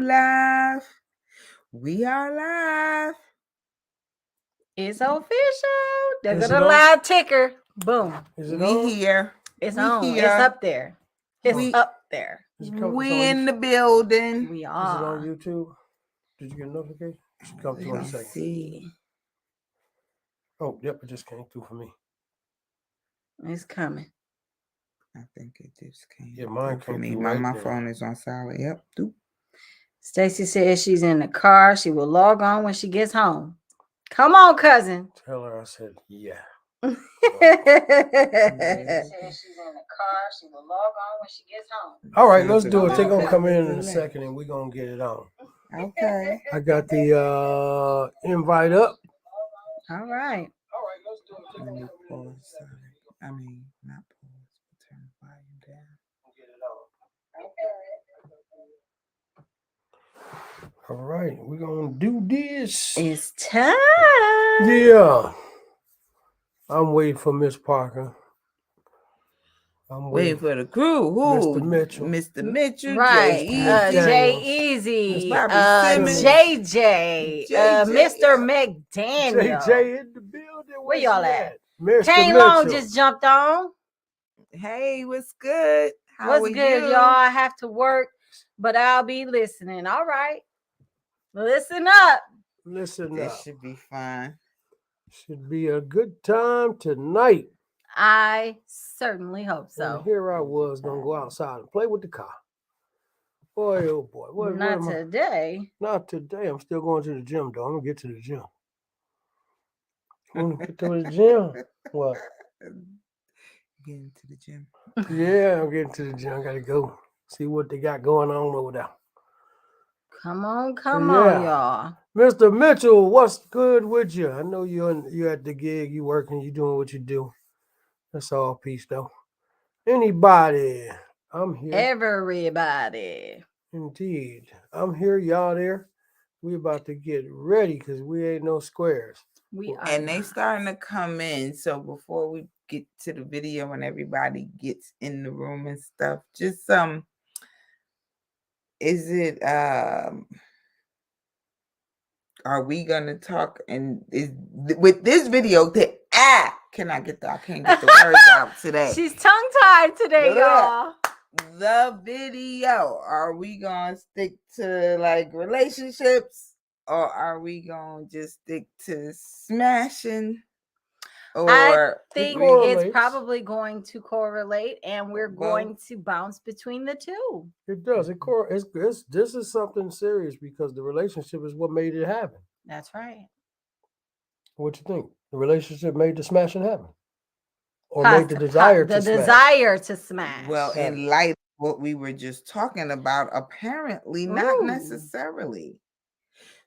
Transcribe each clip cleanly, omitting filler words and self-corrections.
Live. We are live. It's official. There Is go it the on? live ticker. Boom. Is it We on? here. It's We on. here. It's up there. It's We- up there. Is it come- it's We on in the YouTube? building. We Is it are. on YouTube? Did you get a notification? It should come through in a Let's second. see. Oh, yep, it just came through for me. It's coming. I think it just came. Yeah, mine through for came me. through My right there. phone is on silent. Yep. Doop. Stacy says she's in the car. She will log on when she gets home. Come on, cousin. Tell her I said, yeah. All right, let's do it. They're going to come in a second and we're going to get it on. Okay. I got the invite up. All right. Let me pause. I mean, not pause. Turn the volume down. All right, we're going to do this. It's time. Yeah. I'm waiting for Miss Parker. I'm Waiting for the crew. Who? Mr. Mitchell. Mr. Mitchell. Right. Jay Jay Daniels. Easy. Barbara Simmons. JJ. JJ. Mr. McDaniel. JJ in the building. Where y'all at? Mr. Kane Mitchell. Long just jumped on. Hey, what's good? How What's are good, you? y'all? I have to work, but I'll be listening. All right. Listen up. Listen This up. should be fun. Should be a good time tonight. I certainly hope And so. here I was going to go outside and play with the car. Boy, oh boy. What Not am I- today. Not today. I'm still going to the gym, though. I'm going to get to the gym. I'm going to get to the gym. What? Getting to the gym. Yeah, I'm getting to the gym. I got to go see what they got going on over there. Come on, Yeah. y'all. Mr. Mitchell, what's good with you? I know you're at the gig, you working, you doing what you do. That's all peace, though. Anybody? I'm here. Everybody. Indeed. I'm here, y'all there. We about to get ready because we ain't no squares. We are. And they not. starting to come in. So before we get to the video and everybody gets in the room and stuff, just is it are we gonna talk and is with this video that I can't get the words out today. She's tongue-tied today, Yeah. y'all. The video, are we gonna stick to like relationships or are we gonna just stick to smashing? Or I think it's correlates. probably going to correlate, and we're Both. going to bounce between the two. It does. This is something serious because the relationship is what made it happen. That's right. What you think? The relationship made the smashing happen? Or made the Possi- desire the to smash? desire to smash. well, Yeah. in light of what we were just talking about, apparently not Ooh. necessarily.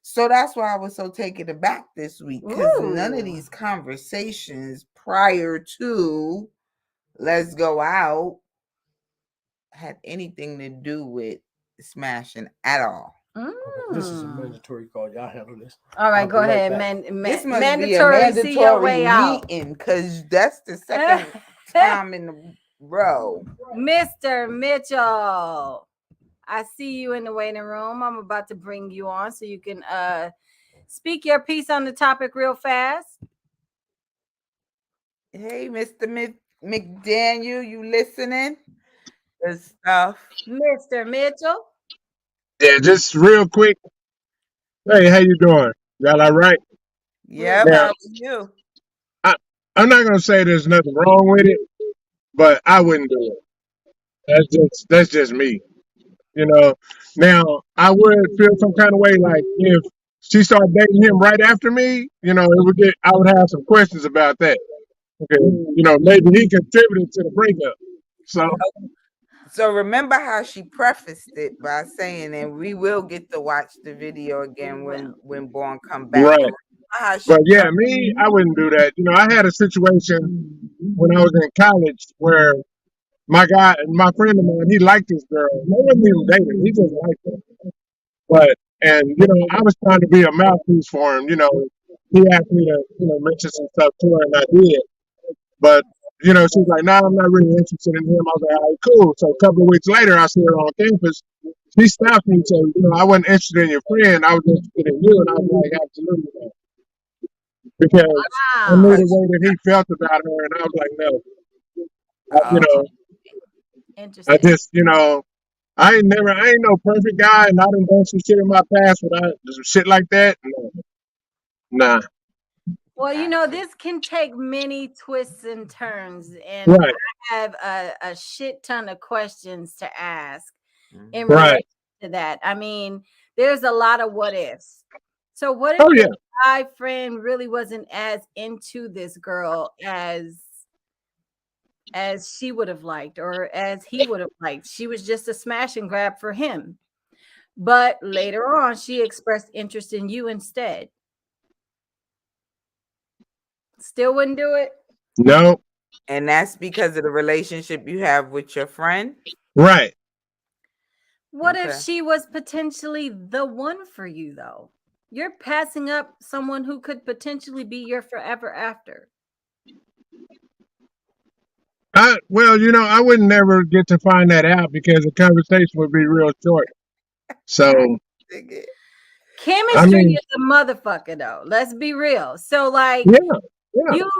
So that's why I was so taken aback this week because none of Ooh. these conversations prior to let's go out had anything to do with smashing at all. This is a Mm. mandatory call. Y'all handle this. All right, I'll go be right ahead. back. This must Mandatory, see your way out. meeting because that's the second time in a row. Mr. Mitchell, I see you in the waiting room. I'm about to bring you on so you can speak your piece on the topic real fast. Hey, Mr. McDaniel, you listening? Good stuff. Mr. Mitchell. Yeah, just real quick. Hey, how you doing? Y'all all right? Yep, Now, how are you? I'm not gonna say there's nothing wrong with it, but I wouldn't do it. That's just me. You know. Now, I would feel some kind of way like if she started dating him right after me. I would have some questions about that. Okay, maybe he contributed to the breakup. So remember how she prefaced it by saying, and we will get to watch the video again when Born come back. Right. Remember how she But yeah, me, I wouldn't do that. I had a situation when I was in college where my friend of mine, he liked this girl. I wasn't even dating. He just liked her. I was trying to be a mouthpiece for him. He asked me to, mention some stuff to her, and I did. But, she was like, nah, I'm not really interested in him. I was like, all right, cool. So a couple of weeks later, I see her on campus, she stopped me. So, I wasn't interested in your friend. I was interested in you. And I was like, absolutely not. Because I knew Wow. the way that he felt about her. And I was like, no. You Oh, know, I Interesting. just, I ain't no perfect guy. And I done done some shit in my past without some shit like that. No, nah. Well, gotcha. this can take many twists and turns, and Right, I have a shit ton of questions to ask in Mhm. relation right. to that. I mean, there's a lot of what ifs. So, what if Oh, your yeah. guy friend really wasn't as into this girl as she would have liked or as he would have liked? She was just a smash and grab for him. But later on, she expressed interest in you instead. Still wouldn't do it? No, And that's because of the relationship you have with your friend. right. What if Okay. she was potentially the one for you, though? You're passing up someone who could potentially be your forever after. I would never get to find that out because the conversation would be real short. So, I dig it. I Chemistry mean, is a motherfucker, though. Let's be real. So, like, yeah, yeah. you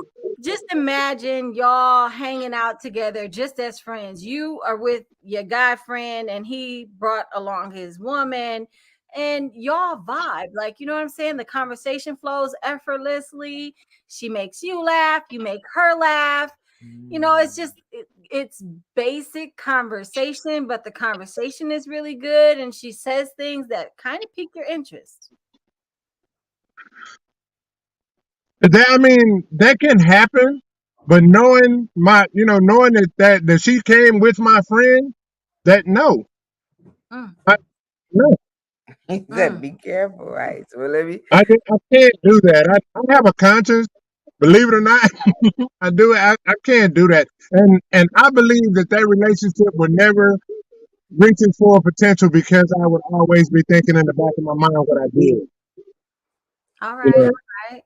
just imagine y'all hanging out together just as friends. You are with your guy friend, and he brought along his woman, and y'all vibe. Like, you know what I'm saying? The conversation flows effortlessly. She makes you laugh, you make her laugh. It's just it's basic conversation, but the conversation is really good, and she says things that kind of pique your interest. I mean, that can happen, but knowing that she came with my friend, that no, Mm, I, no, He said, mm. "Be careful, right?" So let me. I can't do that. I have a conscience, believe it or not. I do. I can't do that, and I believe that relationship would never reach its full potential because I would always be thinking in the back of my mind what I did. All right, Yeah. all right.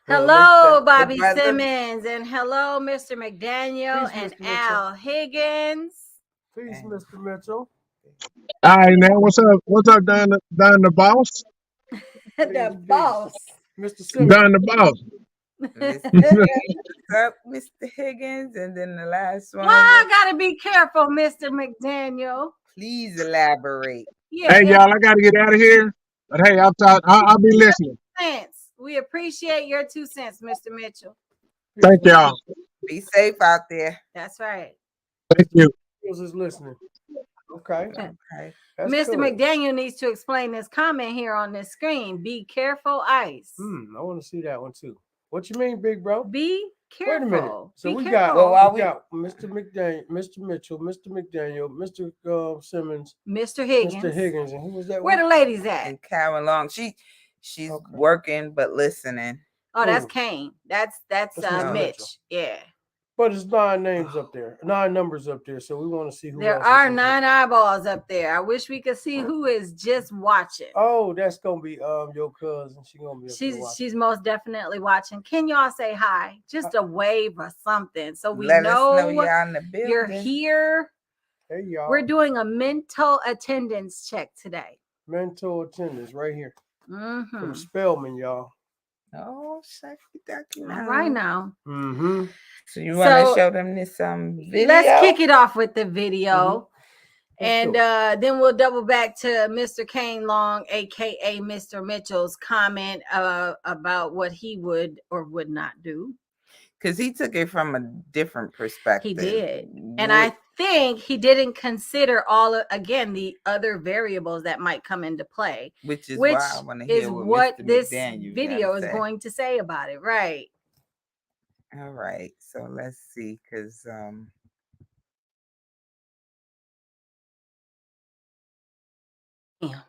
So listen, Hello, the Bobby brother. Simmons, and hello, Mr. McDaniel Peace, and Mr. Mitchell. Al Higgins. Peace, And Mr. Mitchell. All right, now what's up? What's up, Don the boss? The Peace, peace. boss. Mr. Simmons. Don the boss. Mr. What's up, Mr. Higgins? And then the last Well, one I was, gotta be careful, Mr. McDaniel. please elaborate. Yeah, Hey, in y'all, I got to get out of here. But hey, I'll be listening. sense. We appreciate your 2 cents, Mr. Mitchell. Peace, Thank Mr. y'all. Mitchell. Be safe out there. That's right. Thank you. Who's is listening? Okay, Okay. that's Mr. cool. McDaniel needs to explain this comment here on this screen. Be careful, ice. I want to see that one too. What you mean, big bro? Be Wait a minute. careful. So Be we Well, careful. while we we got Mr. McDaniel, Mr. Mitchell, Mr. McDaniel, Mr. Simmons, Mr. Mr. Higgins. Higgins, and who was that Where one? the ladies at? and Karen Long, she's Okay. working but listening. Oh, that's Who? Kane. That's That's Mr. Oh, Mitchell. Mitch. Yeah. But it's 9 names up there, 9 numbers up there. So we want to see who There else is are in 9 here. eyeballs up there. I wish we could see who is just watching. Oh, that's gonna be your cousin. She gonna be up there She's watching. most definitely watching. Can y'all say hi? Just a wave or something so we let us know know y'all in the you're building. here. Hey y'all. We're doing a mental attendance check today. Mental attendance right here Mm-hmm. from Spellman, y'all. Oh, shucky ducky All right now. now. Mm-hmm. So you want to So show them this video? let's kick it off with the video. Let's And do it. then we'll double back to Mr. Kane Long, aka Mr. Mitchell's comment about what he would or would not do. Because he took it from a different perspective. He did. And I think he didn't consider again, the other variables that might come into play. Which is why I want to hear what Mr. this McDaniel video is say. going to say about it. Right. All right. So let's see. Because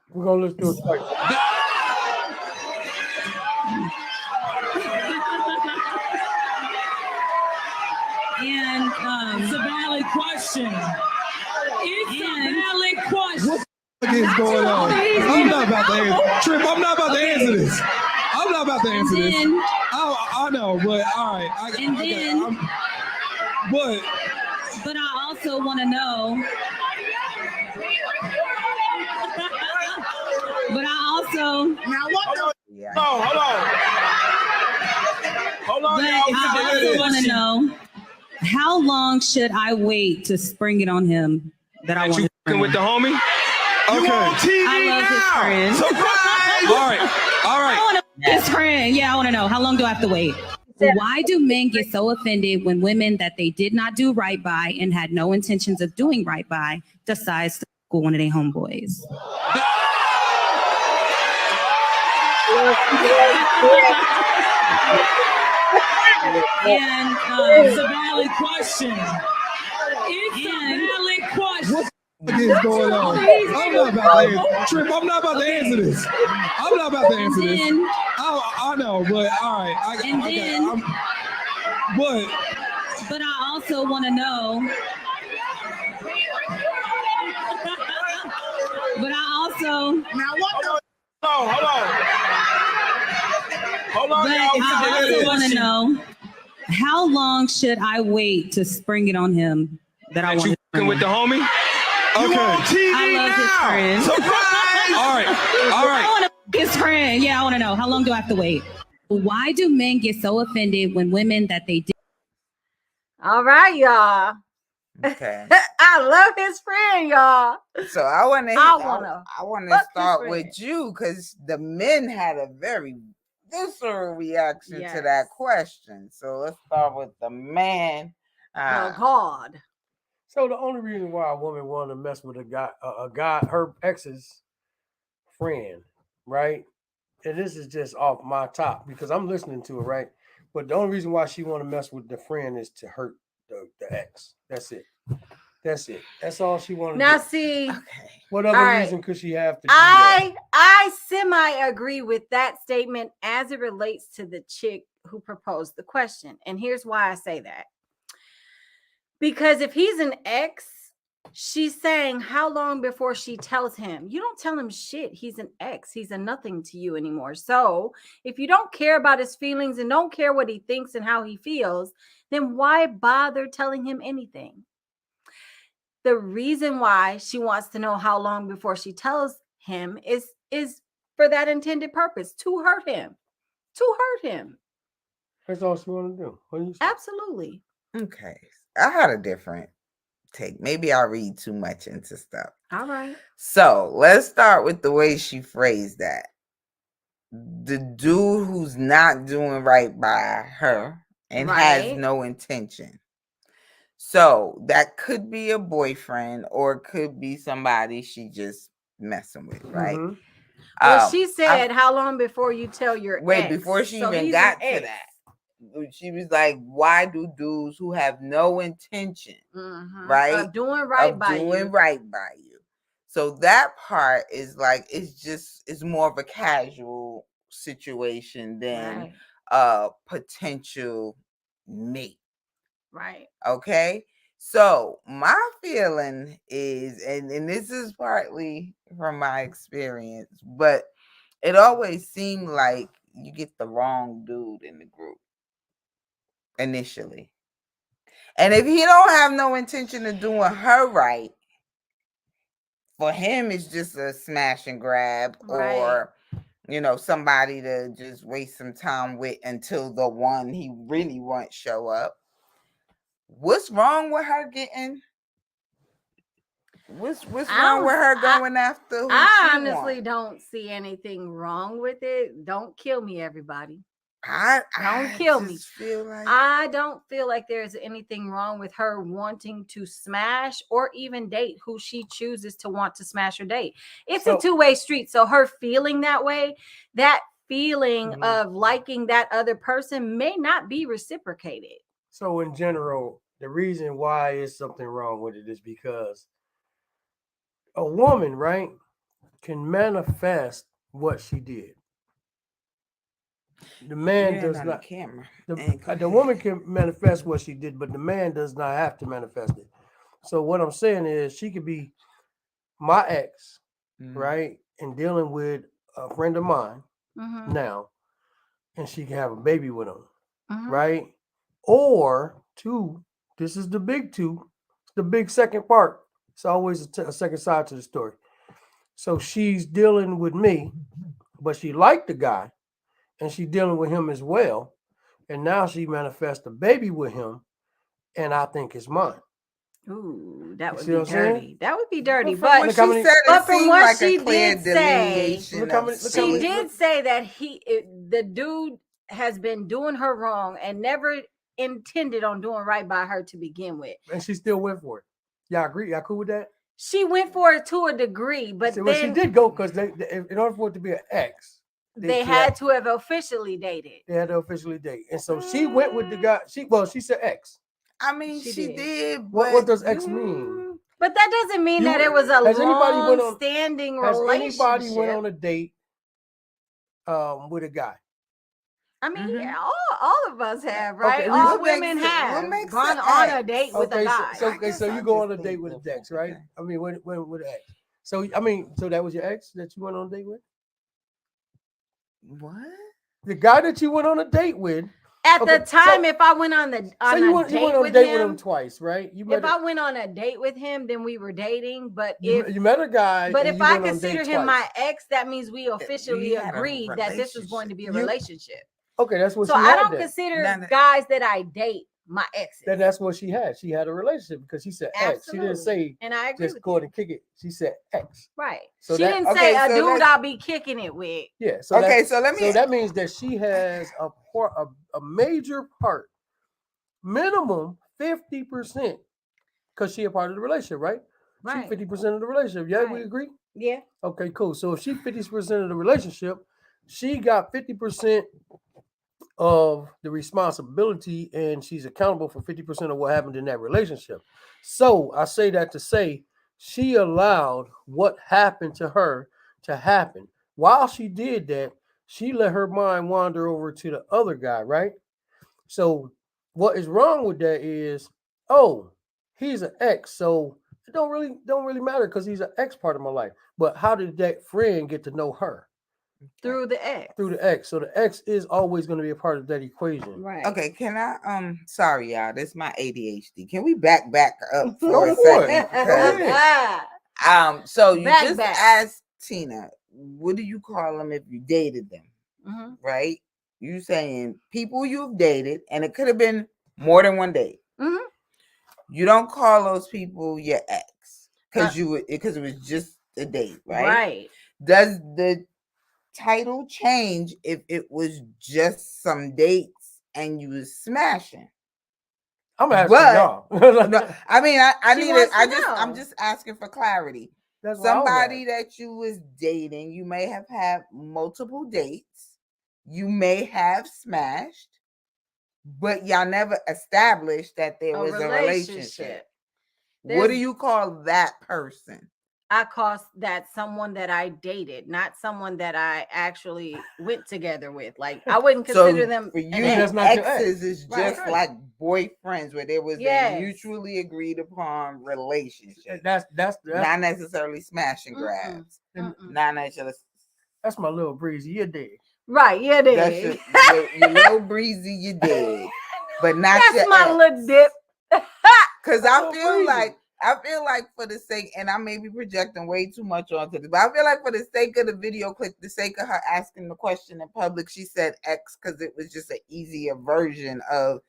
We're gonna let's do it twice. And it's a valid question. It's a valid question. What is going on? I'm not about to answer. Trip, I'm not about to answer this. I'm not about to answer this. I know, but all right. But I also want to know But I also Now what the? Yeah. No, hold on. Hold on, but y'all. I also want to know how long should I wait to spring it on him that I want You his with the friend? homie? Okay. On TV I love his now. friend. Surprise! All right. All I right. want to his friend. Yeah, I want to know how long do I have to wait? Why do men get so offended when women that they did not do right by and had no intentions of doing right by decides to go one of their homeboys? And it's a valid question. It's a valid question. What is going on? I'm not about to answer. Trip, I'm not about to answer this. I'm not about to answer this. I know, but all right. But I also want to know. But I also. Now what the? Hold on. Hold on, But y'all. I also want to know how long should I wait to spring it on him that I want his friend? With the homie? Okay. On TV I love his friend. Surprise! All right. All right. I want to his friend. Yeah, I want to know how long do I have to wait? Why do men get so offended when women that they did? All right, y'all. Okay. I love his friend, y'all. So I want to fuck his start friend. with you because the men had a very visceral reaction to that question. So let's start with the man. Oh God. So the only reason why a woman wanted to mess with a guy, her ex's friend, right? And this is just off my top because I'm listening to it, right? But the only reason why she want to mess with the friend is to hurt the ex. That's it. That's it. That's all she wanted. Now to do. see, What other reason could she have to do I that? I semi agree with that statement as it relates to the chick who proposed the question. And here's why I say that. Because if he's an ex, she's saying how long before she tells him? You don't tell him shit. He's an ex. He's a nothing to you anymore. So if you don't care about his feelings and don't care what he thinks and how he feels, then why bother telling him anything? The reason why she wants to know how long before she tells him is for that intended purpose, to hurt him. To hurt him. That's all she want to do. What do you say? Absolutely. Okay. I had a different take. Maybe I read too much into stuff. All right. So let's start with the way she phrased that. The dude who's not doing right by her and has no intention. So that could be a boyfriend or it could be somebody she just messing with, right? Mm-hmm. Well, she said, how long before you tell your ex? Before she even got to that, she was like, why do dudes who have no intention, right, of doing right by you? So that part is like, it's more of a casual situation than a potential mate. Right. Okay. So my feeling is, and this is partly from my experience, but it always seemed like you get the wrong dude in the group initially. And if he don't have no intention of doing her right, for him it's just a smash and grab or somebody to just waste some time with until the one he really wants show up. What's wrong with her getting? What's wrong with her going after who I she honestly want? don't see anything wrong with it. Don't kill me, everybody. Don't kill me. I don't feel like there's anything wrong with her wanting to smash or even date who she chooses to want to smash or date. It's a two-way street. So her feeling that way, that feeling of liking that other person may not be reciprocated. So in general, the reason why is something wrong with it is because a woman, right, can manifest what she did. The man does not. The woman can manifest what she did, but the man does not have to manifest it. So what I'm saying is, she could be my ex, right, and dealing with a friend of mine now, and she can have a baby with him, right? Or two, this is the big two, the big second part. It's always a second side to the story. So she's dealing with me, but she liked the guy, and she dealing with him as well. And now she manifests a baby with him, and I think it's mine. Ooh, that You would see be what I'm saying? dirty. That would be dirty. But from what But Look how she many- said, it but from seemed what like she a clear did say, delineation Look how of many- look how she many- sin. did say that the dude has been doing her wrong and never intended on doing right by her to begin with. and she still went for it. Y'all agree? Y'all cool with that? She went for it to a degree, but See, well, she then did go because in order for it to be an ex, they had to have officially dated. They had to officially date, and so she went with the guy. She said ex. I mean, She she did. did. What but does ex mean? But that doesn't mean You- that it was a has anybody went on- long-standing Has relationship. anybody went on a date with a guy? I mean, Mhm. yeah, all of us have, right? Okay, All what women makes it- what have makes gone it on a ex? date with a guy. So you go on a date with an ex, right? Okay. I mean, with an ex. So so that was your ex that you went on a date with? What? The guy that you went on a date with. At Okay, the time, so- if I went on So a you went date on a with date with him, him twice, right? You met if I went on a date with him, then we were dating. But you met a guy. but and if you I went on a consider date him twice. my ex, that means we officially had a agreed that this was going to be a You- relationship. Okay, that's what So she I had. don't then. consider Now that- guys that I date my exes. Then that's what she had. She had a relationship because she said ex. She didn't Absolutely. say And I agree just with go you. ahead and kick it. She said ex. Right. So she that- didn't Okay, say a so dude let's- I'll be kicking it with. Yeah. So Okay, that, so let me- that means that she has a major part, minimum 50%, because she a part of the relationship, right? Right. She 50% of the relationship. Yeah, we Right. agree. Yeah. Okay, cool. So if she 50% of the relationship, she got 50% of the responsibility, and she's accountable for 50% of what happened in that relationship. So I say that to say she allowed what happened to her to happen. While she did that, she let her mind wander over to the other guy, right? So what is wrong with that is, oh, he's an ex, so it don't really matter because he's an ex part of my life. But how did that friend get to know her? Through the ex. Through the ex. So the ex is always going to be a part of that equation. Right. Okay, can I sorry y'all, this is my ADHD. Can we back up for Go a for it. second? Go Because so you Back. just asked Tina, what do you call them if you dated them? Mm-hmm. Right? You saying people you've dated, and it could have been more than one date. Mm-hmm. You don't call those people your ex because it was just a date, right? Right. Does the title change if it was just some dates and you was smashing? I'm asking y'all. No, I mean, I She need wants it. to know. I'm just asking for clarity. That's what I was Somebody that you was dating, you may have had multiple dates. You may have smashed, but y'all never established that there was a relationship. What do you call that person? I call that someone that I dated, not someone that I actually went together with. Like I wouldn't consider them. For you, an ex. that's not your ex. exes is just Right. like boyfriends where there was Yes. a mutually agreed upon relationship. That's Not necessarily smashing Mm-mm. grabs. Mm-mm. Not necessarily. that's my little breezy. You're dead. Right, yeah, That's dude. your little breezy, you did, but not That's your my ex. little dip. Because That's I so feel breezy. like for the sake, and I may be projecting way too much onto this, but I feel like for the sake of the video clip, the sake of her asking the question in public, she said X because it was just an easier version of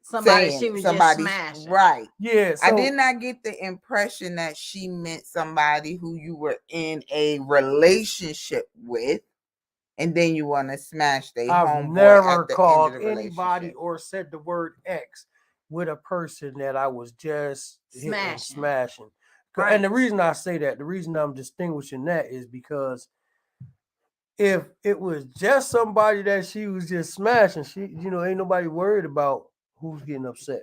Somebody saying she was somebody, just smashing. right. Yeah. So I did not get the impression that she meant somebody who you were in a relationship with, and then you want to smash their I've homeboy never at the called end of the anybody relationship. or said the word ex with a person that I was just hitting, Smashing. smashing. Right. And the reason I say that, the reason I'm distinguishing that is because if it was just somebody that she was just smashing, ain't nobody worried about who's getting upset.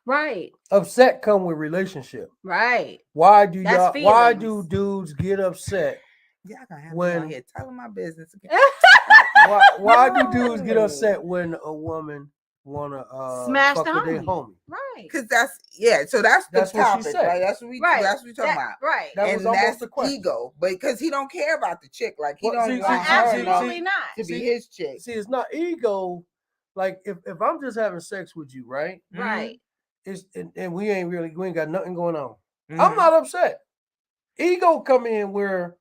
Right, Upset come with relationship. right. Why do That's why do feelings. dudes get upset? Y'all gonna have me When- on here telling my business again. Why do dudes get upset when a woman wanna Smash fuck the with their homie. homie? Right. Because so that's the That's what she topic, said. right? That's what we Right. that's what we talking about. Right. That And was almost that's the question. ego, but because he don't care about the chick, like he Well, don't see, want see, her Absolutely enough not. to be his chick. See, it's not ego. Like if I'm just having sex with you, right? Right. It's and we ain't got nothing going on. Mhm. I'm not upset. Ego come in where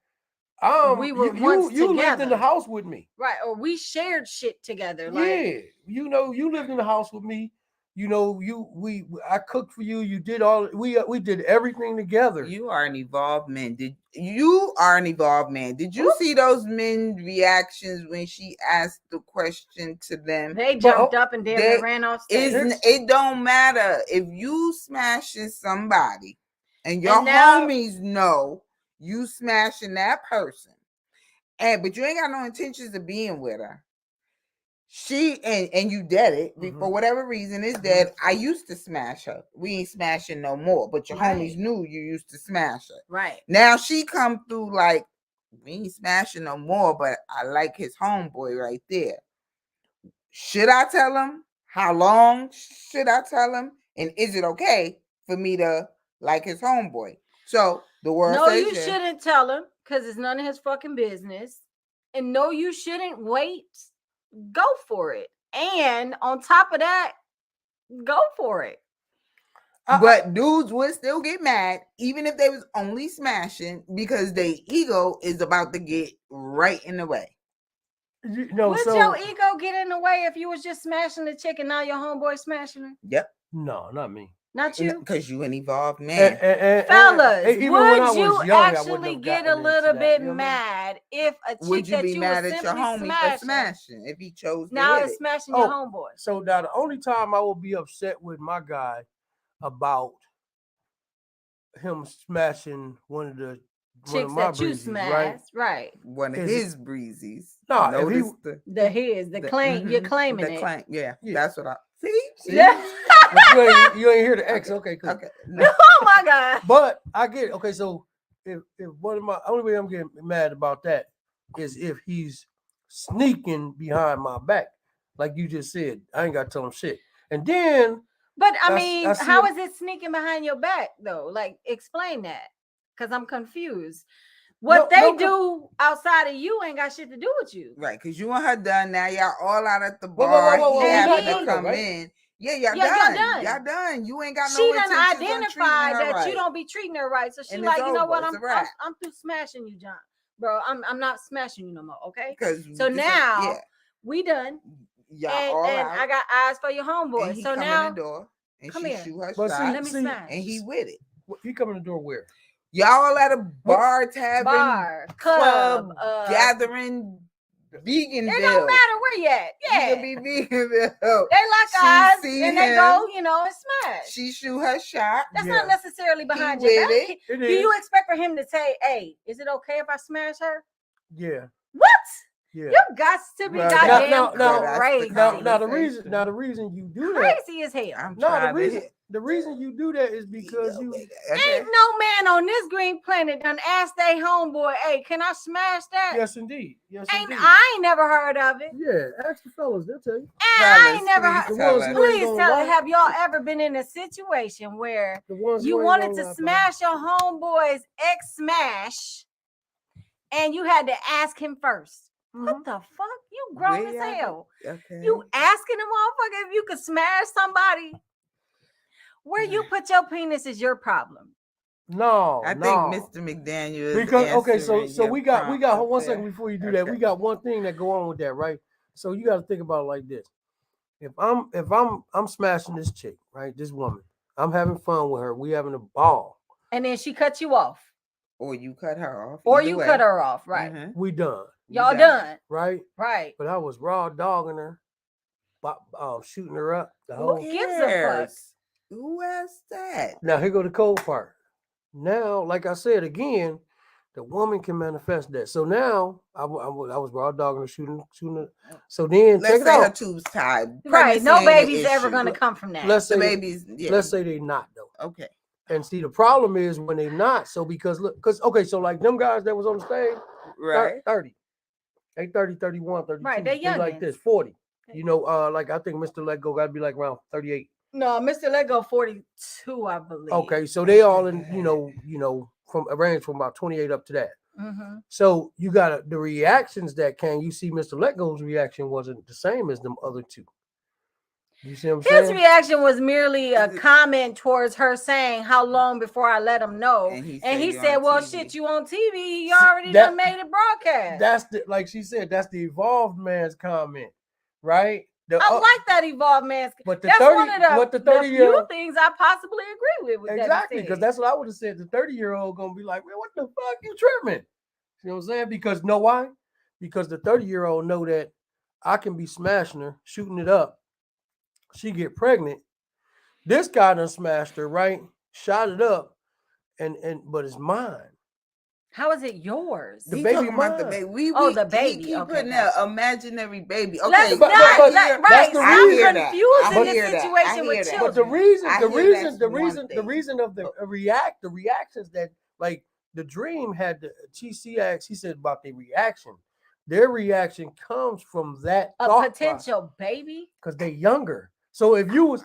You lived in the house with me, right? Or we shared shit together. Yeah, you lived in the house with me. I cooked for you. You did we did everything together. You are an evolved man. Did you see those men reactions when she asked the question to them? They jumped up and they ran off stage. It don't matter if you smashing somebody and your homies know you smashing that person, but you ain't got no intentions of being with her. She and you dead it for whatever reason is dead. I used to smash her. We ain't smashing no more. But your homies knew you used to smash her. Right. Now she come through like we ain't smashing no more, but I like his homeboy right there. Should I tell him? How long should I tell him? And is it okay for me to like his homeboy? So the world no, says you shouldn't tell him because it's none of his fucking business. And no, you shouldn't wait. Go for it. And on top of that, go for it. But dudes would still get mad even if they was only smashing because their ego is about to get right in the way. Would your ego get in the way if you was just smashing the chick and now your homeboy smashing her? Yep. No, not me. Not you? Because you an evolved man. Fellas, would you actually get a little bit mad if a chick that you was simply smashing if he chose now is smashing your homeboy? So now the only time I will be upset with my guy about him smashing one of my that you smashed, right? One of his breezies. No, the claim you're claiming it. Yeah, that's what I see. Yeah. you ain't hear the X. Okay, cool. Okay. No. Oh my God. But I get it. Okay, so if one of my only way I'm getting mad about that is if he's sneaking behind my back, like you just said. I ain't got to tell him shit. And then, but I mean, how is it sneaking behind your back though? Like, explain that, because I'm confused. What they do outside of you ain't got shit to do with you, right? Because you and her done now. Y'all all out at the bar. He having to come in. Yeah, y'all done. Y'all done. You ain't got no intentions on treating her right. She done identified that you don't be treating her right. So she like, you know what? I'm through smashing you, John. Bro, I'm not smashing you no more. Okay. So now we done. Y'all and I got eyes for your homeboy. And he so come now in the door and come she here. shoot her shot. Let me smash. And he with it. He come in the door where? Y'all at a bar, tavern, club, gathering, Veganville. It don't matter where you at. Yeah. You can be Veganville. They lock eyes and they go, and smash. She shoot her shot. That's not necessarily behind your back. Do you expect for him to say, hey, is it okay if I smash her? Yeah. What? Yeah. You got to be goddamn crazy. Now the reason you do that, crazy as hell. The reason you do that is because you ain't no man on this green planet done asked they homeboy, hey, can I smash that? Yes, indeed. I ain't never heard of it. Yeah, ask the fellas, they'll tell you. I ain't never heard. Please tell us, have y'all ever been in a situation where you wanted to smash your homeboy's ex-smash and you had to ask him first? What the fuck? You grown as hell. Okay. You asking a motherfucker if you could smash somebody? Where you put your penis is your problem. No, I think Mr. McDaniel is because so we got 1 second before you do that. We got one thing that go on with that, right? So you got to think about it like this. If I'm smashing this chick, right? This woman. I'm having fun with her. We having a ball. And then she cuts you off. Or you cut her off. Or you cut her off, right? Mm-hmm. We done. Y'all done. Right? Right. But I was raw dogging her, shooting her up. Who gives a fuck? Who asked that? Now, here go the cold part. Now, like I said again, the woman can manifest that. So now, I was raw dogging her, shooting her. So then, let's say her tubes tied. Right. No baby's ever going to come from that. Let's say babies. Yeah. Let's say they not, though. Okay. And see, the problem is when they not. So so like them guys that was on the stage, right? 30. They 30, 31, 32. Right, they young. Like this, 40. Like I think Mr. Let Go got to be like around 38. No, Mr. Let Go 42, I believe. Okay, so they all in, from a range from about 28 up to that. Mm-hmm. So you got the reactions that you see Mr. Let Go's reaction wasn't the same as them other two. You see what I'm saying? His reaction was merely a comment towards her saying, "How long before I let him know?" And he said, "Well, shit, you on TV? You already done made it broadcast." That's like she said. That's the evolved man's comment, right? I like that evolved man's. But that's 30, one of the few things I possibly agree with exactly, because that's what I would have said. The 30-year-old gonna be like, "Man, what the fuck you tripping?" You know what I'm saying? Because know why? Because the 30-year-old know that I can be smashing her, shooting it up. She get pregnant. This guy done smashed her, right? Shot it up, and but it's mine. How is it yours? The baby about the baby. The baby. He keep putting an imaginary baby. Okay, that's the reason. Confusing the situation with children. But the reason of the reactions that like the dream had the TC he said about the reaction. Their reaction comes from that potential baby because they're younger. So if you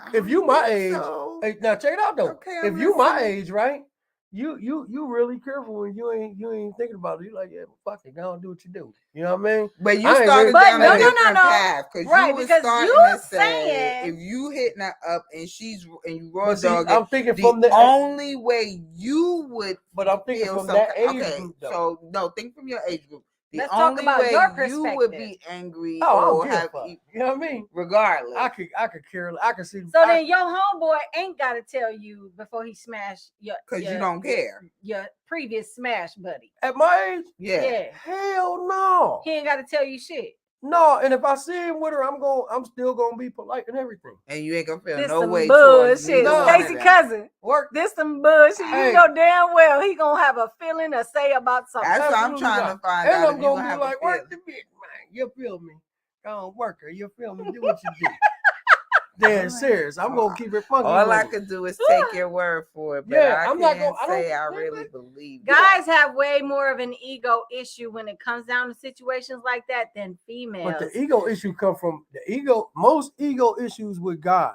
my age, hey, now check it out though. Okay, if you my age, right? You really careful when you ain't thinking about it. You like, yeah, fuck it, go and do what you do. You know what I mean? But you started down a different path because you was starting to say if you hitting her up and you raw dog, I'm thinking the from the only way you would. But I'm thinking from that age group. Though. So no, think from your age group. The Let's only talk about way your perspective. you would be angry or have, you know what I mean? Regardless, I could care. I could see. So then your homeboy ain't got to tell you before he smashed your because you don't care. Your previous smash buddy at my age. Yeah. Hell no. He ain't got to tell you shit. No, and if I see him with her, I'm still gonna be polite and everything. And you ain't gonna feel this no some way bullshit. No, Stacy cousin. Work. This some bullshit. You know damn well he gonna have a feeling to say about something. That's what I'm trying to find and out. I'm gonna be like, work the bitch, man. You feel me? Go on, work her. You feel me? Do what you do. Dead serious. I'm gonna keep it funky. All I could do is take your word for it. But I'm not gonna say I really believe. Guys have way more of an ego issue when it comes down to situations like that than females. But the ego issue come from the ego. Most ego issues with guys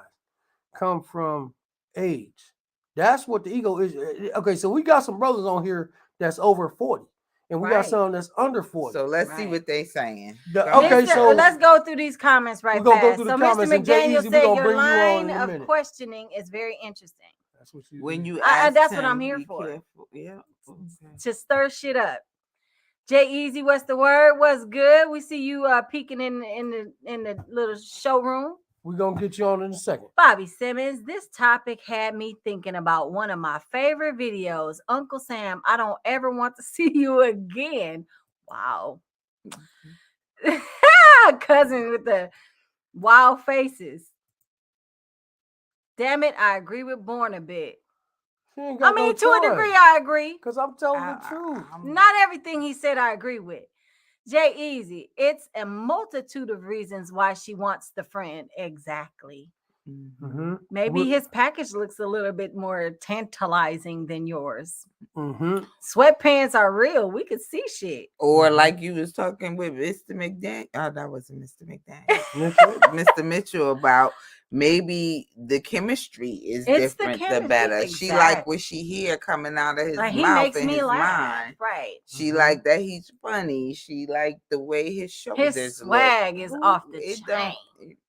come from age. That's what the ego is. Okay, so we got some brothers on here that's over 40. And we got some that's under 40. So let's see what they saying. So let's go through these comments right fast. So Mr. McDaniel said your line of questioning is very interesting. That's what you when you that's what I'm here for. Careful. Yeah. Okay. To stir shit up. Jay Easy, what's the word? What's good? We see you peeking in the little showroom. We're going to get you on in a second. Bobby Simmons, this topic had me thinking about one of my favorite videos. Uncle Sam, I don't ever want to see you again. Wow. Cousin with the wild faces. Damn it, I agree with Born a bit. To a degree, I agree. Because I'm telling the truth. Not everything he said I agree with. Jay Easy, it's a multitude of reasons why she wants the friend. Exactly. Mm-hmm. Maybe his package looks a little bit more tantalizing than yours. Mm-hmm. Sweatpants are real. We could see shit. Or like you was talking with Mr. McDaniel. Oh, that wasn't Mr. McDaniel. Mr. Mitchell about maybe the chemistry is different, the better. Exactly. She like what she hear coming out of his mouth and his mind. Right. She like that he's funny. She like the way his shoulders his swag is off the chain.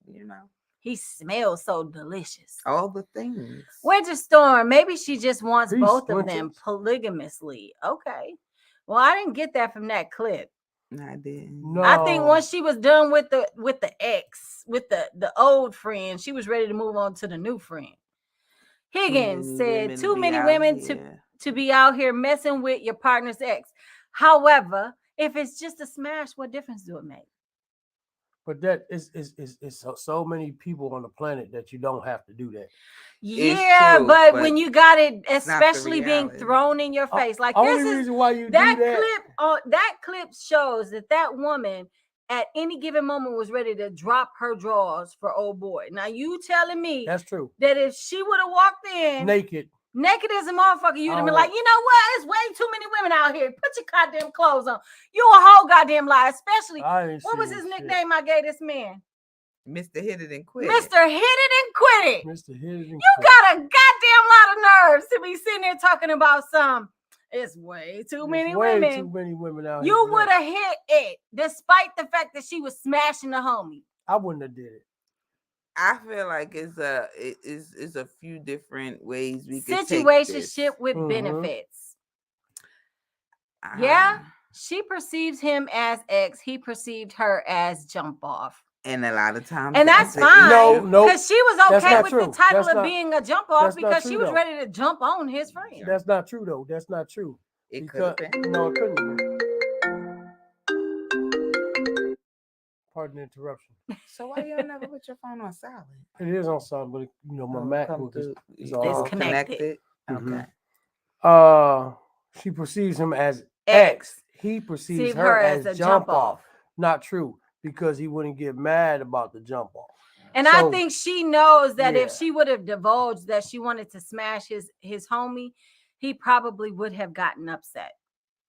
You know. He smells so delicious. All the things. Winter Storm. Maybe she just wants both of them polygamously. Okay. Well, I didn't get that from that clip. I didn't. No. I think once she was done with the ex, with the old friend, she was ready to move on to the new friend. Higgins said, too many women to be out here messing with your partner's ex. However, if it's just a smash, what difference do it make? But that is so many people on the planet that you don't have to do that. Yeah, true, but when you got it, especially being thrown in your face, like only reason why you that do that clip, that clip shows that woman at any given moment was ready to drop her drawers for old boy. Now you telling me that's true that if she would have walked in naked as a motherfucker, you'd have been like, you know what? It's way too many women out here. Put your goddamn clothes on. You a whole goddamn lie, especially. What was his nickname I gave this man? Mr. Hit It and Quit. Mr. Hit It and Quit It. Mr. Hit It and You got a goddamn lot of nerves to be sitting there talking about it's way too many women. Too many women out here. You would have hit it, despite the fact that she was smashing the homie. I wouldn't have did it. I feel like it's a few different ways we could take this. Situationship with benefits. Yeah, she perceives him as X. He perceived her as jump off. And a lot of times, and that's fine. No, because she was okay with the title of being a jump off because she was ready to jump on his friend. That's not true, though. That's not true. It could have been. No, it couldn't have been. Pardon the interruption. So why y'all never put your phone on silent? It is on silent, but my MacBook is all connected. Okay. She perceives him as X. He perceives her as a jump off. Not true, because he wouldn't get mad about the jump off. And I think she knows that if she would have divulged that she wanted to smash his homie, he probably would have gotten upset.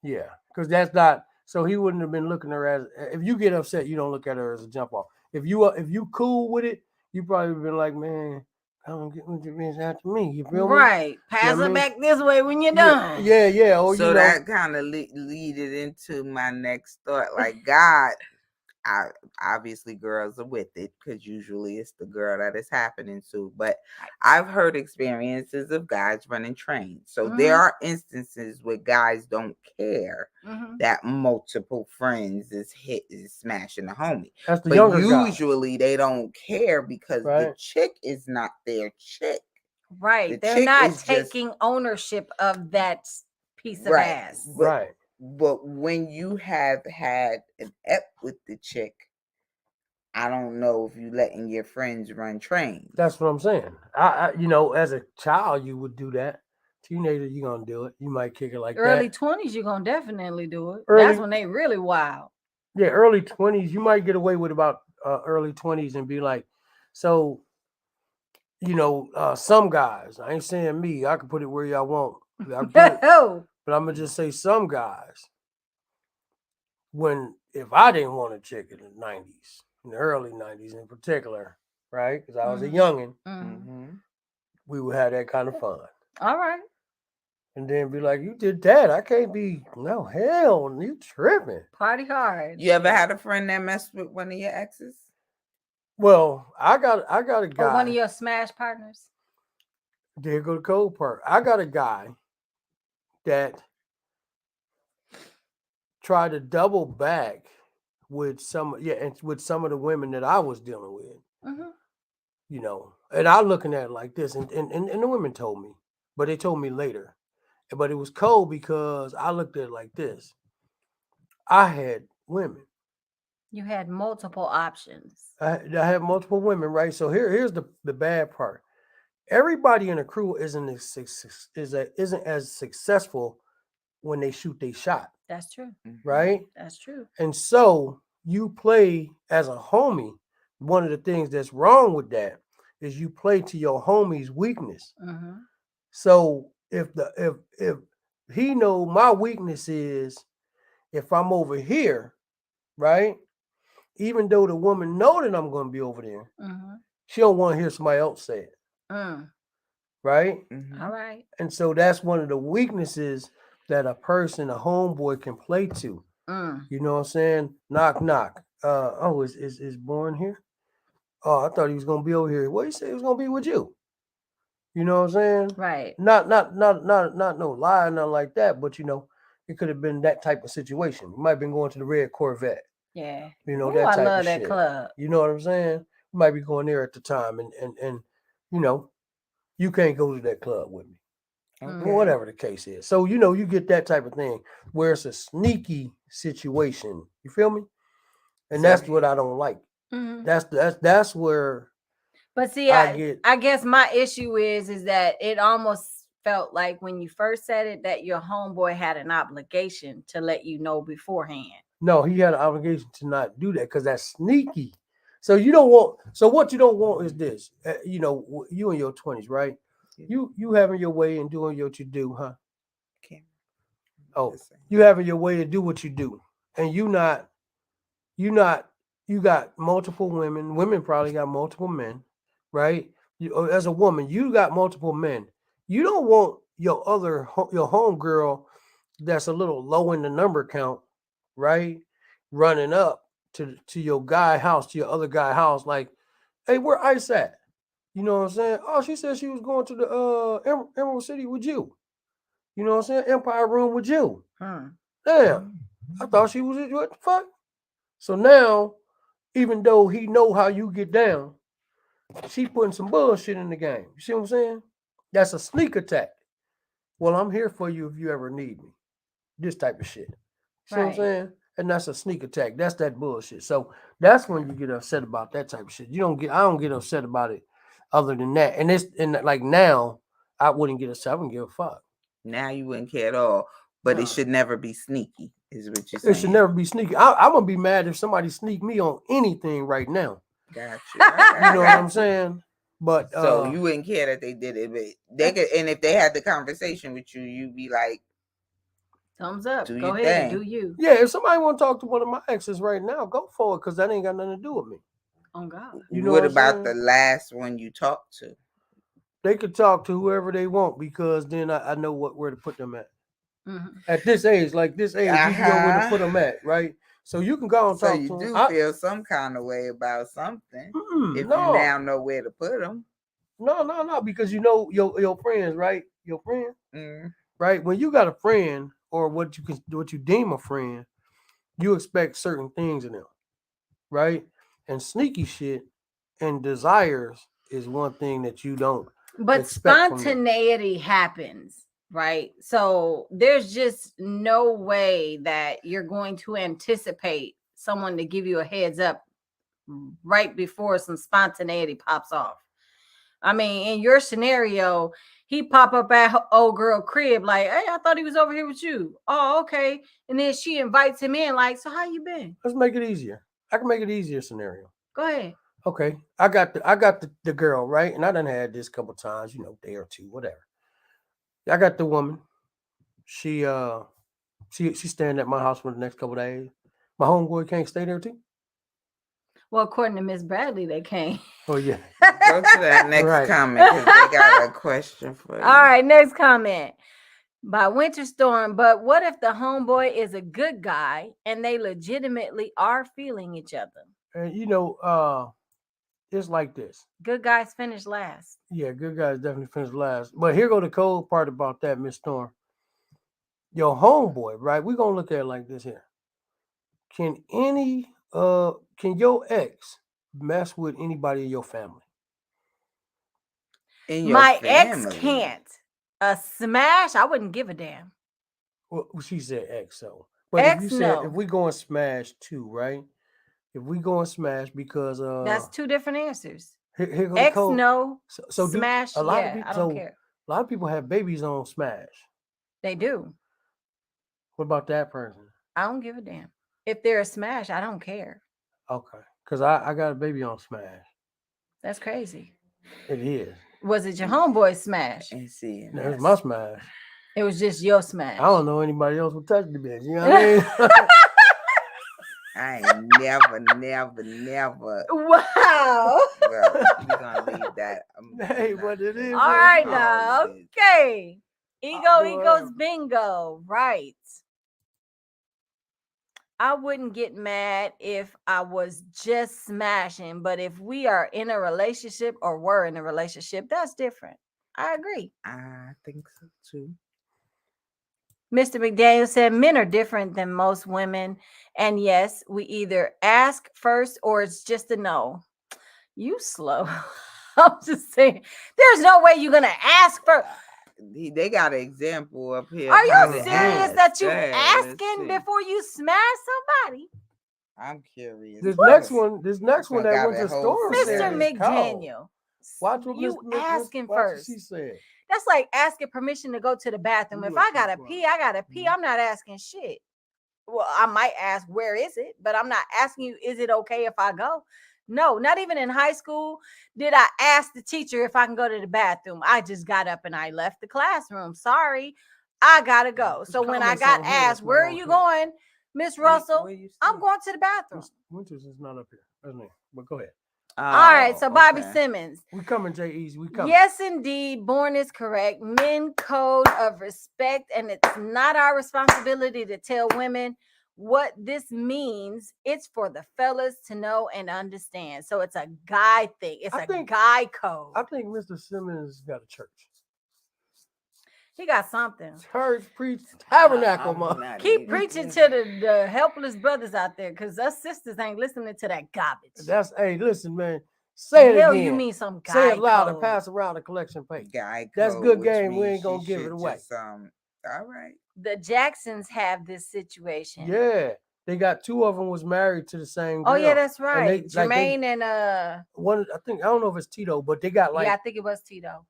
Yeah, because that's not. So he wouldn't have been looking at her as. If you get upset, you don't look at her as a jump off. If you cool with it, you probably been like, man, come get with your bitch after me. You feel me? Right. Pass it back this way when you're done. Yeah. Oh, so that kind of lead it into my next thought. Like, God, obviously girls are with it because usually it's the girl that it's happening to. But I've heard experiences of guys running trains. So there are instances where guys don't care that multiple friends is smashing the homie. That's the but younger usually guys. They don't care because the chick is not their chick. Right. They're not taking ownership of that piece of ass. Right. But when you have had an ep with the chick, I don't know if you letting your friends run trains. That's what I'm saying. I as a child, you would do that. Teenager, you're going to do it. You might kick it like early that. Early 20s, you're going to definitely do it. That's when they really wild. Yeah, early 20s, you might get away with about early 20s and be like, so, some guys, I ain't saying me, I can put it where y'all want. But I'm going to just say some guys, if I didn't want a chick in the 90s, in the early 90s in particular, right? Because I was a youngin', we would have that kind of fun. All right. And then be like, you did that. I can't be, no, hell, you tripping. Party hard. You ever had a friend that messed with one of your exes? Well, I got a guy. Or one of your smash partners? There go the cold part. I got a guy that tried to double back with some of the women that I was dealing with. And I looking at it like this, and the women told me, but they told me later. But it was cold because I looked at it like this. I had women. You had multiple options. I had multiple women, right? So here's the bad part. Everybody in a crew isn't as successful when they shoot their shot. That's true. Right? That's true. And so you play as a homie. One of the things that's wrong with that is you play to your homie's weakness. So if he know my weakness is if I'm over here, right? Even though the woman know that I'm going to be over there, she don't want to hear somebody else say it. Right? All right. And so that's one of the weaknesses that a homeboy can play to. You know what I'm saying? Knock, knock. Is Born here? Oh, I thought he was going to be over here. What he said he was going to be with you. You know what I'm saying? Right. Not no lie, nothing like that. But it could have been that type of situation. You might have been going to the red Corvette. Yeah. That I type love of that shit. club. You know what I'm saying? You might be going there at the time, and you can't go to that club with me. Okay. Whatever the case is. So you get that type of thing where it's a sneaky situation. You feel me? And that's what I don't like. That's where. But see, I guess my issue is that it almost felt like when you first said it that your homeboy had an obligation to let you know beforehand. No, he had an obligation to not do that because that's sneaky. So you don't want. So what you don't want is this. You in your 20s, right? You having your way and doing what you do, huh? You having your way to do what you do, and you got multiple women. Women probably got multiple men, right? As a woman, you got multiple men. You don't want your homegirl that's a little low in the number count, right? Running up to your guy house, to your other guy house, like, Hey, where Ice at? You know what I'm saying? Oh, she said she was going to the Emerald City with you. You know what I'm saying? Empire Room with you. Damn. I thought she was what the fuck? So now, even though he know how you get down, she putting some bullshit in the game. You see what I'm saying? That's a sneak attack. Well, I'm here for you if you ever need me. This type of shit. See what I'm saying? And that's a sneak attack. That's that bullshit. So that's when you get upset about that type of shit. I don't get upset about it other than that. And like now, I wouldn't get upset. I wouldn't give a fuck. Now you wouldn't care at all. But it should never be sneaky, is what you're saying. It should never be sneaky. I'm gonna be mad if somebody sneak me on anything right now. Gotcha. You know what I'm saying? But so you wouldn't care that they did it, but they could. And if they had the conversation with you, you'd be like, thumbs up. Go ahead, do you? Yeah, if somebody want to talk to one of my exes right now, go for it, because that ain't got nothing to do with me. Oh God. You know what about the last one you talked to? They could talk to whoever they want, because then I know where to put them at. At this age, you know where to put them at, right? So you can go and talk to them. So you do feel some kind of way about something if you now know where to put them. No, because you know your friends, right? Your friend, right? When you got a friend, or what you deem a friend, you expect certain things in them, right? And sneaky shit and desires is one thing that you don't. But spontaneity happens, right? So there's just no way that you're going to anticipate someone to give you a heads up right before some spontaneity pops off. I mean, in your scenario, he pop up at old girl crib like, hey, I thought he was over here with you. Oh, okay. And then she invites him in like, so how you been? Let's make it easier. I can make it easier scenario. Go ahead. Okay. I got the girl, right? And I done had this a couple times, day or two, whatever. I got the woman. She's staying at my house for the next couple of days. My homeboy can't stay there too. Well, according to Miss Bradley, they can't. Oh yeah. Go to that next comment, because they got a question for you. All right, next comment by Winter Storm. But what if the homeboy is a good guy and they legitimately are feeling each other? And it's like this. Good guys finish last. Yeah, good guys definitely finish last. But here go the cold part about that, Miss Storm. Your homeboy, right? We're gonna look at it like this here. Can your ex mess with anybody in your family? My ex can't. A smash, I wouldn't give a damn. Well, she said ex, so. But ex, if you said if we go and smash too, right? If we go and smash, because that's two different answers. Here ex code. No. So smash. A lot of people, I don't care. A lot of people have babies on smash. They do. What about that person? I don't give a damn. If they're a smash, I don't care. Okay, because I got a baby on smash. That's crazy. It is. Was it your homeboy smash? And see, no, it was my smash. It was just your smash. I don't know anybody else would touch the bitch. You know what I mean? I ain't never. Wow. Well, we're gonna leave that. Hey, what it is? All right, now. Okay. Ego equals bingo. Right. I wouldn't get mad if I was just smashing, but if we are in a relationship or were in a relationship, that's different. I agree. I think so too. Mr. McDaniel said men are different than most women. And yes, we either ask first or it's just a no. You slow. I'm just saying, there's no way you're going to ask first. They got an example up here. Are you serious that you asking before you smash somebody? I'm curious. This next one that went to store. Mr. McDaniel. Watch what you asking first. She said. That's like asking permission to go to the bathroom. If I gotta pee, I gotta pee. I'm not asking shit. Well, I might ask, where is it? But I'm not asking you, is it okay if I go? No, not even in high school did I ask the teacher if I can go to the bathroom. I just got up and I left the classroom. Sorry, I gotta go. So when I got asked, where are you going, Miss Russell? I'm going to the bathroom. Winters is not up here. That's me. But go ahead. All right, so Bobby Simmons. We coming, J.E.'s. We coming. Yes, indeed. Born is correct. Men code of respect, and it's not our responsibility to tell women what this means, it's for the fellas to know and understand. So it's a guy thing. It's a guy code. I think Mr. Simmons got a church. He got something. Church, preach, tabernacle, man. Keep preaching to the helpless brothers out there, because us sisters ain't listening to that garbage. That's, hey, listen, man. Say it again. You mean some guy Say it loud code. and pass around the collection plate. Guy That's code, good which game. We means ain't gonna she give it should away. just, all right. The Jacksons have this situation. Yeah. They got two of them was married to the same girl. Oh yeah, that's right. And Jermaine and one, I don't know if it's Tito, but they got like, yeah, I think it was Tito.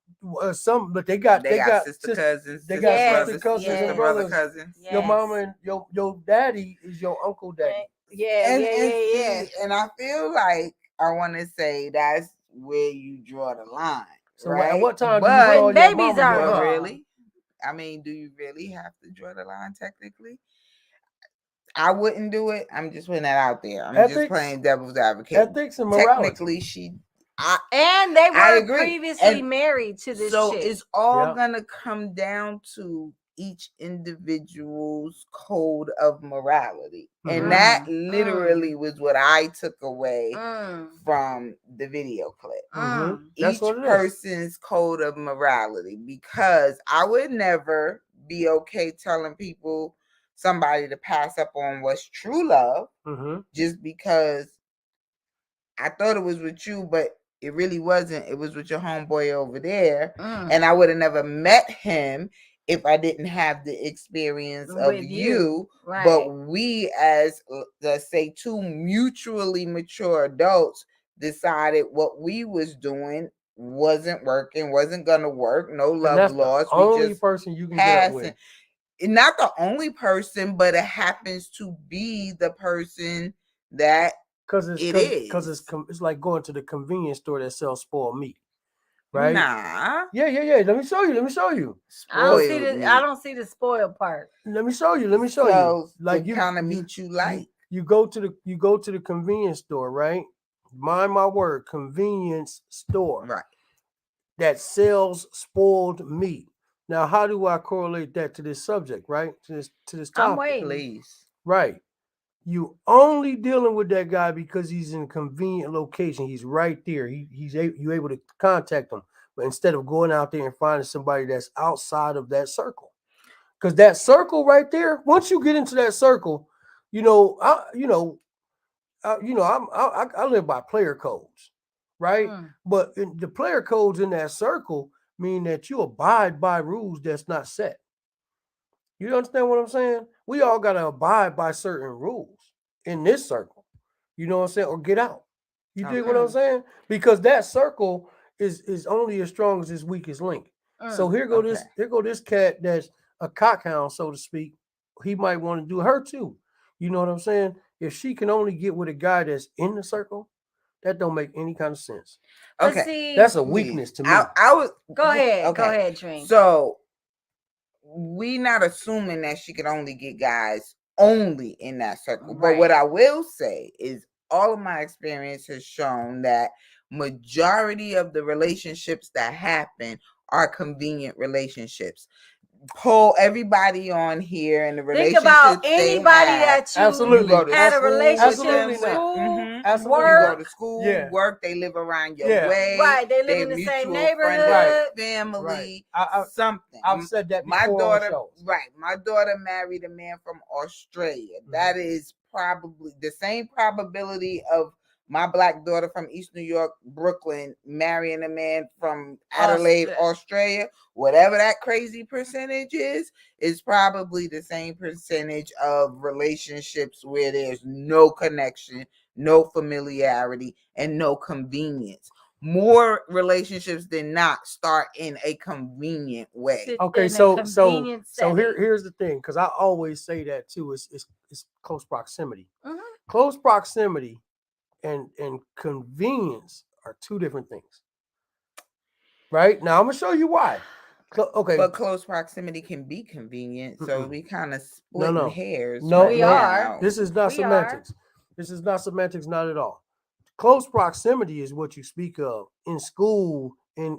Some, but they got sister cousins. They got sister cousins sister and brother brothers. cousins. Your mama and your daddy is your uncle daddy. Yeah. And I feel like I want to say that's where you draw the line. So right? at what time do you when call babies your mama are your involved? Really? I mean, do you really have to draw the line technically? I wouldn't do it. I'm just putting that out there. I'm just playing devil's advocate. Ethics and morality. Technically, and they were previously married to this so chick. it's all gonna come down to each individual's code of morality. And that literally was what I took away from the video clip. Each person's code of morality, because I would never be okay telling somebody to pass up on what's true love just because I thought it was with you, but it really wasn't. It was with your homeboy over there. And I would have never met him if I didn't have the experience of you. Right. But we, as let's say two mutually mature adults, decided what we was doing wasn't working, wasn't gonna work. No love lost. The only person you can get with. Not the only person, but it happens to be the person that because it's like going to the convenience store that sells spoiled meat, right? Nah. Yeah. Let me show you. I don't see the spoiled part. Let me show you. Like you kind of meat you like. You go to the convenience store, right? Mind my word, convenience store, right? That sells spoiled meat. Now, how do I correlate that to this subject, right? To this topic. I'm waiting. Please. Right. You only dealing with that guy because he's in a convenient location. He's right there. You able to contact him. But instead of going out there and finding somebody that's outside of that circle. Because that circle right there, once you get into that circle, I live by player codes, right? But the player codes in that circle mean that you abide by rules that's not set. You understand what I'm saying? We all got to abide by certain rules in this circle. You know what I'm saying? Or get out. You dig what I'm saying? Because that circle is only as strong as its weakest link. So here go this cat that's a cockhound, so to speak. He might want to do her too. You know what I'm saying? If she can only get with a guy that's in the circle, that don't make any kind of sense. Okay, see, that's a weakness to me. I was go ahead, Trina. So we not assuming that she could only get guys only in that circle. Right. But what I will say is all of my experience has shown that majority of the relationships that happen are convenient relationships. Pull everybody on here in the relationship. Think about anybody that you had a relationship with. Absolutely. You go to school, work, they live around your way. Right, they live in the same neighborhood. Family, something. I've said that before. My daughter married a man from Australia. That is probably the same probability of my black daughter from East New York, Brooklyn, marrying a man from Adelaide, Australia. Whatever that crazy percentage is probably the same percentage of relationships where there's no connection, no familiarity, and no convenience. More relationships than not start in a convenient way. Okay, so here's the thing, because I always say that too. It's close proximity. Close proximity and convenience are two different things. Right? Now I'm gonna show you why. Okay. But close proximity can be convenient, so we kind of splitting hairs. No, we are. This is not semantics. This is not semantics, not at all. Close proximity is what you speak of in school, in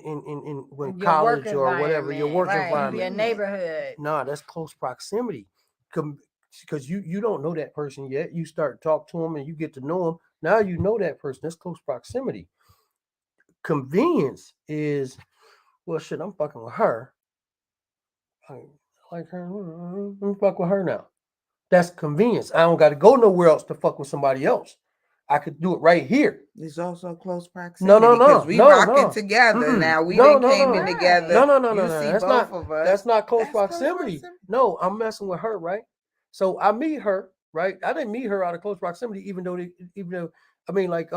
when college or whatever, your work environment, your neighborhood. No, that's close proximity. because you don't know that person yet. You start to talk to them and you get to know them. Now you know that person. That's close proximity. Convenience is, well, shit, I'm fucking with her. I like her. Let me fuck with her now. That's convenience. I don't got to go nowhere else to fuck with somebody else. I could do it right here. It's also close proximity. No, because we rocking together. Mm-mm. Now we No, done came in Right. together. No. You see That's both not. of us. That's not close That's close proximity. proximity. No, I'm messing with her, right? So I meet her, right? I didn't meet her out of close proximity, even though I mean like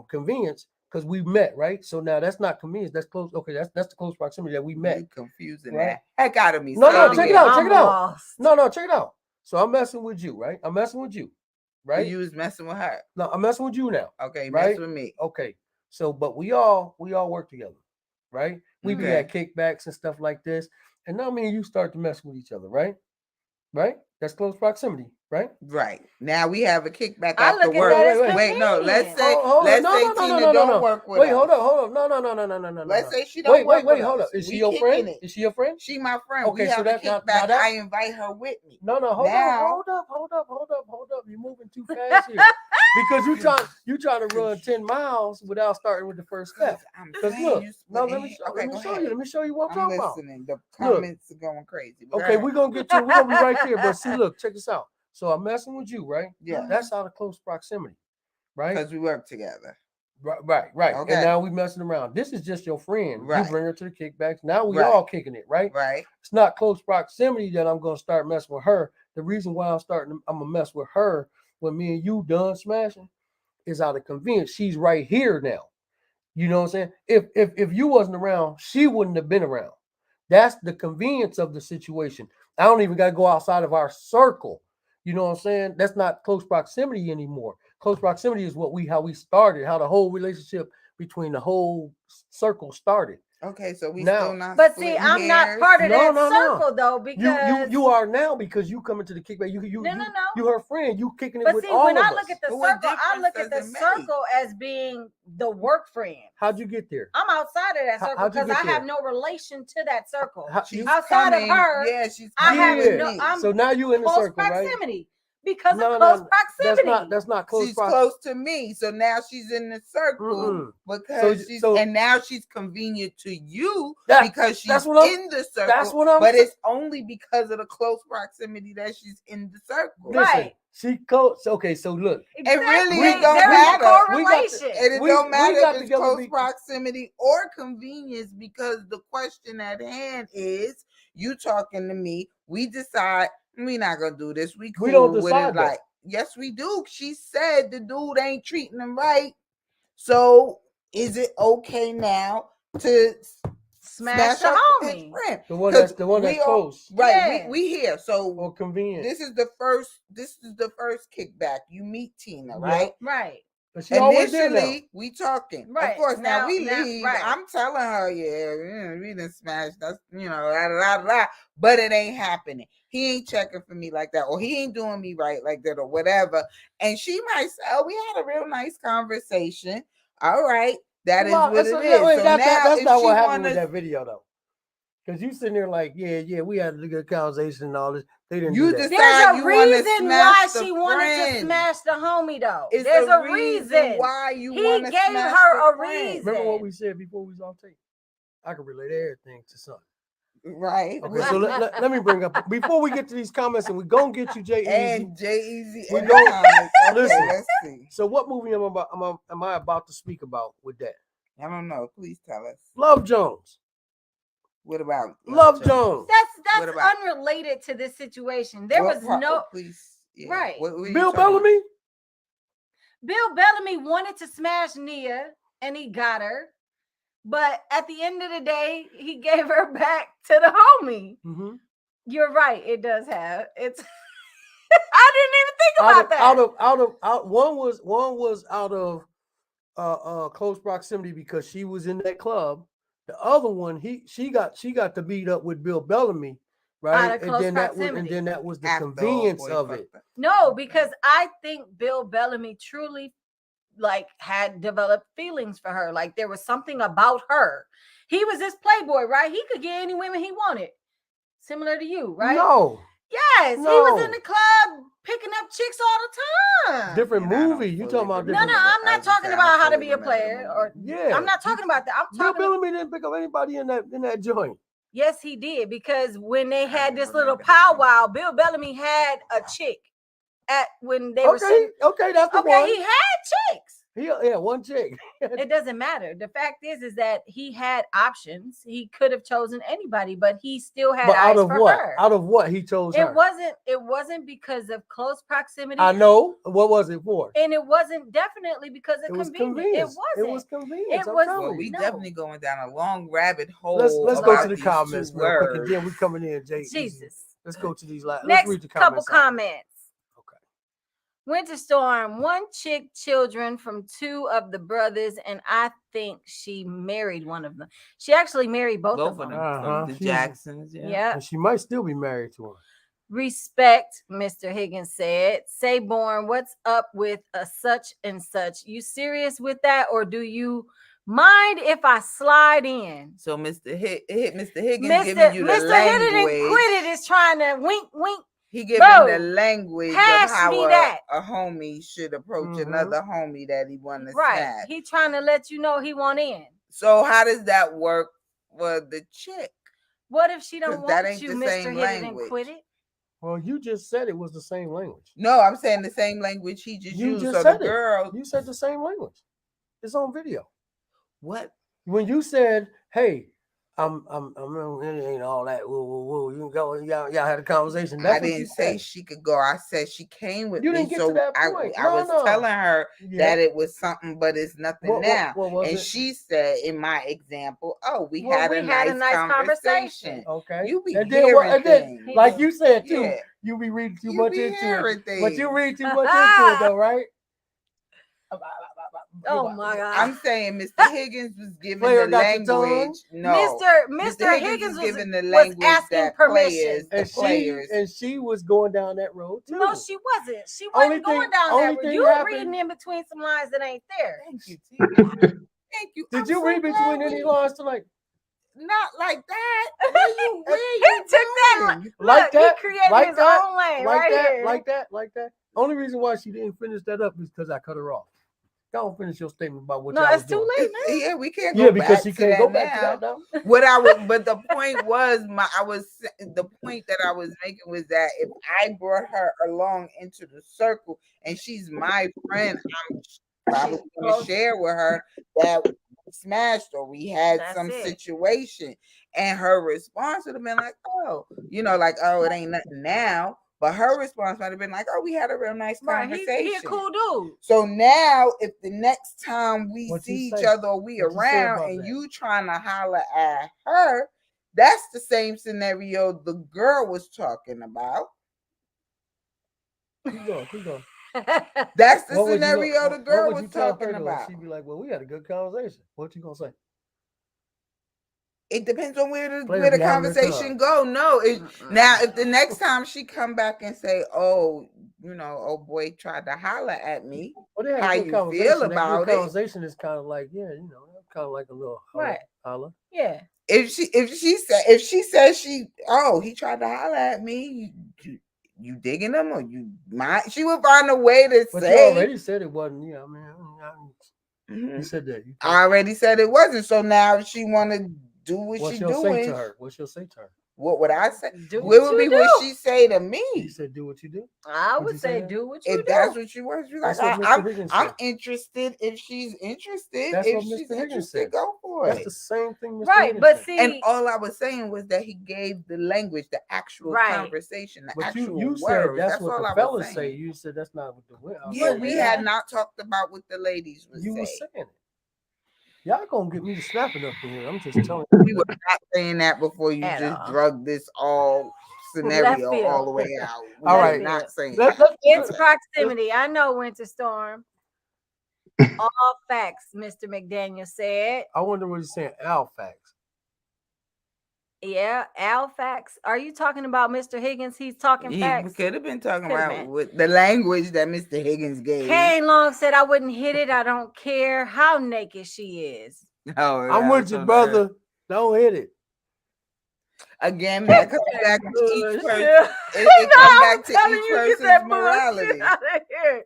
convenience because we met, right? So now that's not convenience. That's close. Okay, that's the close proximity that we met. You confusing Right? that heck out of me. No, Say check it again. out. Check it out. lost. No, check it out. So I'm messing with you, right? I'm messing with you, right? You was messing with her. No, I'm messing with you now. Okay, right? mess with me. Okay. So, but we all work together, right? We be Okay. at kickbacks and stuff like this, and now me and you start to mess with each other, right? Right? That's close proximity, right? Right. Now we have a kickback I after look at work. that as Wait, no. Let's convenient. say Hold let's on. say Tina don't work with Wait, us. hold up. No. Let's say she don't work with Hold us. up. Is We she your kicking friend? it. Is she your friend? She my friend. Okay, We so have that a now kickback. that I invite her with me. hold Now- up. You're moving too fast here. Because you trying to run 10 miles without starting with the first step. I'm Because saying look, you no, split let me it. show, Okay, let me go show ahead. you. Let me show you what I'm I'm talking about. listening. The comments are going crazy. But go Okay, ahead. we're gonna be right there. But see, look, check this out. So I'm messing with you, right? Yeah. That's out of close proximity, right? Because we work together. Right. Okay. And now we messing around. This is just your friend. Right. You bring her to the kickbacks. Now we Right. all kicking it, right? Right. It's not close proximity that I'm gonna start messing with her. The reason why I'm gonna mess with her when me and you done smashing is out of convenience. She's right here now. You know what I'm saying? If you wasn't around, she wouldn't have been around. That's the convenience of the situation. I don't even got to go outside of our circle. You know what I'm saying? That's not close proximity anymore. Close proximity is how we started, how the whole relationship between the whole circle started. Okay, so we Now- still not. But see, splitting I'm not hairs? part of No, that no. circle though, because You are now because you coming to the kickback. You No. you her friend. You kicking it But with see, all when of I us. look at the But what circle, I look at the difference does it make? circle as being the work friend. How'd you get there? I'm outside of that circle How'd you because get I have there? no relation to that circle. She's outside of coming. her, Yeah, she's I coming have with no. me. I'm So now you in the close circle, right? proximity because No, of close no, proximity. That's not close She's proximity. close to me, so now she's in the circle Mm-mm. because So- and now she's convenient to you That- because she's that's what I'm- in the circle. that's what I'm but saying. it's only because of the close proximity that she's in the circle. Listen, Right. she close. Okay, so look, Exactly. really don't There is a matter. We got to- correlation. And it We- don't we matter got if it's together close proximity or convenience because the question at hand is you talking to me. We decide we're not gonna do this. We cool We don't with decide it. that. Like, yes, we do. She said the dude ain't treating him right. So is it okay now to Smash the up his homie. friend? the one 'Cause that's we all- close Right. Yeah. We here. So or convenient. this is the first kickback. You meet Tina, right? Right. But she always there now. Initially, we talking. Right. Of course, now we Now- leave. right. I'm telling her, we done smashed. That's but it ain't happening. He ain't checking for me like that, or he ain't doing me right like that, or whatever. And she might say, "Oh, we had a real nice conversation. All right, that is what it is." So now, that's if not she what happened with wanna, that video though. Because you sitting there like, yeah, we had a good conversation and all this. They didn't You do that. decide There's a you wanna reason smash why the she wanted to friend. smash the homie, though. It's There's a reason reason. why you He want to gave smash her the a friend. reason. Remember what we said before we was off tape? I can relate everything to something. Right. Okay, so let me bring up before we get to these comments, and we're gonna get you J-Eazy. And J-Eazy. We and go- Thomas. Okay, Listen. let's see. So what movie am I about to speak about with that? I don't know. Please tell us. Love Jones. What about Love Jones. That's What about- unrelated to this situation. There What was part- no Please. Yeah. Right. What are you Bill talking about? Bellamy. Bill Bellamy wanted to smash Nia and he got her. But at the end of the day, he gave her back to the homie. Mm-hmm. You're right. It does have. It's I didn't even think about that. Out of one was out of close proximity because she was in that club. The other one, she got to meet up with Bill Bellamy, right? Out of close proximity. that was the After convenience boy of fucked it. up. No, because I think Bill Bellamy truly had developed feelings for her. Like there was something about her. He was this playboy, right? He could get any women he wanted. Similar to you, right? No. Yes, he was in the club picking up chicks all the time. Different movie. You talking about different? No, I'm not talking about How to Be a Player, or yeah. I'm not talking about that. I'm Bill talking. Bellamy didn't pick up anybody in that joint. Yes, he did, because when they had this little powwow, Bill Bellamy had a chick at when they were sitting. Okay, that's the one. He had chicks. Yeah, one chick. It doesn't matter. The fact is that he had options. He could have chosen anybody, but he still had eyes for her. Out of what he chose her? It wasn't because of close proximity. I know. What was it for? And it wasn't definitely because of convenience. It was convenience. We definitely going down a long rabbit hole. Let's go to the comments real quick, and then we coming in, Jay. Jesus. Let's go to these last. Next let's read the couple comments. comments. Winter Storm, one chick, children from two of the brothers, and I think she married one of them. She actually married both of them. The Jacksons, yeah. And she might still be married to him. Respect, Mr. Higgins said. Sayborn, what's up with a such and such? You serious with that, or do you mind if I slide in? So Mr. Higgins giving you the language. Mr. Hit It and Quit It is trying to wink, wink. He giving the language of how a homie should approach another homie that he want to snatch. He trying to let you know he want in. So how does that work for the chick? What if she don't want you, Mr. Hit It and Quit It? Well, you just said it was the same language. No, I'm saying the same language he just used. Just so said the girl, you said the same language. It's on video. What? When you said, "Hey, I'm it ain't all that. Whoa. You can go. Y'all had a conversation." I didn't say she could go. I said she came with me. Didn't get to that point. I was telling her that it was something, but it's nothing now. And she said, in my example, we had a nice conversation. Okay. You be hearing things. Like you said too. Yeah. You be reading too much into it. But you read too much into it though, right? Oh my God! I'm saying Mr. Higgins was giving the language. No, Mr. Higgins was giving the language asking permission. And she was going down that road too. No, she wasn't. She wasn't going down that road. You were reading in between some lines that ain't there. Thank you, Thank you. Did you read between any lines tonight? Not like that. He took that like that. He created his own lane right here. Like that. Only reason why she didn't finish that up is because I cut her off. Don't finish your statement about what. No, it's too late, man. Yeah, we can't. Go because back she to can't that go back now. to that now. What I was, but the point was, the point that I was making was that if I brought her along into the circle and she's my friend, I'm probably going to share with her that we smashed or we had some situation, and her response would have been like, it ain't nothing now. But her response might have been like, we had a real nice conversation. He's a cool dude. So now, if the next time we see each other or we around and you trying to holler at her, that's the same scenario the girl was talking about. Keep going. That's the scenario the girl was talking about. She'd be like, well, we had a good conversation. What you going to say? It depends on where the conversation go. No, now if the next time she come back and say, "Oh, boy tried to holler at me," how you feel about it? Conversation is kind of like, kind of like a little holler. Yeah. If she says he tried to holler at me, you digging him or you mind? She would find a way to but say. You already said it wasn't. Yeah, you said that. I already said it wasn't. So now if she want to do what she's doing. What she'll say to her? What would I say? What would be what she say to me? She said, "Do what you do." I would say, "Do what you do." If that's what you want, I'm interested. If she's interested, go for it. That's the same thing, Mr. Right? But see, and all I was saying was that he gave the language, the actual conversation, the actual you words. Said that's what the fellas say. You said that's not what the we had not talked about what the ladies would say. You were saying it. Y'all gonna get me to snapping up in here. I'm just telling you. We were not saying that before you drug this scenario all the way out. All right, not saying it's proximity. I know, Winter Storm. All facts, Mr. McDaniel said. I wonder what he's saying. All facts. Yeah, Al facts. Are you talking about Mr. Higgins? He's talking facts. We could have been talking about with the language that Mr. Higgins gave. Kane Long said, "I wouldn't hit it. I don't care how naked she is." Oh, I'm with you, brother. Don't hit it. Again, that comes back to each person. Bullshit. It No, comes I'm back to telling each you, get person's that morality. bullshit out of here.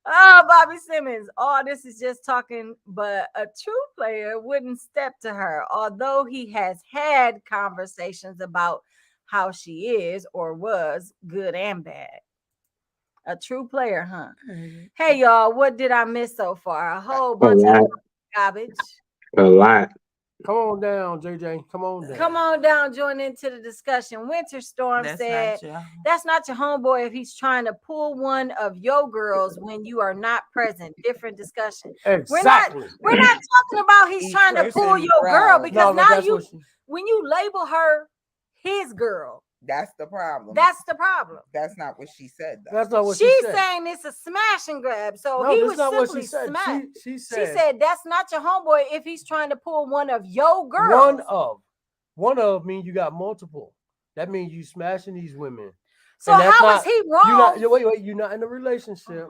Oh, Bobby Simmons. All this is just talking, but a true player wouldn't step to her, although he has had conversations about how she is or was good and bad. A true player, huh? Hey, y'all, what did I miss so far? A whole A bunch of lot. garbage. A lot. Come on down, JJ. Come on down. Come on down, join into the discussion. Winter Storm said, that's not your homeboy if he's trying to pull one of your girls when you are not present. Different discussion. Exactly. We're not talking about he's Each trying to pull person your girl morale. because No, now that's you, what she, when you label her his girl, That's the problem. that's the problem. That's not what she said, though. that's not what she She's said. saying it's a smash and grab. So No, he that's was not what she simply said. smash. She She said that's not your homeboy if he's trying to pull one of your girls. One of means you got multiple. That means you smashing these women. So how is he wrong? Wait, you're not in a relationship.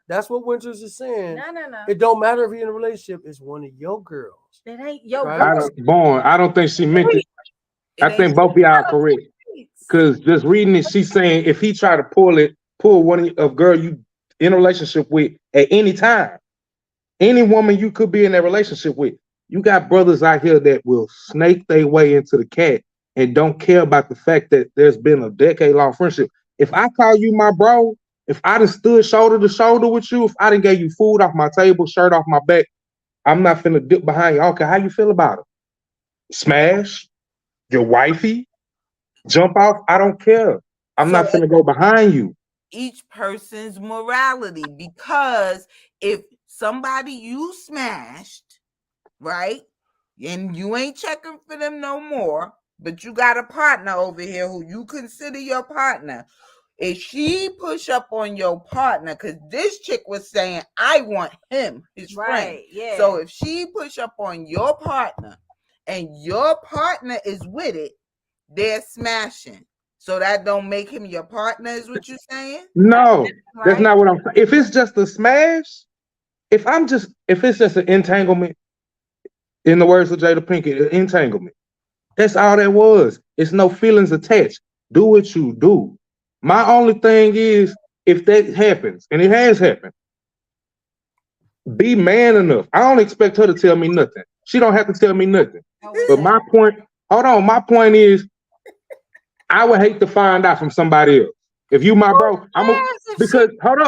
That's what Winters is saying. No. It don't matter if you're in a relationship. It's one of your girls. It ain't your Right? girl. I don't think she meant it. I think both of y'all are correct. Because just reading it, she's saying if he try to pull one of girl you in a relationship with at any time, any woman you could be in that relationship with, you got brothers out here that will snake their way into the cat and don't care about the fact that there's been a decade-long friendship. If I call you my bro, if I done stood shoulder to shoulder with you, if I done gave you food off my table, shirt off my back, I'm not finna dip behind you. Okay, how you feel about it? Smash? Your wifey? Jump off? I don't care. I'm not finna go behind you. Each person's morality, because if somebody you smashed, right, and you ain't checking for them no more, but you got a partner over here who you consider your partner, if she push up on your partner, because this chick was saying, I want him, his friend. Yeah. So if she push up on your partner and your partner is with it, they're smashing. So that don't make him your partner, is what you're saying? No, that's not what I'm saying. If it's just a smash, if it's just an entanglement, in the words of Jada Pinkett, an entanglement. That's all that was. It's no feelings attached. Do what you do. My only thing is, if that happens, and it has happened, be man enough. I don't expect her to tell me nothing. She don't have to tell me nothing. But my point is, I would hate to find out from somebody else. If you my bro, because hold on,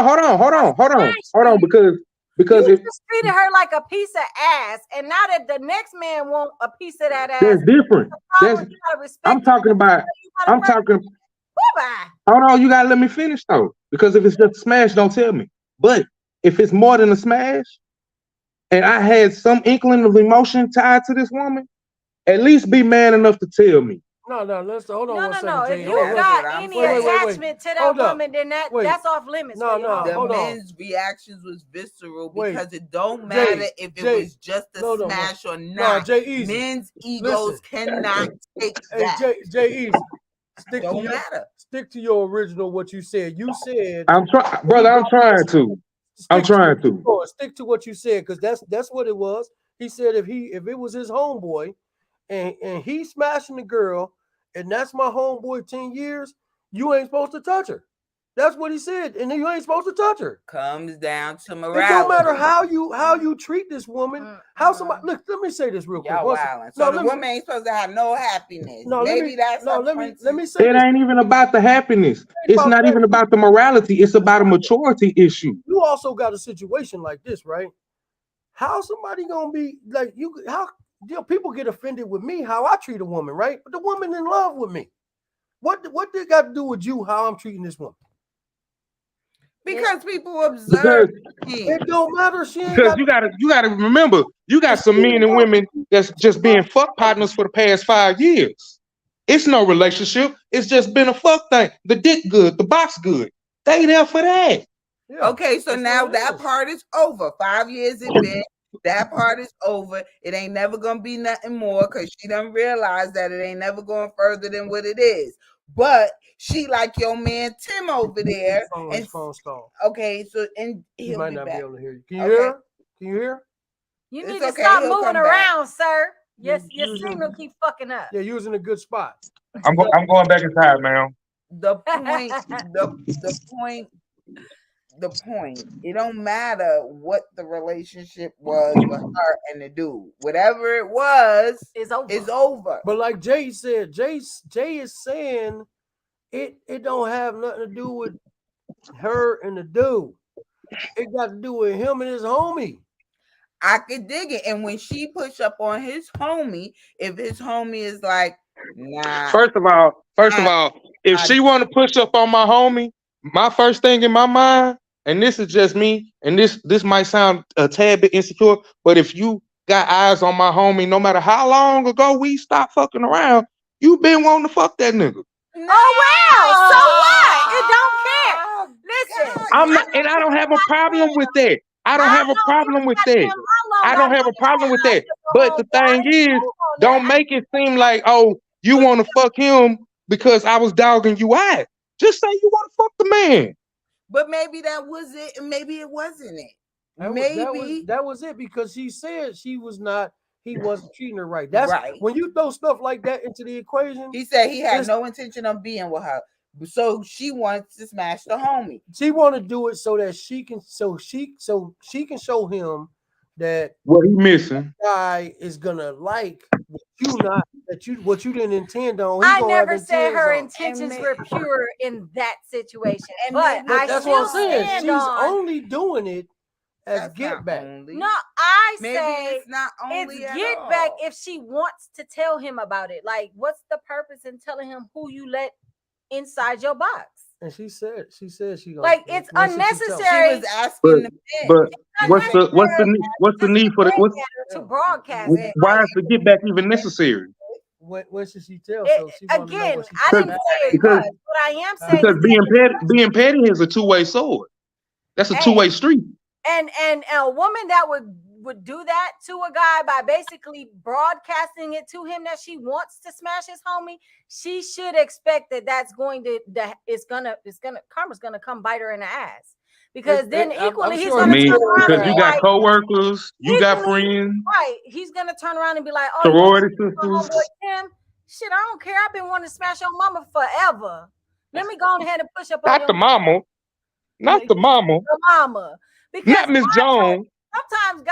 because you if just treated her like a piece of ass, and now that the next man want a piece of that ass, that's different. I'm talking. Bye-bye. Hold on, you gotta let me finish though. Because if it's just a smash, don't tell me. But if it's more than a smash, and I had some inkling of emotion tied to this woman, at least be man enough to tell me. No, let's hold on No, one second. no. If Jay. you got any attachment to that woman, then that's off limits. The men's reactions was visceral because it don't matter if it was just a smash or not. Men's egos cannot take that. Jay Easy. Stick to your original what you said. You said I'm trying, brother. I'm trying to. Stick to what you said, because that's what it was. He said if it was his homeboy and he smashing the girl, and that's my homeboy 10 years, you ain't supposed to touch her. That's what he said, and you ain't supposed to touch her. Comes down to morality. It don't matter how you treat this woman. How somebody look. Let me say this real quick. So the woman ain't supposed to have no happiness. Let me say it ain't even about the happiness. It's not even about the morality. It's about a maturity issue. You also got a situation like this, right? How somebody gonna be like you? How people get offended with me how I treat a woman, right? But the woman in love with me. What did got to do with you? How I'm treating this woman? Because people observe. It don't matter. Because you gotta remember, you got some men and women that's just being fuck partners for the past 5 years. It's no relationship. It's just been a fuck thing. The dick good, the box good. They there for that. Yeah, okay, so now that part is over. 5 years it been. That part is over. It ain't never gonna be nothing more because she done realized that it ain't never going further than what it is. But she like your man Tim over there. Okay, so and he might not be able to hear you. Can you hear? Can you hear? You need to stop moving around, sir. Yes, your signal keep fucking up. Yeah, you was in a good spot. I'm going back inside, man. The point. It don't matter what the relationship was with her and the dude. Whatever it was, is over. But like Jay said, Jay is saying it don't have nothing to do with her and the dude. It got to do with him and his homie. I could dig it. And when she push up on his homie, if his homie is like, nah. First of all, if she want to push up on my homie, my first thing in my mind, and this is just me, and this might sound a tad bit insecure, but if you got eyes on my homie, no matter how long ago we stopped fucking around, you been wanting to fuck that nigga. Oh wow! So what? It don't care. Listen, I don't have a problem with that. I don't have a problem with that. I don't have a problem with that. But the thing is, don't make it seem like, oh, you want to fuck him because I was dogging you out. Just say you want to fuck the man. But maybe that was it, and maybe it wasn't it. That was it, because he said he wasn't treating her right. That's right. When you throw stuff like that into the equation. He said he had no intention of being with her. So she wants to smash the homie. She want to do it so that she can show him that what he missing guy is gonna like what you didn't intend on. I never said her intentions were pure in that situation, but that's what I'm saying. She's only doing it as get back. No, I maybe say it's not only it's get back if she wants to tell him about it. Like, what's the purpose in telling him who you let inside your box? And she said she like it's unnecessary. She was asking but what's the need for to broadcast it? Why is the get back even necessary? When should she tell? Again, I didn't say it was, but I am saying because being petty is a two-way sword. That's a two-way street. And a woman that would do that to a guy by basically broadcasting it to him that she wants to smash his homie, she should expect karma's gonna come bite her in the ass. Because then equally he's gonna turn around because you got coworkers, you got friends. Right. He's gonna turn around and be like, oh, sorority sisters. Shit, I don't care. I've been wanting to smash your mama forever. Let me go ahead and push up on Not the mama. Not the mama. The mama. Because not Miss Jones. Sometimes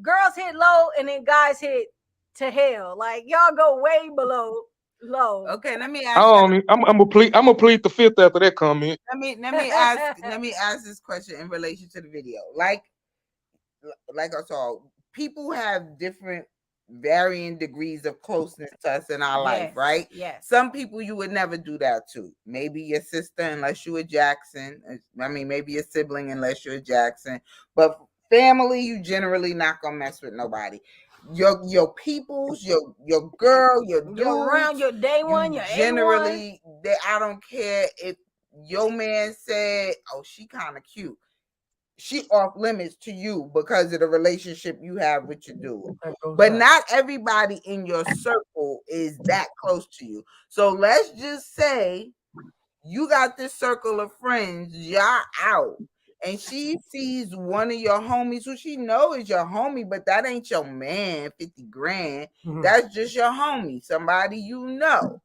girls hit low and then guys hit to hell. Like y'all go way below low. Okay, let me ask. I'm gonna plead the fifth after that comment. Let me ask this question in relation to the video. Like I saw, people have different varying degrees of closeness to us in our life, right? Yes. Some people you would never do that to. Maybe your sister, unless you a Jackson. I mean, maybe your sibling, unless you're a Jackson. But family, you generally not gonna mess with nobody. Your peoples, your girl, your dude, around your day one, your generally, I don't care if your man said, "Oh, she kind of cute." She off limits to you because of the relationship you have with your dude. But not everybody in your circle is that close to you. So let's just say you got this circle of friends, y'all out, and she sees one of your homies who she know is your homie, but that ain't your man, 50 grand. Mm-hmm. That's just your homie, somebody you know.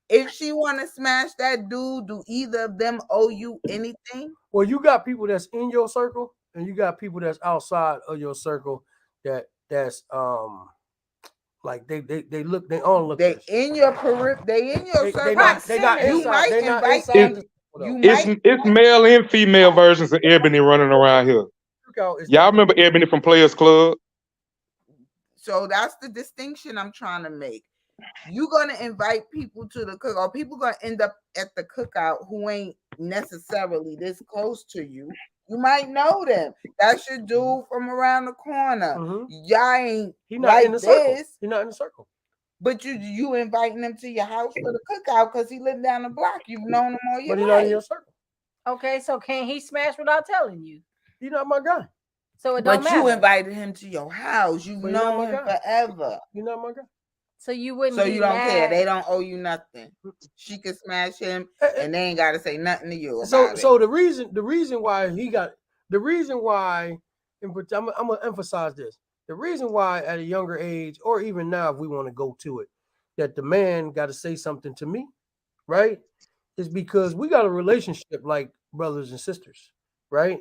If she want to smash that dude, do either of them owe you anything? Well, you got people that's in your circle, and you got people that's outside of your circle that's like they look. They in your circle. They not inside. It's male and female versions of Ebony running around here. Y'all remember Ebony from Players Club? So that's the distinction I'm trying to make. You're gonna invite people to the cookout. People gonna end up at the cookout who ain't necessarily this close to you. You might know them. That's your dude from around the corner. Mm-hmm. Y'all ain't not in the circle. He's not in the circle. But you inviting him to your house for the cookout because he lived down the block. You've known him all your life. But he's not in your circle. Okay, so can he smash without telling you? He's not my guy. So it don't matter. But you invited him to your house. You've known him forever. He's not my guy. So you wouldn't. So you don't care. They don't owe you nothing. She could smash him, and they ain't got to say nothing to you about it. So the reason why I'm gonna emphasize this. The reason why at a younger age, or even now, if we want to go to it, that the man got to say something to me, right? Is because we got a relationship like brothers and sisters, right?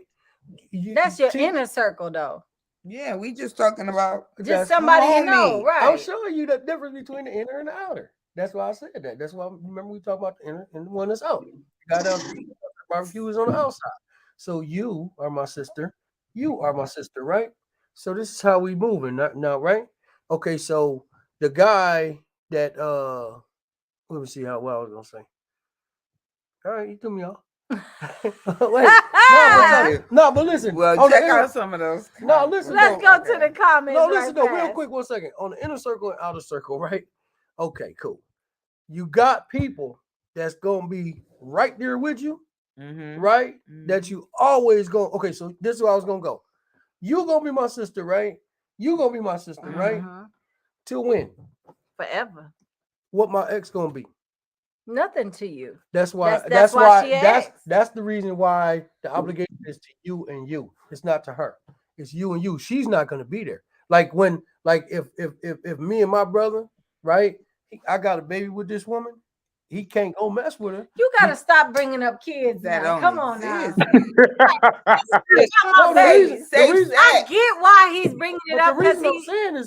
That's your inner circle, though. Yeah, we just talking about just somebody you know, right? I'm showing you the difference between the inner and the outer. That's why I said that. That's why remember we talked about the inner and the one that's out. The guy down the barbecue is on the outside. So you are my sister. You are my sister, right? So this is how we moving now, right? Okay, so the guy that let me see how well I was gonna say. All right, you threw me off. Wait, no, but listen. Well, check out some of those. No, listen. Let's go to the comments. No, listen though, real quick, 1 second. On the inner circle and outer circle, right? Okay, cool. You got people that's gonna be right there with you, right? That you always go. Okay, so this is where I was gonna go. You gonna be my sister, right? You gonna be my sister, right? Till when? Forever. What my ex gonna be? Nothing to you. That's why. That's the reason why the obligation is to you and you. It's not to her. It's you and you. She's not gonna be there. Like when, like if me and my brother, right? I got a baby with this woman. He can't go mess with her. You gotta stop bringing up kids. Come on now. I get why he's bringing it up because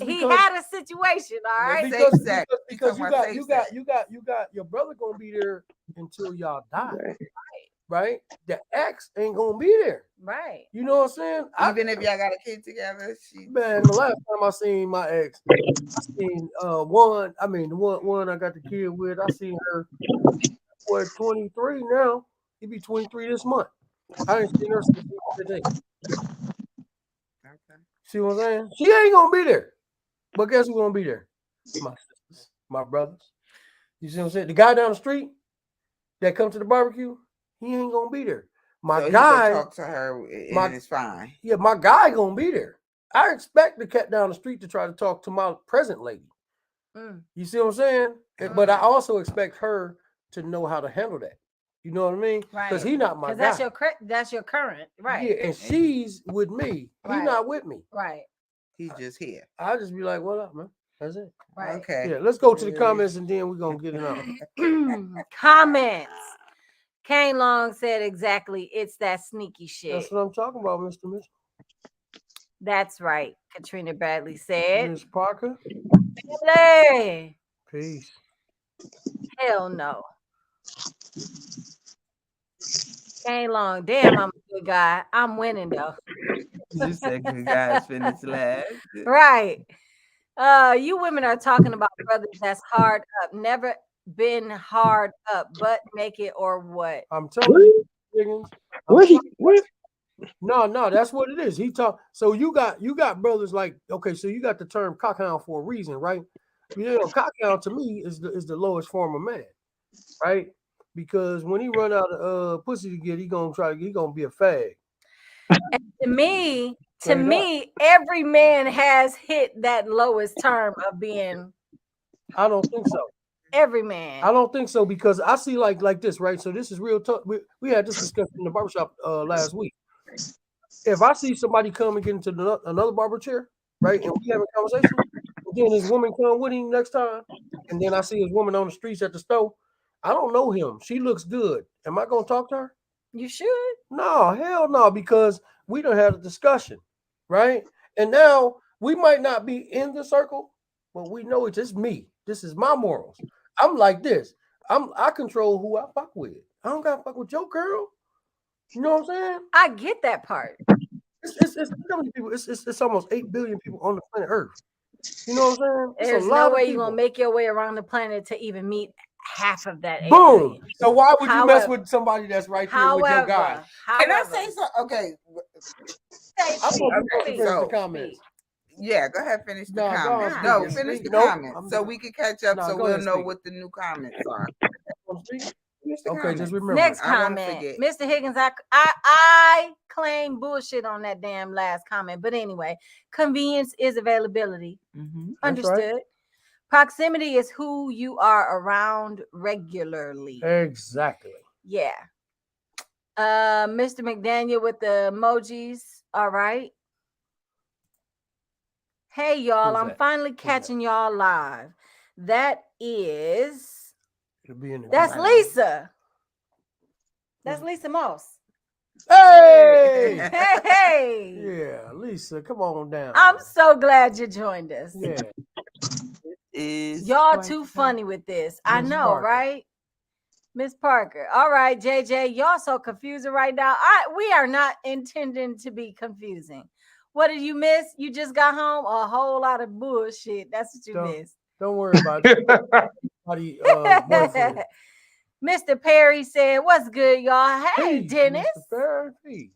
he had a situation. All right, because you got your brother gonna be there until y'all die. Right? The ex ain't gonna be there. Right. You know what I'm saying? Even if y'all got a kid together, man, the last time I seen my ex, I seen the one I got the kid with, I seen her 23 now. He be 23 this month. I ain't seen her since 15. Okay. See what I'm saying? She ain't gonna be there. But guess who's gonna be there? My sisters, my brothers. You see what I'm saying? The guy down the street that come to the barbecue, he ain't gonna be there. My guy talk to her and it's fine. Yeah, my guy gonna be there. I expect the cat down the street to try to talk to my present lady. You see what I'm saying? But I also expect her to know how to handle that. You know what I mean? Because he's not my guy. That's your current, right? Yeah, and she's with me. He's not with me. Right. He's just here. I'll just be like, "What up, man?" That's it. Right. Okay. Yeah, let's go to the comments and then we're gonna get it on. Comments. Kane Long said exactly. It's that sneaky shit. That's what I'm talking about, Mr. Mitchell. That's right. Katrina Bradley said. Miss Parker. Family. Peace. Hell no. Kane Long. Damn, I'm a good guy. I'm winning though. You said good guys finish last. Right. You women are talking about brothers that's hard up. Never been hard up, but naked or what? I'm telling you, Higgins. No, that's what it is. He talk. So you got brothers like, okay, so you got the term cockhound for a reason, right? You know, cockhound to me is the lowest form of man, right? Because when he run out of pussy to get, he gonna be a fag. And to me, every man has hit that lowest term of being. I don't think so. Every man. I don't think so because I see like this, right? So this is real tough. We had this discussion in the barbershop last week. If I see somebody come and get into another barber chair, right, and we have a conversation, and then his woman come with him next time, and then I see his woman on the streets at the store, I don't know him. She looks good. Am I gonna talk to her? You should. No, hell no, because we don't have a discussion, right? And now we might not be in the circle, but we know it's just me. This is my morals. I'm like this. I control who I fuck with. I don't gotta fuck with your girl. You know what I'm saying? I get that part. It's how many people? It's almost 8 billion people on the planet Earth. You know what I'm saying? There's no way you're gonna make your way around the planet to even meet half of that. 8 Boom. billion. So why would you mess with somebody that's right there with your guy? Can I say so? Okay. The comments. Yeah, go ahead, finish the comments. No, finish the comments so we can catch up so we'll know what the new comments are. Okay, just remember. Next comment. Mr. Higgins, I claim bullshit on that damn last comment. But anyway, convenience is availability. Understood. Right. Proximity is who you are around regularly. Exactly. Yeah. Mr. McDaniel with the emojis. All right. Hey y'all, Who's I'm that? finally catching y'all live. That's Lisa. That's Lisa Moss. Hey! Hey! Yeah, Lisa, come on down. I'm so glad you joined us. Yeah. Y'all too funny with this. I know, Parker. right? Miss Parker. All right, JJ, y'all so confusing right now. We are not intending to be confusing. What did you miss? You just got home? A whole lot of bullshit. That's what you missed. Don't worry about it. Boyfriend. Mr. Perry said, "What's good, y'all? Hey, Dennis. Mr. Perry.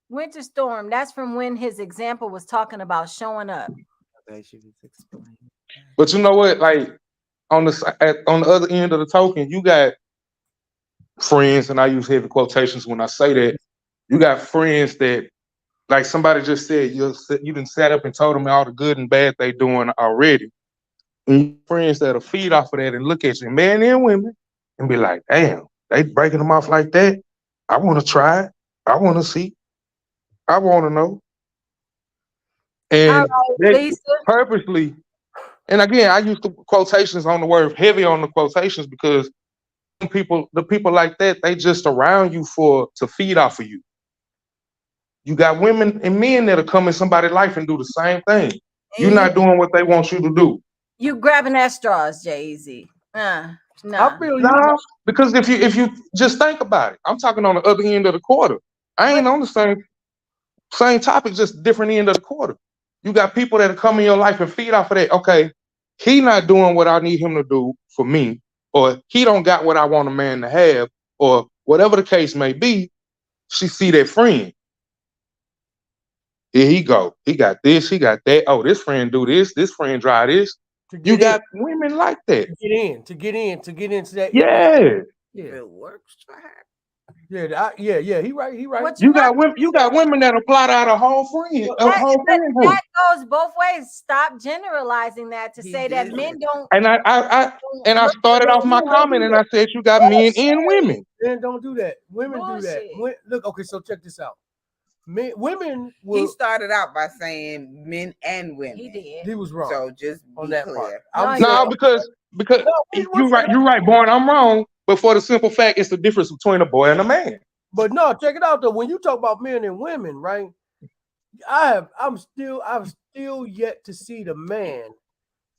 Winter Storm. That's from when his example was talking about showing up. But you know what? Like on the other end of the token, you got friends, and I use heavy quotations when I say that. You got friends that, like somebody just said, you done sat up and told them all the good and bad they doing already. And friends that'll feed off of that and look at you, men and women, and be like, damn, they breaking them off like that. I want to try it. I want to see. I want to know. And Lisa. Purposely, and again, I use the quotations on the word, heavy on the quotations, because the people like that, they just around you to feed off of you. You got women and men that'll come in somebody's life and do the same thing. You're not doing what they want you to do. You grabbing at straws, Jay-Z. No, because if you just think about it, I'm talking on the other end of the quarter. I ain't on the same topic, just different end of the quarter. You got people that come in your life and feed off of that. Okay, he not doing what I need him to do for me, or he don't got what I want a man to have, or whatever the case may be. She see that friend. Here he go. He got this. He got that. Oh, this friend do this. This friend try this. You got women like that. To get into that. Yeah. If it works, try it. Yeah. He right. You got women that'll plot out a whole friend. That goes both ways. Stop generalizing that to say that men don't. And I started off my comment and I said you got men and women. Men don't do that. Women do that. Look, okay, so check this out. Women will. He started out by saying men and women. He did. He was wrong. So just on be that clear. part. No, because you're right, Born. I'm wrong. But for the simple fact, it's the difference between a boy and a man. But no, check it out though. When you talk about men and women, right? I've still yet to see the man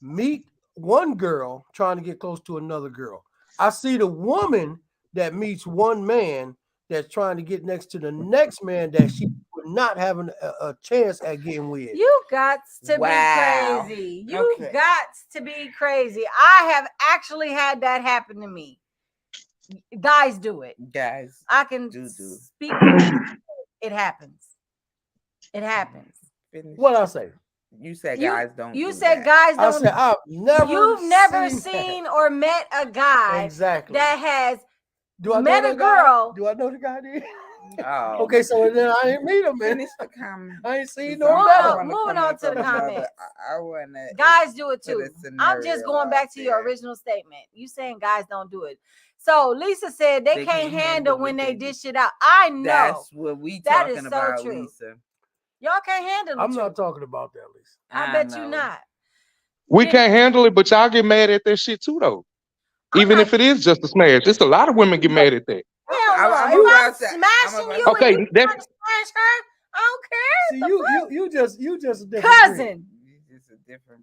meet one girl trying to get close to another girl. I see the woman that meets one man that's trying to get next to the next man that she would not have a chance at getting with. You got to be crazy. You got to be crazy. I have actually had that happen to me. Guys do it. Guys, I can speak. It happens. It happens. What I say? You said guys don't. You said guys don't. I said I've never. You've never seen or met a guy that has met a girl. Do I know the guy? Oh. Okay, so then I didn't meet him. Finish the comment. I ain't seen no better. Moving on to the comments. I want to. Guys do it too. I'm just going back to your original statement. You saying guys don't do it. So Lisa said they can't handle when they dish it out. I know. That's what we talking about, so true. Lisa. Y'all can't handle it. I'm not talking about that, Lisa. I bet you not. We can't handle it, but y'all get mad at that shit too, though. Even if it is just a smash, just a lot of women get mad at that. I'm smashing you. Okay, and you trying to smash her. I don't care. See, you just a different cousin.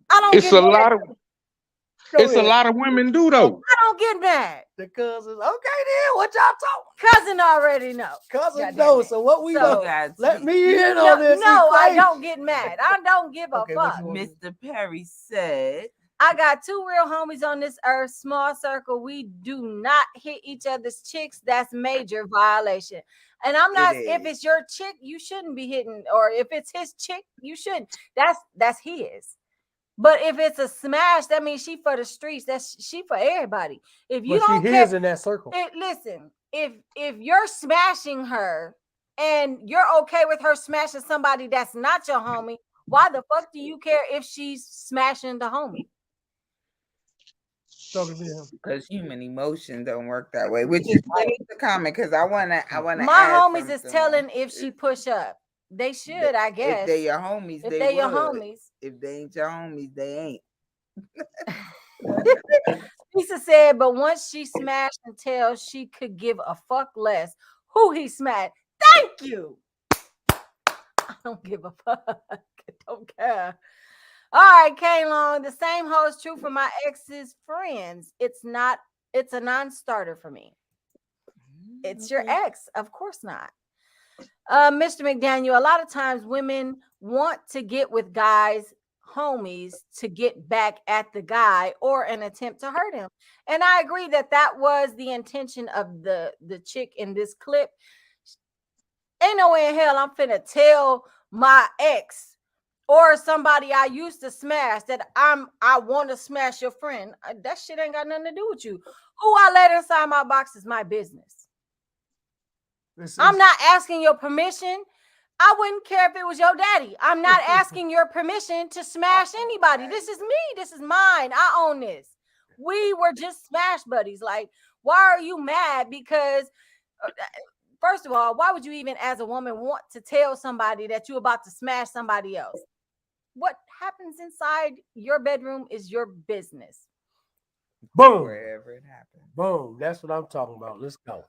I don't. It's a lot of. It's a lot of women do though. I don't get mad. The cousins. Okay, then what y'all talking? Cousin already know. Cousin knows. So what we know? Let me in on this. No, I don't get mad. I don't give a fuck. Mr. Perry said, I got two real homies on this earth, small circle. We do not hit each other's chicks. That's major violation. And I'm not, if it's your chick, you shouldn't be hitting, or if it's his chick, you shouldn't. That's his. But if it's a smash, that means she for the streets. She for everybody. If you don't care in that circle. Listen, if you're smashing her and you're okay with her smashing somebody that's not your homie, why the fuck do you care if she's smashing the homie? Because human emotion don't work that way. Which is funny to comment because I wanna. My homies is telling if she push up. They should, I guess. If they your homies, if they they your would. homies. If they ain't your homies, they ain't. Lisa said, but once she smashed and tell, she could give a fuck less who he smashed. Thank you. I don't give a fuck. I don't care. All right, Kaylon, the same holds true for my ex's friends. It's a non-starter for me. It's your ex. Of course not. Mr. McDaniel, a lot of times women want to get with guys, homies, to get back at the guy or an attempt to hurt him. And I agree that was the intention of the chick in this clip. Ain't no way in hell I'm finna tell my ex or somebody I used to smash that I want to smash your friend. That shit ain't got nothing to do with you. Who I let inside my box is my business. I'm not asking your permission. I wouldn't care if it was your daddy. I'm not asking your permission to smash anybody. This is me. This is mine. I own this. We were just smash buddies. Like, why are you mad? Because first of all, why would you even as a woman want to tell somebody that you're about to smash somebody else? What happens inside your bedroom is your business. Boom. Wherever it happens. Boom. That's what I'm talking about. Let's go.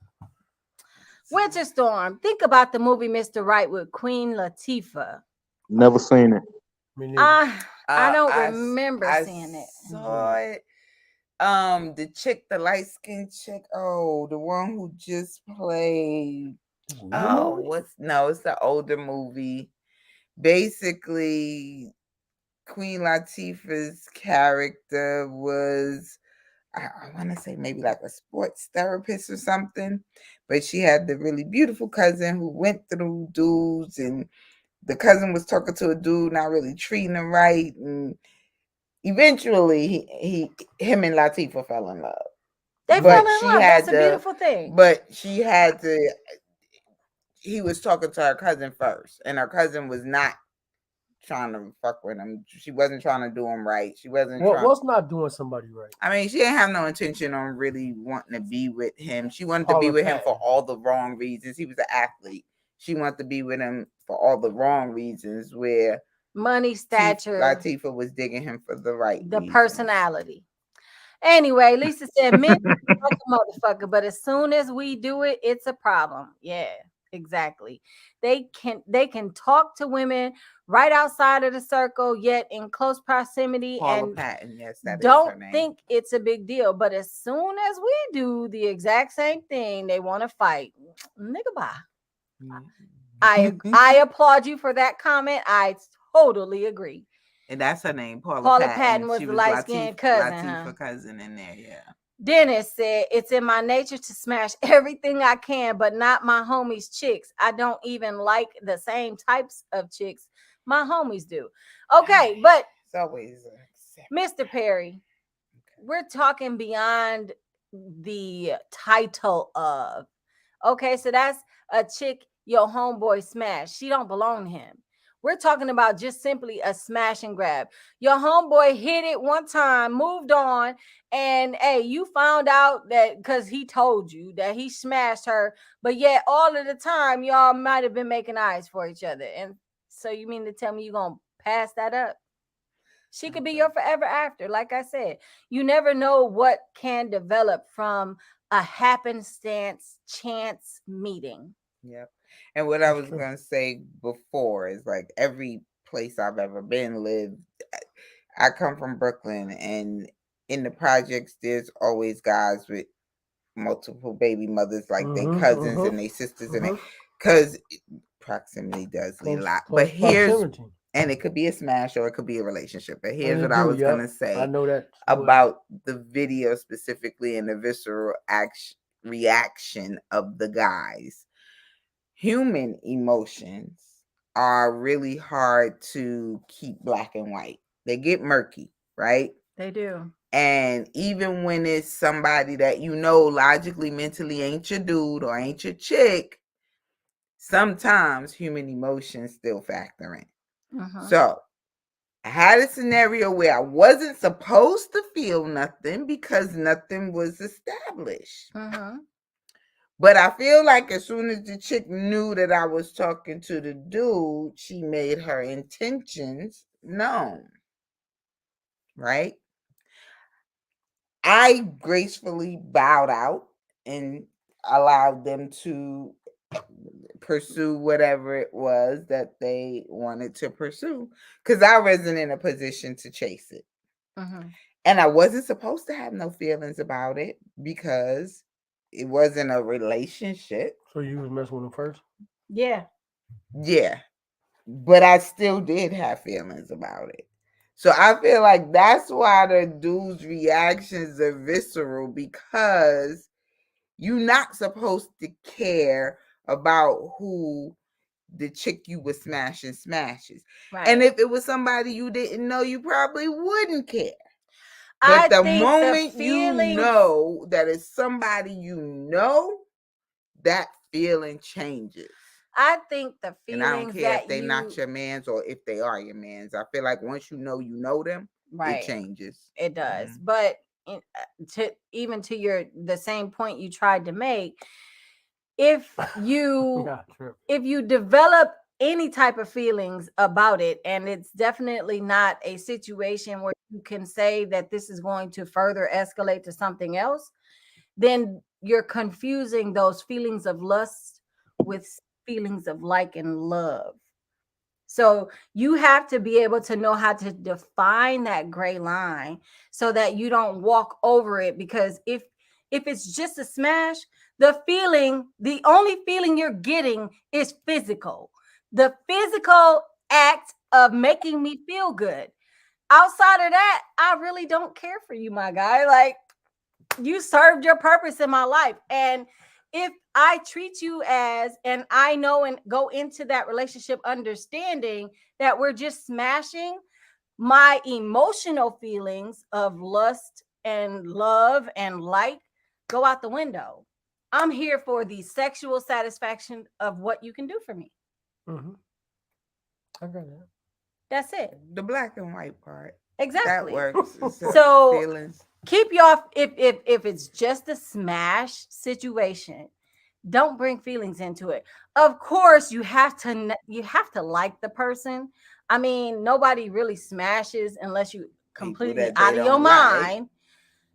Winter Storm. Think about the movie Mr. Right with Queen Latifah. Never seen it. I don't remember seeing it. Saw it. The chick, the light-skinned chick. Oh, the one who just played. It's the older movie. Basically, Queen Latifah's character was, I want to say maybe like a sports therapist or something, but she had the really beautiful cousin who went through dudes, and the cousin was talking to a dude, not really treating him right, and eventually him and Latifah fell in love. They fell in love. That's a beautiful thing. But he was talking to her cousin first, and her cousin was not trying to fuck with him. She wasn't trying to do him right. She wasn't. What's not doing somebody right? I mean, she didn't have no intention on really wanting to be with him. She wanted to be with him for all the wrong reasons. He was an athlete. She wanted to be with him for all the wrong reasons. Where money, stature. Latifah was digging him for the right. The reasons. Personality. Anyway, Lisa said, "Men like a motherfucker, but as soon as we do it, it's a problem." Yeah. Exactly. They can talk to women right outside of the circle, yet in close proximity, Paula and Patton, yes, that don't is her name. think it's a big deal. But as soon as we do the exact same thing, they want to fight. Nigga, bye. I applaud you for that comment. I totally agree. And that's her name, Paula Patton. Was the light-skinned cousin. Latifah cousin in there, yeah. Dennis said, it's in my nature to smash everything I can, but not my homies' chicks. I don't even like the same types of chicks my homies do. Okay, but it's always Mr. Perry, we're talking beyond the title of. Okay, so that's a chick your homeboy smashed. She don't belong to him. We're talking about just simply a smash and grab. Your homeboy hit it one time, moved on, and hey, you found out that because he told you that he smashed her, but yet all of the time y'all might have been making eyes for each other. And so you mean to tell me you're gonna pass that up? She could be your forever after. Like I said, you never know what can develop from a happenstance chance meeting. Yep. And what I was going to say before is like every place I've ever been lived, I come from Brooklyn, and in the projects, there's always guys with multiple baby mothers, like their cousins and their sisters, and because proximity does lead a lot. But and it could be a smash or it could be a relationship. But here's what I was going to say. I know that about the video specifically and the visceral reaction of the guys. Human emotions are really hard to keep black and white. They get murky, right? They do. And even when it's somebody that you know logically, mentally ain't your dude or ain't your chick, sometimes human emotions still factor in. So I had a scenario where I wasn't supposed to feel nothing because nothing was established. But I feel like as soon as the chick knew that I was talking to the dude, she made her intentions known. Right? I gracefully bowed out and allowed them to pursue whatever it was that they wanted to pursue because I wasn't in a position to chase it. Mm-hmm. And I wasn't supposed to have no feelings about it because it wasn't a relationship. So you was messing with him first? Yeah. Yeah. But I still did have feelings about it. So I feel like that's why the dude's reactions are visceral because you're not supposed to care about who the chick you was smashing smashes. Right. And if it was somebody you didn't know, you probably wouldn't care. But the moment you know that it's somebody you know, that feeling changes. I think the feelings, and I don't care if they're not your mans or if they are your mans. I feel like once you know them, right, it changes. It does. Mm-hmm. But to the same point you tried to make, if you develop any type of feelings about it, and it's definitely not a situation where you can say that this is going to further escalate to something else, then you're confusing those feelings of lust with feelings of like and love. So you have to be able to know how to define that gray line so that you don't walk over it, because if it's just a smash, the only feeling you're getting is physical. The physical act of making me feel good. Outside of that, I really don't care for you, my guy. Like, you served your purpose in my life. And if I treat you as, and I know and go into that relationship understanding that we're just smashing, my emotional feelings of lust and love and like go out the window. I'm here for the sexual satisfaction of what you can do for me. Mm-hmm. I got that. That's it. The black and white part. Exactly. That works. So feelings. Keep you off if it's just a smash situation. Don't bring feelings into it. Of course, you have to like the person. I mean, nobody really smashes unless you completely out of your mind.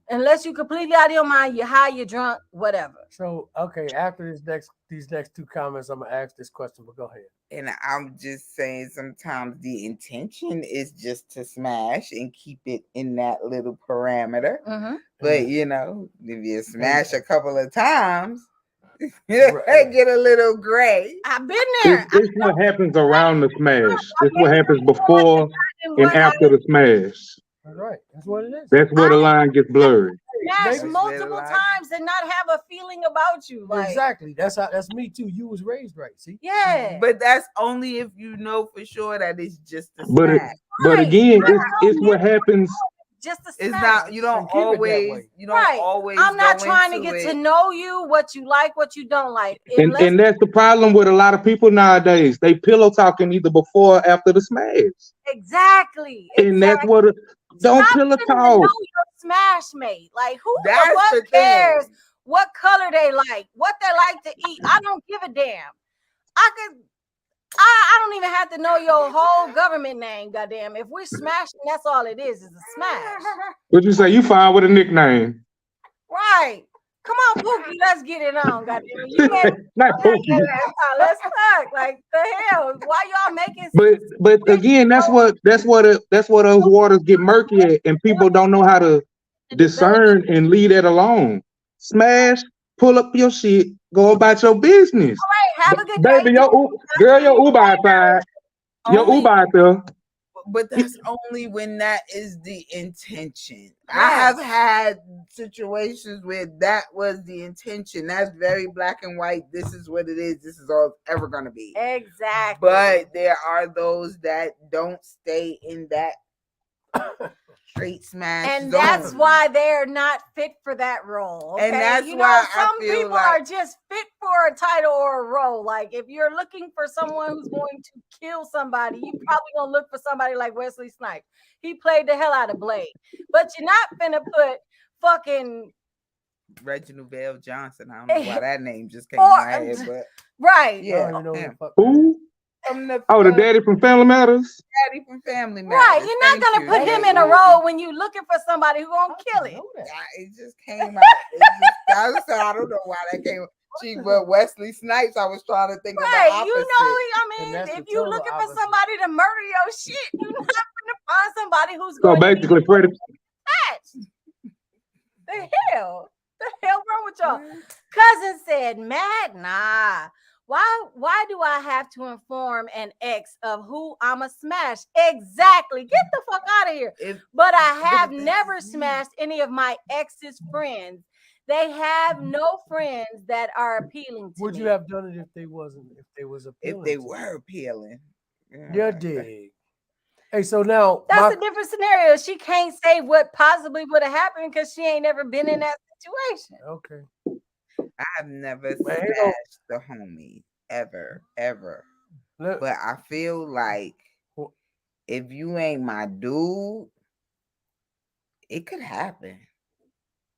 Unless you completely out of your mind, you're high, you're drunk, whatever. So, okay, after these next two comments, I'm gonna ask this question, but go ahead. And I'm just saying, sometimes the intention is just to smash and keep it in that little parameter. Mm-hmm. But if you smash a couple of times, right, get a little gray. I've been there. It's what happens around the smash. It's what happens before and after the smash. Right, that's what it is. That's where the line gets blurry. Smash multiple times and not have a feeling about you. Like, exactly. That's me too. You was raised right. See? Yeah. But that's only if you know for sure that it's just a smash. But again, it's what happens. Just a smash. It's not. You don't always. You don't always. I'm not trying to get to know you, what you like, what you don't like. And that's the problem with a lot of people nowadays. They pillow talking either before or after the smash. Exactly. And that's what. Don't pillow talk. Know your smash mate. Like, who the fuck cares what color they like, what they like to eat? I don't give a damn. I don't even have to know your whole government name, goddamn. If we're smashing, that's all it is a smash. What you say? You fine with a nickname? Right. Come on, Pookie, let's get it on, goddamn. You not Pookie. Let's talk. Like, the hell? Why y'all making? But again, that's what those waters get murky at, and people don't know how to discern and leave that alone. Smash, pull up your shit, go about your business. All right, have a good baby. Your Uber outside. Your Uber out there. But that's only when that is the intention. Yes. I have had situations where that was the intention. That's very black and white. This is what it is. This is all it's ever going to be. Exactly. But there are those that don't stay in that straight smash and zone. That's why they're not fit for that role. Okay? And that's why some people are just fit for a title or a role. Like, if you're looking for someone who's going to kill somebody, you probably gonna look for somebody like Wesley Snipes. He played the hell out of Blade. But you're not finna put fucking Reginald Vale Johnson. I don't know why that name just came Or, to my head, but right. yeah, You know who the him. fuck that is. Who? From the Oh, the daddy from Family Matters. daddy from Family Right. Matters. You're not Thank gonna you, put him Jay. in a role when you're looking for somebody who gonna kill it. It just came out. I don't know why that came. But Wesley Snipes, I was trying to think of the Right. opposite. You know, I And mean, that's if the you total looking for opposite. somebody to murder your shit, you're not gonna find somebody who's So going to be basically, Freddie. attached. The hell? The hell wrong with y'all? Cousin said, Matt, nah. Why do I have to inform an ex of who I'ma smash? Exactly. Get the fuck out of here. But I have never smashed any of my ex's friends. They have no friends that are appealing to Would me. you have done it if they was appealing? If they were appealing. You dig. Hey, so now That's a different scenario. She can't say what possibly would have happened because she ain't never been in that situation. Okay. I've never smashed the homie ever. But I feel like if you ain't my dude, it could happen.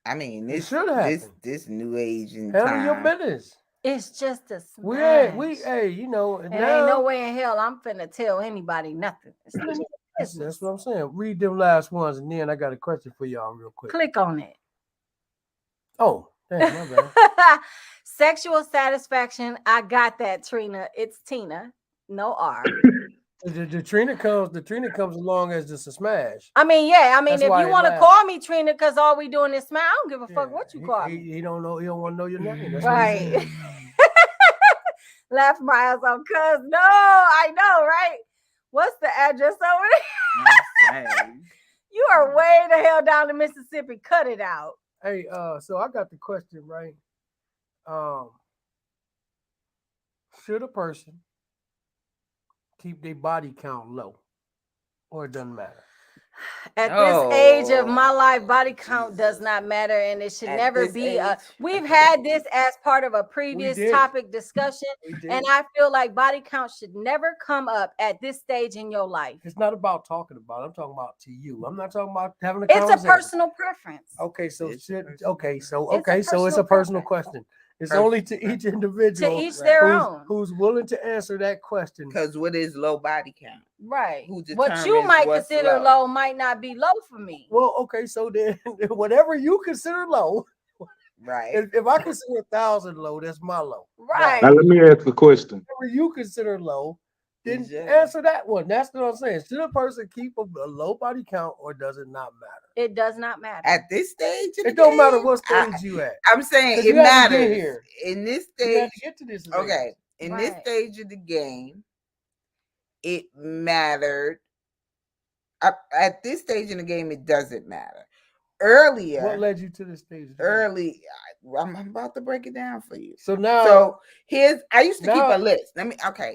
I mean, this new age and handle time. your business. It's just a smash. You know, and now, ain't no way in hell I'm finna tell anybody nothing. It's none of your business. That's what I'm saying. Read them last ones, and then I got a question for y'all real quick. Click on it. Oh, damn, my bad. Sexual satisfaction. I got that, Trina. It's Tina. No R. The Trina comes along as just a smash. I mean, yeah. I mean, That's if why you he want to laughed. call me Trina because all we doing is smile, I don't give a fuck what you call me. He don't know. He don't want to know your name. That's Right. What he Laugh my ass off, cuz. No, I know, right? What's the address over there? You are way the hell down in Mississippi. Cut it out. Hey, so I got the question right. Should a person keep their body count low, or it doesn't matter? At this age of my life, body count does not matter, and it should never be. We've had this as part of a previous topic discussion, and I feel like body count should never come up at this stage in your life. It's not about talking about it. I'm talking about to you. I'm not talking about having a conversation. It's a personal preference. Okay, so it's a personal question. It's only to each individual, to each their own, who's willing to answer that question. Because what is low body count? Right. What you might consider low might not be low for me. Well, okay, so then whatever you consider low, right? If I consider 1,000 low, that's my low. Right. Now let me ask a question. Whatever you consider low, then answer that one. That's what I'm saying. Should a person keep a low body count, or does it not matter? It does not matter. At this stage, it don't matter what stage you at. I'm saying it matters. In this stage, you have to get to this. Okay. In this stage of the game, it mattered. At this stage in the game, it doesn't matter. Earlier, what led you to this stage? I'm about to break it down for you. So now, I used to keep a list.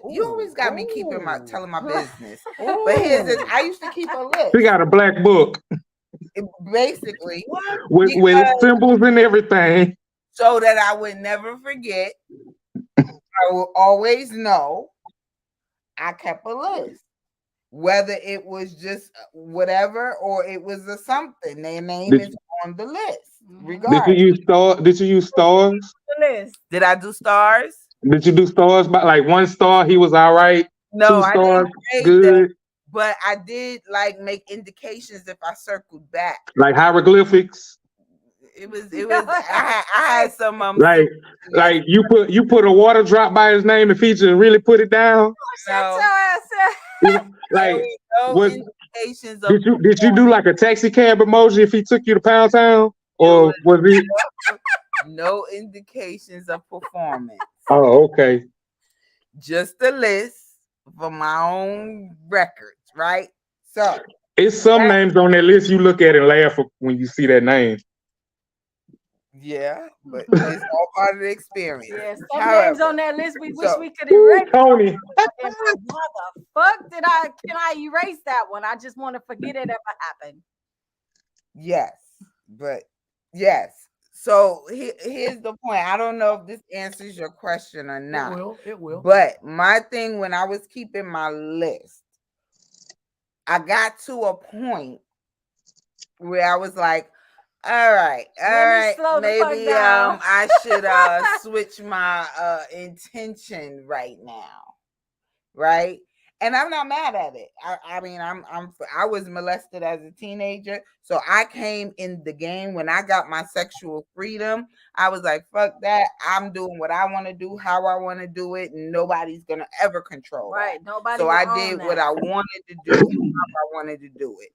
You always got me telling my business. But I used to keep a list. She got a black book. Basically, with symbols and everything, so that I would never forget. I will always know. I kept a list. Whether it was just whatever or it was a something, their name is on the list. Regardless. Did you use stars? Did I do stars? Did you do stars? But like 1 star, he was all right. No, 2 stars, I didn't good. Them, but I did like make indications if I circled back, like hieroglyphics. It was. I had some like you put a water drop by his name if he just really put it down. Shut your ass up. Like indications of did you do like a taxi cab emoji if he took you to Pound Town, or was it no indications of performance? Oh, okay. Just a list for my own records, right? So it's some names on that list you look at and laugh when you see that name. Yeah, but it's all part of the experience. Yeah, some names on that list we wish we could erase. Tony. Motherfuck, can I erase that one? I just want to forget it ever happened. Yes, but yes. So here's the point. I don't know if this answers your question or not. It will. But my thing when I was keeping my list, I got to a point where I was like, All right. Slow the fuck Maybe down. I should switch my intention right now. Right? And I'm not mad at it. I mean, I was molested as a teenager, so I came in the game when I got my sexual freedom. I was like, fuck that. I'm doing what I want to do, how I want to do it, and nobody's gonna ever control Right. that. Nobody. So will I own did that. what I wanted to do, how I wanted to do it.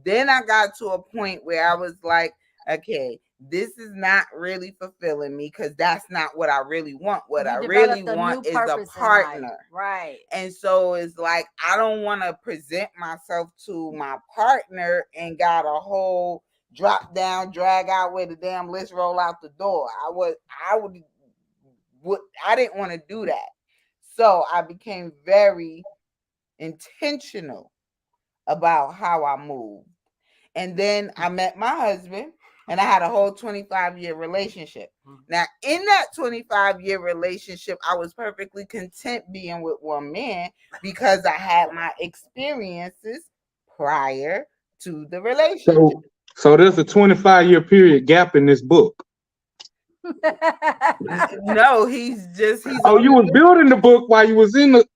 Then I got to a point where I was like, okay, this is not really fulfilling me because that's not what I really want. What You I really developed a want new is a purpose in life. partner. Right. And so it's like I don't want to present myself to my partner and got a whole drop down, drag out with the damn list roll out the door. I didn't want to do that. So I became very intentional about how I moved. And then I met my husband and I had a whole 25-year relationship. Now, in that 25-year relationship, I was perfectly content being with one man because I had my experiences prior to the relationship. So there's a 25-year period gap in this book. No, he's Oh, you was building the book while you was in the.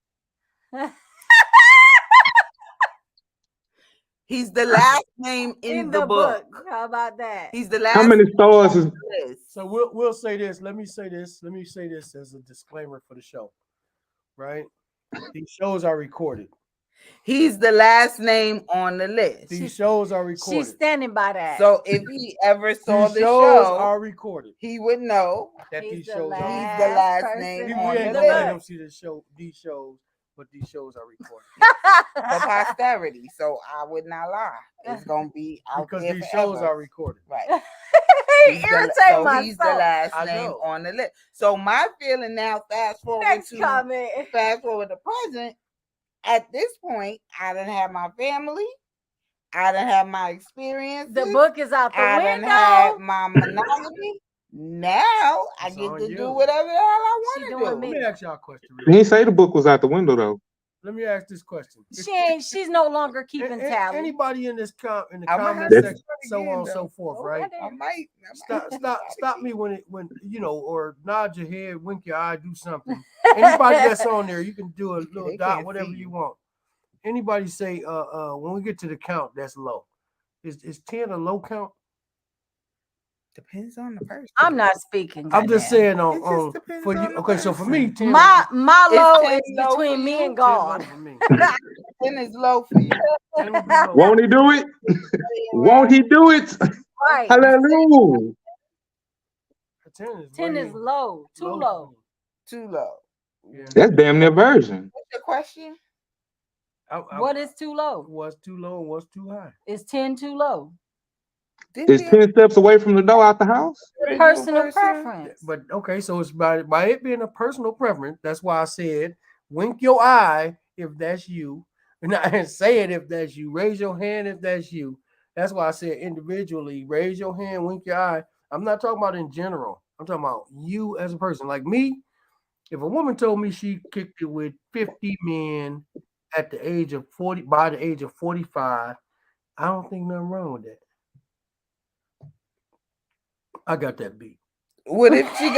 He's the last name in the book. How about that? He's the last. How many stars is? So we'll say this. Let me say this as a disclaimer for the show. Right? These shows are recorded. He's the last name on the list. These shows are recorded. She's standing by that. So if he ever saw these the shows show, are recorded. he would know that he's these the shows are. He's the last name We on ain't the gonna let list him see this show. These shows, but these shows are recorded for posterity. So I would not lie. It's gonna be out because there these forever. shows are recorded. Right. He's the last I name know. on the list. So my feeling now, fast forward to present. At this point, I didn't have my family. I didn't have my experience. The book is out the window. I didn't have my monogamy. Now I It's get on to you. do whatever the hell I want to do. Let me ask y'all a question. He didn't say the book was out the window though. Let me ask this question. She's no longer keeping tally. Anybody in this in the I might comment have to section, start so again, on and so though. forth, right? I might Stop me when you know, or nod your head, wink your eye, do something. Anybody that's on there, you can do a little They dot, can't whatever see you you. want. Anybody say when we get to the count, that's low. Is 10 a low count? Depends on the person. I'm not speaking. I'm just saying on depends for on you. the Okay, so for person. me, 10 my low Is is 10 low between for me you? and 10 low God. for me. 10 is low for you. 10 would be low. Won't he do it? Won't he do it? Right. Hallelujah. 10 is low. Too low. Too low. Yeah. That's damn near version. What's your question? What is too low? What's too low and what's too high? Is 10 too low? Is 10 steps away from the door out the house? Personal preference. But okay, so it's by it being a personal preference. That's why I said wink your eye if that's you, and I didn't say it if that's you. Raise your hand if that's you. That's why I said individually. Raise your hand, wink your eye. I'm not talking about in general. I'm talking about you as a person. Like me, if a woman told me she kicked it with 50 men at the age of 40, by the age of 45, I don't think nothing wrong with that. I got that beat. What if she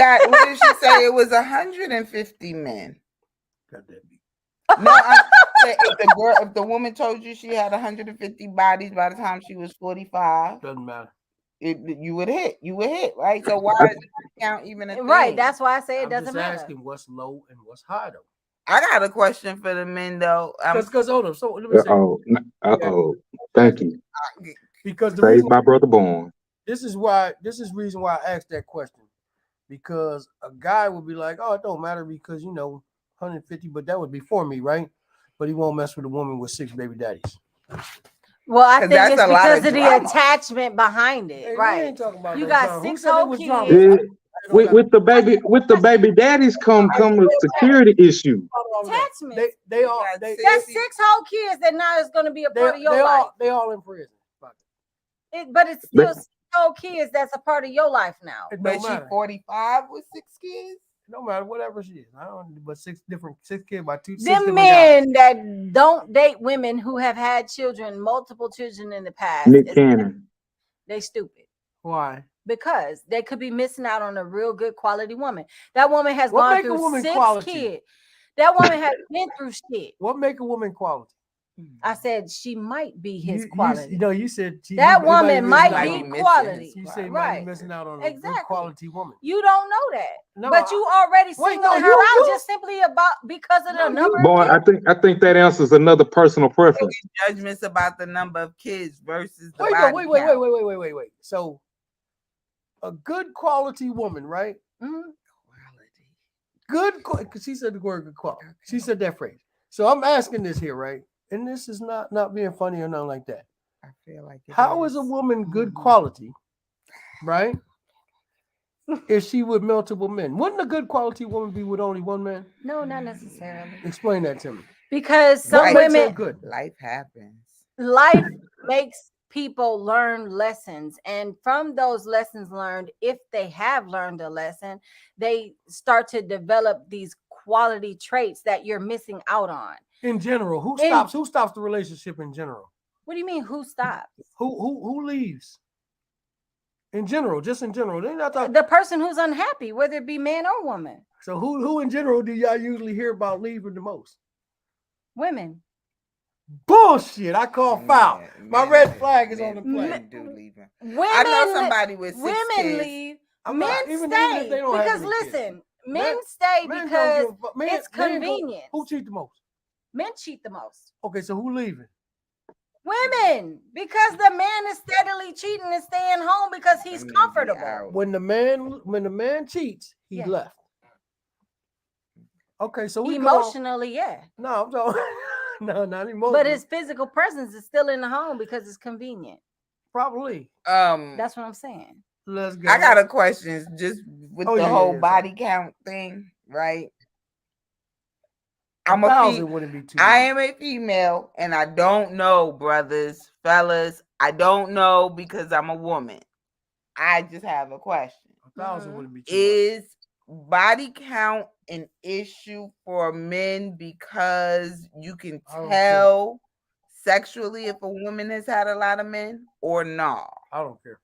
say it was 150 men? Got that beat. No, I'm saying if the woman told you she had 150 bodies by the time she was 45, doesn't matter. You would hit, right? So why does it count even a thing? Right, that's why I say it doesn't just matter. asking what's low and what's high though. I got a question for the men though. Because hold on, so let me say. Thank you. Because the Praise reason my brother born. This is the reason why I asked that question. Because a guy would be like, oh, it don't matter because 150, but that would be for me, right? But he won't mess with a woman with 6 baby daddies. Well, I think it's because of the attachment behind it, Hey, right? ain't talking about you no got drama. 6 whole kids. Yeah. With the baby daddies come a security issue. Attachment. They all that's 6 whole kids that now is going to be a part of your life. They all in prison. But it's still 6 whole kids that's a part of your life now. But she 45 with 6 kids. No matter whatever she is, I don't. But 6 kids by 2. Them men that don't date women who have had children, multiple children in the past, Nick Cannon. they stupid. Why? Because they could be missing out on a real good quality woman. That woman has What gone make a through woman 6 quality? kids. That woman has been through shit. What make a woman quality? I said she might be his You quality. know, you said that he woman might be missing quality. You say you might right? be missing out on a Exactly. good quality woman. You don't know that, No, but you already singling her out just simply because of the number. Boy, of kids. I think that answers another personal preference. Judgments about the number of kids versus the Wait, body count. wait. So, a good quality woman, right? Mm-hmm. Good, because she said the word good quality. She said that phrase. So I'm asking this here, right? And this is not being funny or nothing like that. I feel like how is a woman good quality, right? If she with multiple men, wouldn't a good quality woman be with only one man? No, not necessarily. Explain that to me. Because some women, good. Life happens. Life makes people learn lessons, and from those lessons learned, if they have learned a lesson, they start to develop these quality traits that you're missing out on. In general, who stops the relationship in general? What do you mean who stops? Who leaves? In general, just in general. They're not talking... The person who's unhappy, whether it be man or woman. So who in general do y'all usually hear about leaving the most? Women. Bullshit! I call foul. My red flag is on the play. I know somebody with 6 women kids. leave. Men stay because listen, men stay because it's convenient. Who cheat the most? Men cheat the most. Okay, so who leaving? Women, because the man is steadily cheating and staying home because he's comfortable. When the man cheats, he left. Okay, so we emotionally, No, I'm talking. No, not emotionally. But his physical presence is still in the home because it's convenient. Probably. That's what I'm saying. Let's go. I got a question just with the whole body count thing, right? I am a female, and I don't know, brothers, fellas. I don't know because I'm a woman. I just have a question. 1,000 wouldn't be too Is body count an issue for men because you can tell sexually if a woman has had a lot of men or no? I don't care.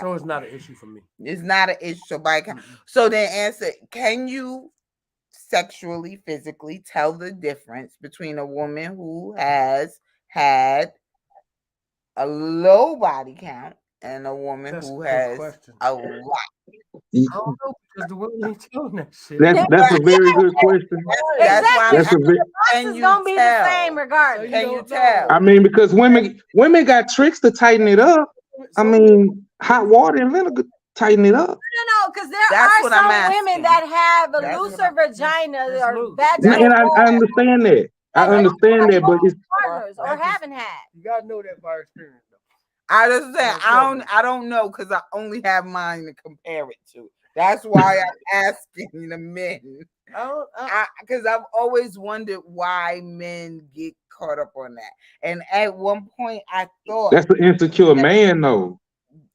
So it's not an issue for me. It's not an issue. So body count. So then answer, can you sexually, physically tell the difference between a woman who has had a low body count and a woman who has a lot? I don't know because the women ain't telling that shit. That's a very good question. That's why the box is gonna be the same regardless. Can you tell? I mean, because women got tricks to tighten it up. I mean, hot water and vinegar tighten it up. No, because there are some women that have a looser vagina or vaginal. And I understand that. I understand that, but it's partners or haven't had. You gotta know that by experience. I just say I don't know because I only have mine to compare it to. That's why I'm asking the men. Because I've always wondered why men get caught up on that. And at one point, I thought that's an insecure man, though.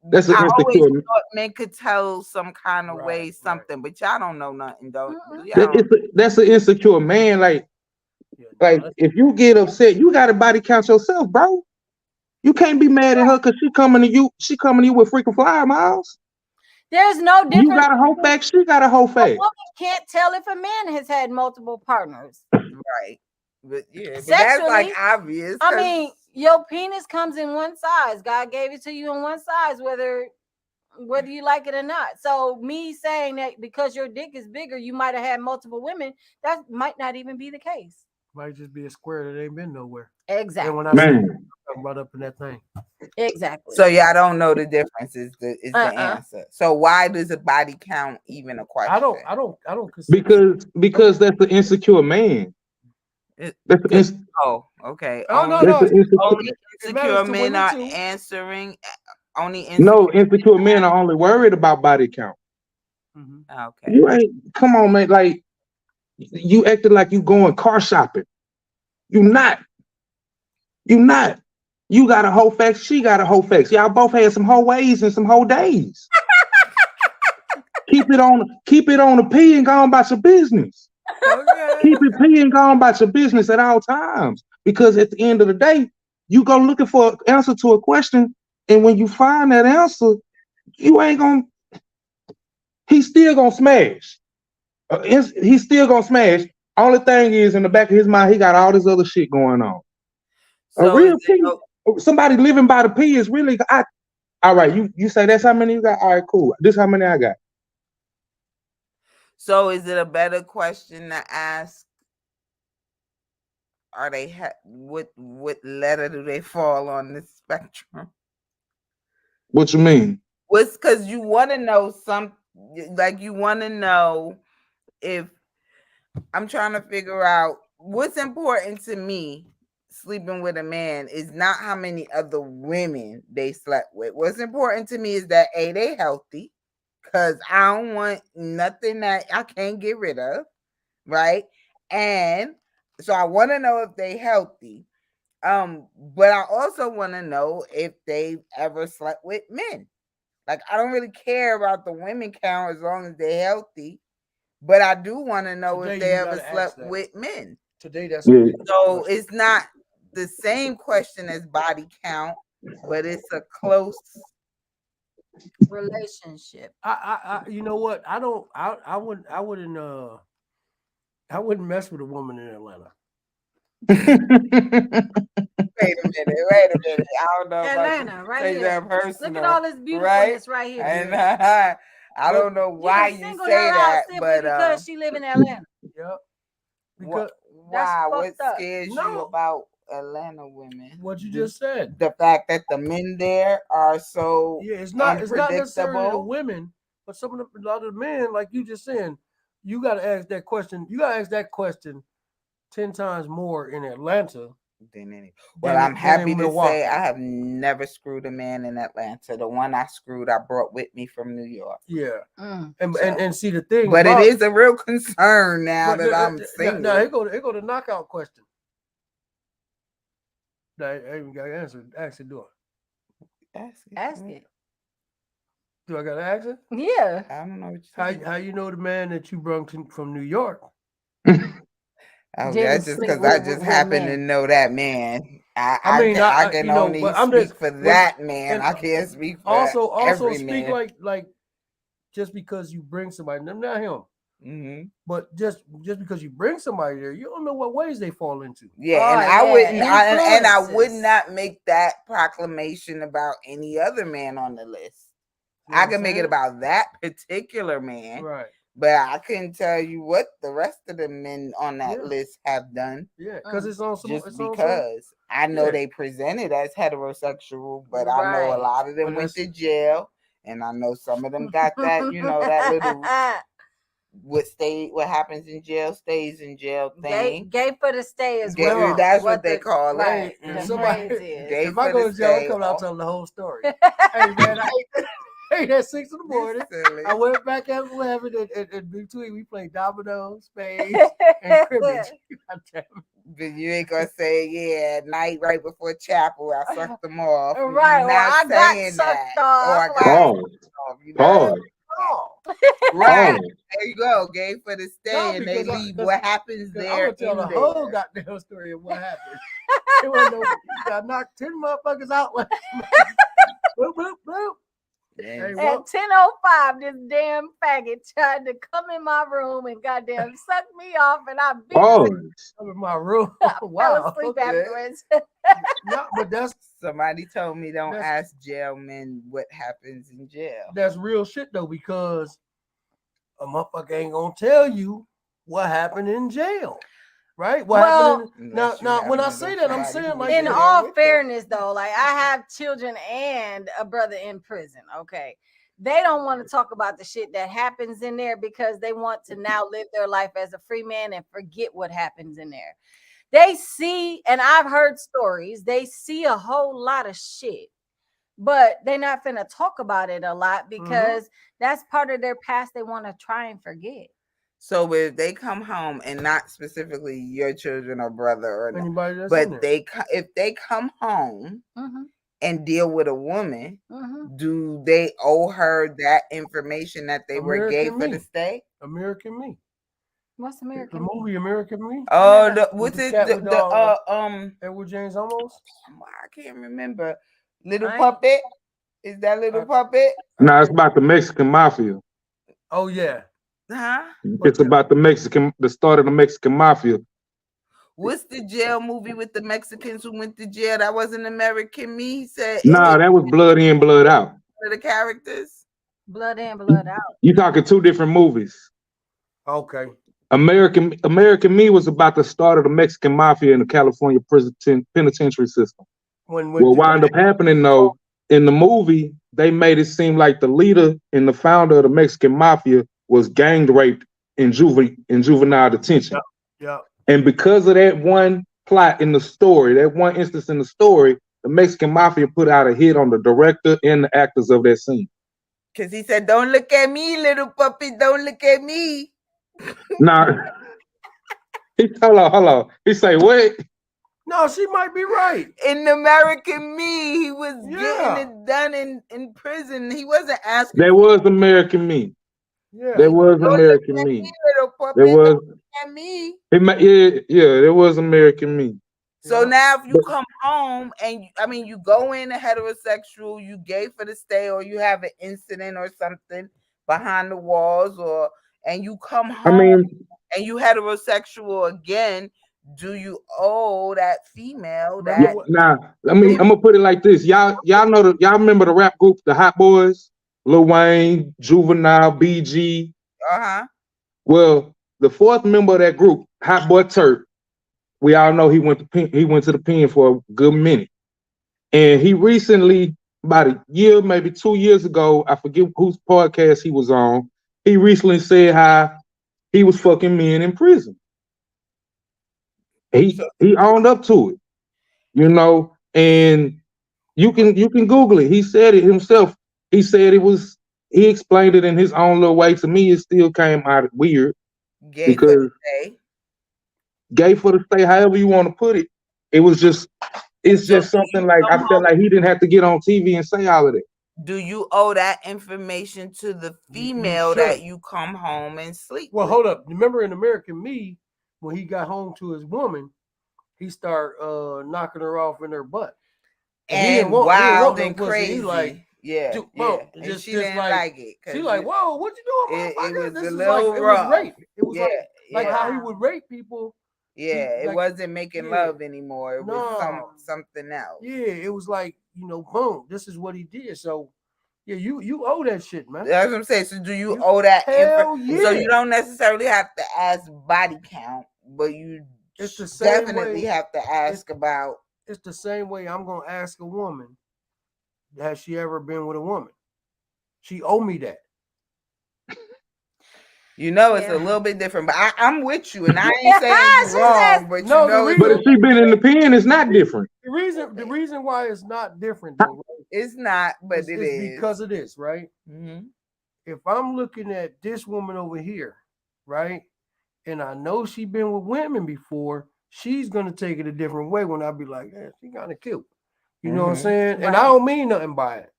That's an insecure. Always thought men could tell some kind of way something, but y'all don't know nothing, though. That's an insecure man. Like if you get upset, you got to body count yourself, bro. You can't be mad at her because she coming to you. She coming to you with freaking flyer miles. There's no difference. You got a whole fact. She got a whole fact. A woman can't tell if a man has had multiple partners. Right. But yeah, but that's like obvious. I mean, your penis comes in one size. God gave it to you in one size, whether you like it or not. So me saying that because your dick is bigger, you might have had multiple women, that might not even be the case. Might just be a square that ain't been nowhere. Exactly. And when I talking about up in that thing. Exactly. So y'all don't know the difference is the answer. So why does a body count even a question? I don't because that's the insecure man. Oh, okay. Only insecure men are answering. Insecure men are only worried about body count. Okay. You ain't. Come on, man. Like you acting like you going car shopping. You not. You got a whole fax. She got a whole fax. Y'all both had some whole ways and some whole days. Keep it on the P and go on about your business. Okay. Keep it P and go on about your business at all times. Because at the end of the day, you go looking for an answer to a question, and when you find that answer, you ain't gonna. He's still gonna smash. He's still gonna smash. Only thing is, in the back of his mind, he got all this other shit going on. A So real P, somebody living by the P is really. All right, you say that's how many you got. All right, cool. This how many I got. So is it a better question to ask? Are they what letter do they fall on the spectrum? What you mean? What's because you want to know you want to know if I'm trying to figure out what's important to me. Sleeping with a man is not how many other women they slept with. What's important to me is that they healthy, because I don't want nothing that I can't get rid of, right? And so I want to know if they healthy. But I also want to know if they've ever slept with men. Like, I don't really care about the women count as long as they're healthy, but I do want to know if they ever slept with men. Today, that's so it's not the same question as body count, but it's a close relationship. You know what? I wouldn't mess with a woman in Atlanta. Wait a minute. I don't know. Atlanta, right here. Personal, look at all this beautifulness right here. And I don't know why you say that, but because she live in Atlanta. Yep. Because why? What scares you about Atlanta women? What you just said. The fact that the men there are so it's not necessarily the women, but a lot of the men, like you just saying, you got to ask that question. You got to ask that question 10 times more in Atlanta than any. Well, I'm happy to say I have never screwed a man in Atlanta. The one I screwed, I brought with me from New York. Yeah, and see the thing, but it is a real concern now that I'm single. Now here go the knockout question. I ain't got to answer. Ask it, do it. Ask it. Do I got to ask it? Yeah. I don't know what how you know the man that you brought from New York. Oh, that's just because I just happen to know that man. I can only speak for that man. I can't speak for also speak man. like just because you bring somebody, not him. Mm-hmm. But just because you bring somebody there, you don't know what ways they fall into. Yeah, and I wouldn't, and I would not make that proclamation about any other man on the list. I can make it about that particular man, right? But I couldn't tell you what the rest of the men on that list have done. Yeah, because it's on some. Just because I know they presented as heterosexual, but I know a lot of them went to jail, and I know some of them got that, that little what happens in jail stays in jail thing. Gay for the stay is well. That's what they call it. Right. If I go to jail, I'm coming out telling the whole story. Hey man, at 6 a.m. I went back at 11 and between we played dominoes, spades, and cribbage. But you ain't gonna say, at night right before chapel, I sucked them off. Right, or I got sucked off. Or I got sucked off. Right. There you go. Gay for the stay, and they leave. What happens there? I'm gonna tell the whole goddamn story of what happened. It was I knocked 10 motherfuckers out. Boop, boop, boop. At 10:05, this damn faggot tried to come in my room and goddamn suck me off, and I beat him in my room. Fell asleep afterwards. No, but that's somebody told me don't ask jail men what happens in jail. That's real shit though, because a motherfucker ain't gonna tell you what happened in jail. Right? Now when I say that, I'm saying like in all fairness though, like I have children and a brother in prison. Okay. They don't want to talk about the shit that happens in there because they want to now live their life as a free man and forget what happens in there. They see, and I've heard stories, they see a whole lot of shit, but they're not finna talk about it a lot because that's part of their past they want to try and forget. So if they come home, and not specifically your children or brother or anybody that's but if they come home and deal with a woman, do they owe her that information that they were gay for the stay? American Me. What's American? The movie American Me. Oh, what's it? Edward James Olmos. I can't remember. Little puppet. Is that little puppet? No, it's about the Mexican mafia. Oh yeah. Huh? It's about the start of the Mexican mafia. What's the jail movie with the Mexicans who went to jail? That wasn't American Me. He said Nah, that was Blood In, Blood Out. One of the characters. Blood In, Blood Out. You talking two different movies. Okay. American Me was about the start of the Mexican mafia in the California prison penitentiary system. What wound up happening though, in the movie, they made it seem like the leader and the founder of the Mexican mafia was gang raped in juvenile detention. Yeah. And because of that one plot in the story, that one instance in the story, the Mexican mafia put out a hit on the director and the actors of that scene. Because he said, "Don't look at me, little puppy. Don't look at me." Now, hold on. He say, what? No, she might be right. In American Me, he was getting it done in prison. He wasn't asking. There was American Me. Yeah. There was American Me. There was. Me. There was American Me. So now if you come home and you go in a heterosexual, you gay for the stay, or you have an incident or something behind the walls, and you come home and you heterosexual again, do you owe that female that? Now, I'm gonna put it like this. Y'all remember the rap group, the Hot Boys? Lil Wayne, Juvenile, BG. Well, the fourth member of that group, Hot Boy Turk, we all know he went to the pen for a good minute. And he recently, about a year, maybe 2 years ago, I forget whose podcast he was on, he recently said how he was fucking men in prison. He owned up to it, and you can Google it. He said it himself. He said he explained it in his own little way. To me, it still came out weird. Gay for the stay. Gay for the stay, however you want to put it. It's just something like I felt like he didn't have to get on TV and say all of that. Do you owe that information to the female that you come home and sleep with? Hold up. Remember in American Me, when he got home to his woman, he started knocking her off in her butt. And wild and crazy. He like, yeah. And she didn't like it. She like, whoa, what you doing? It was a little rough. It was rape. It was like how he would rape people. Yeah, it wasn't making love anymore. It was something else. Yeah, it was like, boom, this is what he did. So, yeah, you owe that shit, man. That's what I'm saying. So, do you owe that? Hell yeah. So, you don't necessarily have to ask body count, but you definitely have to ask about. It's the same way I'm going to ask a woman, has she ever been with a woman? She owe me that. It's a little bit different, but I'm with you, and I ain't saying you're wrong, but but if she been in the pen, it's not different. The reason why it's not different, though, right? It's not, but it is because of this, right? Mm-hmm. If I'm looking at this woman over here, right, and I know she been with women before, she's gonna take it a different way when I be like, yeah, she kind of cute. You know what I'm saying? Right. And I don't mean nothing by it,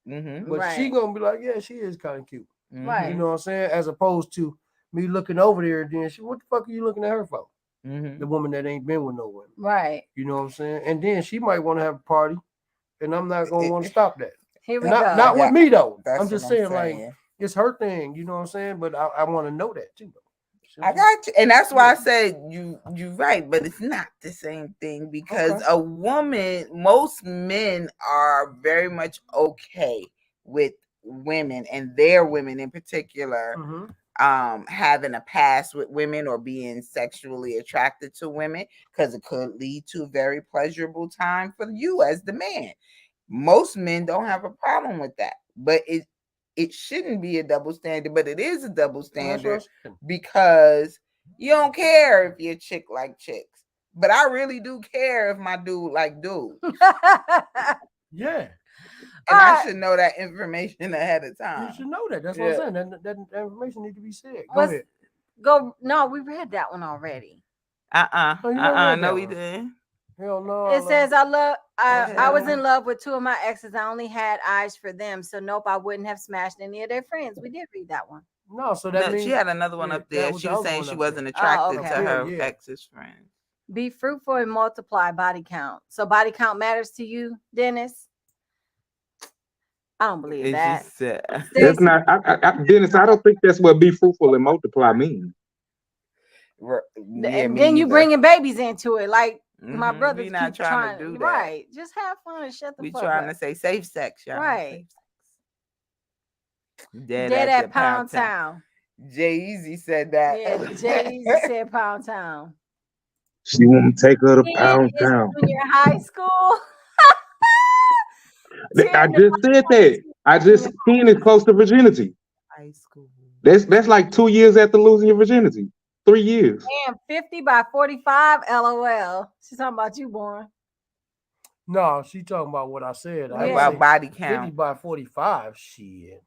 but she gonna be like, yeah, she is kind of cute. Right. You know what I'm saying? As opposed to me looking over there, and then what the fuck are you looking at her for? The woman that ain't been with no women. Right. You know what I'm saying? And then she might want to have a party, and I'm not going to want to stop that. Here we go. Not with me, though. That's I'm just saying, like, it's her thing. You know what I'm saying? But I want to know that, too, though. I got you. And that's why I said you're right, but it's not the same thing because a woman, most men are very much okay with women and their women in particular. Having a past with women or being sexually attracted to women because it could lead to a very pleasurable time for you as the man. Most men don't have a problem with that, but it shouldn't be a double standard, but it is a double standard because you don't care if your chick like chicks, but I really do care if my dude like dudes. Yeah. And I should know that information ahead of time. You should know that. That's what I'm saying. That information needs to be said. No, we read that one already. No, we didn't. Hell no. It says I was in love with two of my exes. I only had eyes for them. So nope, I wouldn't have smashed any of their friends. We did read that one. No, so that means she had another one up there. She was saying she wasn't attracted to her ex's friends. Be fruitful and multiply body count. So body count matters to you, Dennis? I don't believe It's that. just That's not, Dennis. I don't think that's what be fruitful and multiply means. And then you bringing babies into it, like my brothers we not keep trying to do that. Right? Just have fun and shut the We fuck trying up. to say safe sex, y'all. Right. Dead at Pound Town. Jay-Z said that. Yeah, Jay-Z said Pound Town. She want to take her to Pound Town. Junior high school. I just said that. I just 10 is close to virginity. High school. That's like 2 years after losing your virginity. 3 years. Damn, 50 by 45. LOL. She's talking about you, Born. No, she talking about what I said. Yeah. About body count. 50 by 45. Shit.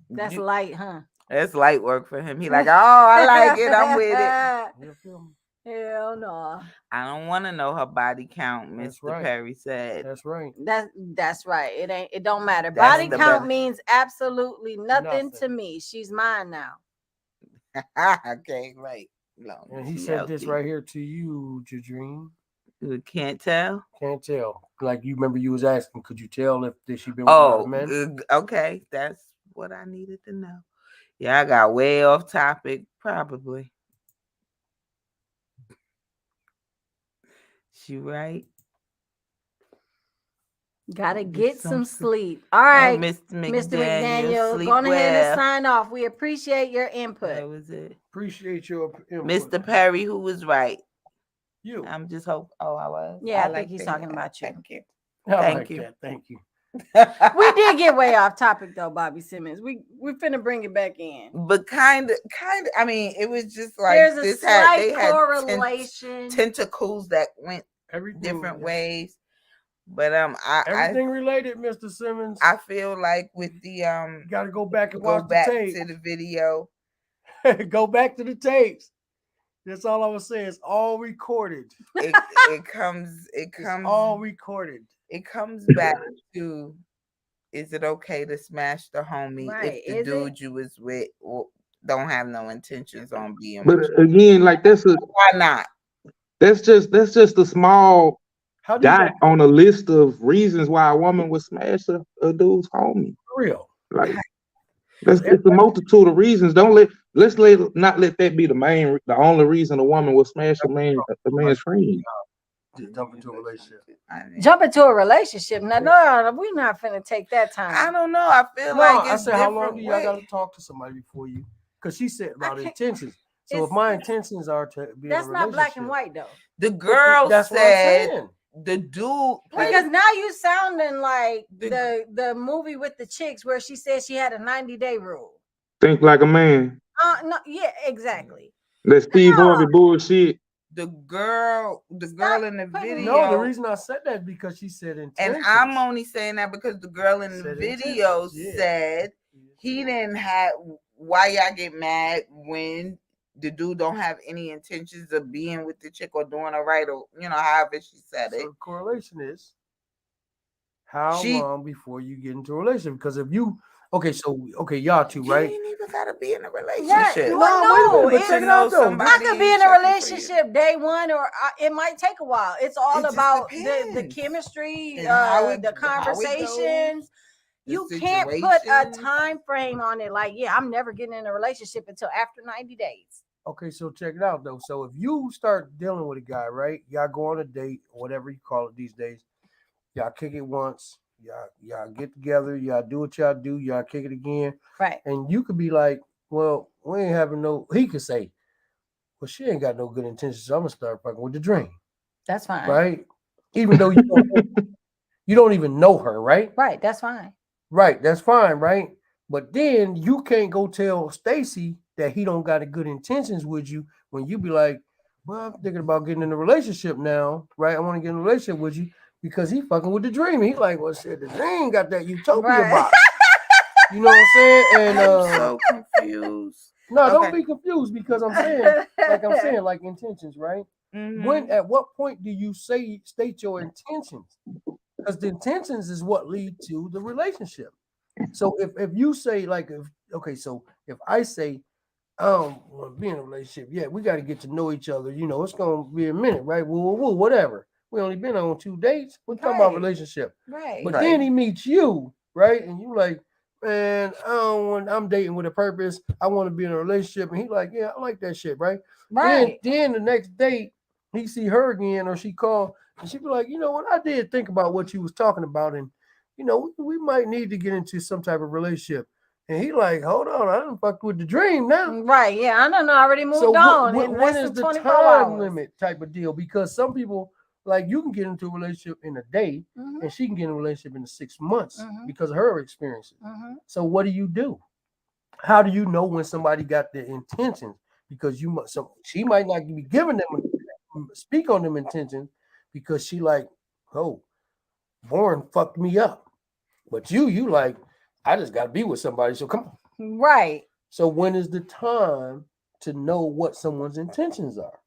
That's light, huh? That's light work for him. He like, oh, I like it. I'm with it. Hell no. I don't want to know her body count, Mr. right. Perry said. That's right. That's right. It don't matter. That's Body the count best. means absolutely nothing to me. She's mine now. Okay, right. No, And he said this right here to you, Jadreen. You can't tell? Can't tell. Like you remember you was asking, could you tell if she been with a lot of men? Okay. That's what I needed to know. Yeah, I got way off topic, probably. She right. Gotta get some sleep. All right, Mr. McDaniel, go ahead and sign off. We appreciate your input. That was it. Appreciate your input. Mr. Perry, who was right? You. I'm just hoping. Oh, I was. Yeah, I think he's talking about you. Thank you. Thank you. Thank you. We did get way off topic though, Bobby Simmons. We finna bring it back in. But kind of. I mean, it was just like there's a this slight correlation. Tentacles that went different ways. But everything related, Mr. Simmons. I feel like with the you gotta go back and watch the tape. To the video. Go back to the tapes. That's all I was saying. It's all recorded. It comes it's all recorded. It comes back to, is it okay to smash the homie if the dude you was with don't have no intentions on being with you? But again, like why not? That's just a small dot on a list of reasons why a woman would smash a dude's homie. For real. Like it's a multitude of reasons. Let's not let that be the only reason a woman will smash a man's friend. Jump into a relationship. Jump into a relationship. Now, no, we're not finna take that time. I don't know. I feel like it's I said, how long do y'all gotta talk to somebody before you? Because she said about intentions. So if my intentions are to be that's not black and white though. The girl said the dude because now you sounding like the movie with the chicks where she said she had a 90-day rule. Think like a man. No, yeah, exactly. That Steve Harvey bullshit. The girl in the video. No, the reason I said that is because she said intentions. And I'm only saying that because the girl in the video said he didn't have. Why y'all get mad when the dude don't have any intentions of being with the chick or doing it right, or however she said it. So the correlation is how long before you get into a relationship? Because if you y'all two, right? You ain't even gotta be in a relationship. Right. No, I could be in a relationship day one, or it might take a while. It's all about the chemistry, the conversations. You can't put a time frame on it. Like, I'm never getting in a relationship until after 90 days. Okay, so check it out though. So if you start dealing with a guy, right? Y'all go on a date, or whatever you call it these days. Y'all kick it once. Y'all get together. Y'all do what y'all do. Y'all kick it again. Right. And you could be like, well, we ain't having no. He could say, well, she ain't got no good intentions. So I'm gonna start fucking with the dream. That's fine. Right. Even though you don't even know her, right? Right. That's fine. Right. That's fine. Right. But then you can't go tell Stacy that he don't got a good intentions with you when you be like, well, I'm thinking about getting in a relationship now, right? I want to get in a relationship with you because he fucking with the dream. He like, well, shit, the dream got that utopia box. You know what I'm saying? And I'm so confused. No, don't be confused because I'm saying, like intentions, right? Mm-hmm. At what point do you state your intentions? Because the intentions is what lead to the relationship. So if you say so if I say I don't want to be in a relationship yet, we got to get to know each other. It's gonna be a minute, right? Woo, whatever. We only been on 2 dates. We're talking about relationship, right? But then he meets you, right? And you like, man, I'm dating with a purpose. I want to be in a relationship. And he like, yeah, I like that shit, right? Right. Then the next date, he see her again, or she call, and she be like, you know what, I did think about what you was talking about, and we might need to get into some type of relationship. And he like, hold on, I done fucked with the dream now. Right. Yeah, I don't know. I already moved So on in when less is than the 24 time hours. limit type of deal? Because some people, like, you can get into a relationship in a day, and she can get in a relationship in 6 months because of her experiences. So what do you do? How do you know when somebody got their intentions? Because she might not be giving them speak on them intentions because she like, oh, Born fucked me up. But you like, I just gotta be with somebody. So come on. Right. So when is the time to know what someone's intentions are?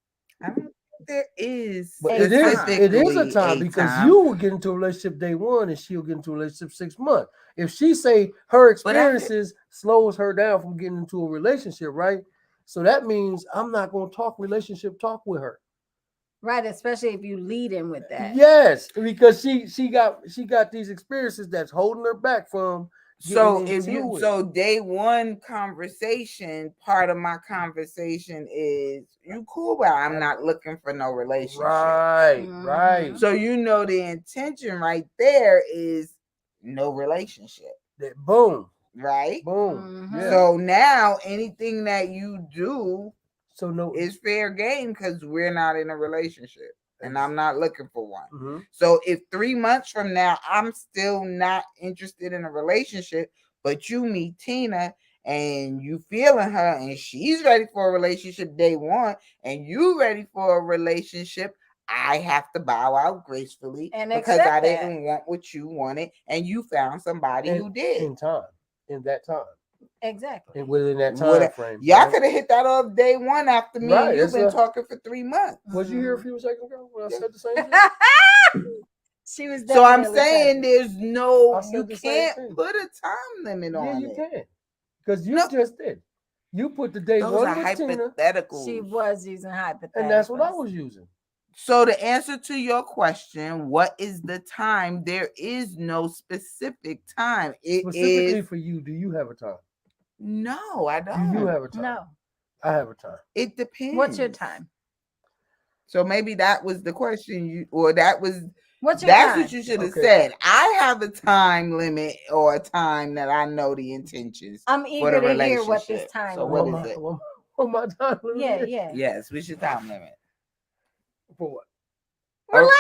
I don't think there is. But it is a time because you will get into a relationship day one and she'll get into a relationship 6 months. If she say her experiences slows her down from getting into a relationship, right? So that means I'm not gonna talk relationship talk with her. Right, especially if you lead in with that. Yes, because she got these experiences that's holding her back from. So day one conversation, part of my conversation is you cool, but I'm not looking for no relationship. Right. So the intention right there is no relationship. Boom. Right? Boom. Yeah. So now anything that you do no is fair game because we're not in a relationship. And I'm not looking for one. So if 3 months from now I'm still not interested in a relationship, but you meet Tina and you feeling her and she's ready for a relationship day one and you ready for a relationship, I have to bow out gracefully and because I didn't want what you wanted and you found somebody who did. In that time. Exactly. And within that time frame. Y'all could have hit that off day one after me and you've been talking for 3 months. Was you here a few seconds ago when I said the same thing? She was. So I'm saying there's you can't put a time limit on it. Yeah, you can. Because you just did. You put the day Those one are with hypotheticals. She was using hypotheticals. And that's what I was using. So the answer to your question, what is the time? There is no specific time. Specifically for you, do you have a time? No, I don't. Do you have a time? No. I have a time. It depends. What's your time? So maybe that was the question What's your that's time? what you should have said. I have a time limit or a time that I know the intentions. I'm eager to hear what this time. So what is it? What my time limit? Yeah. Yes, what's your time limit? For what?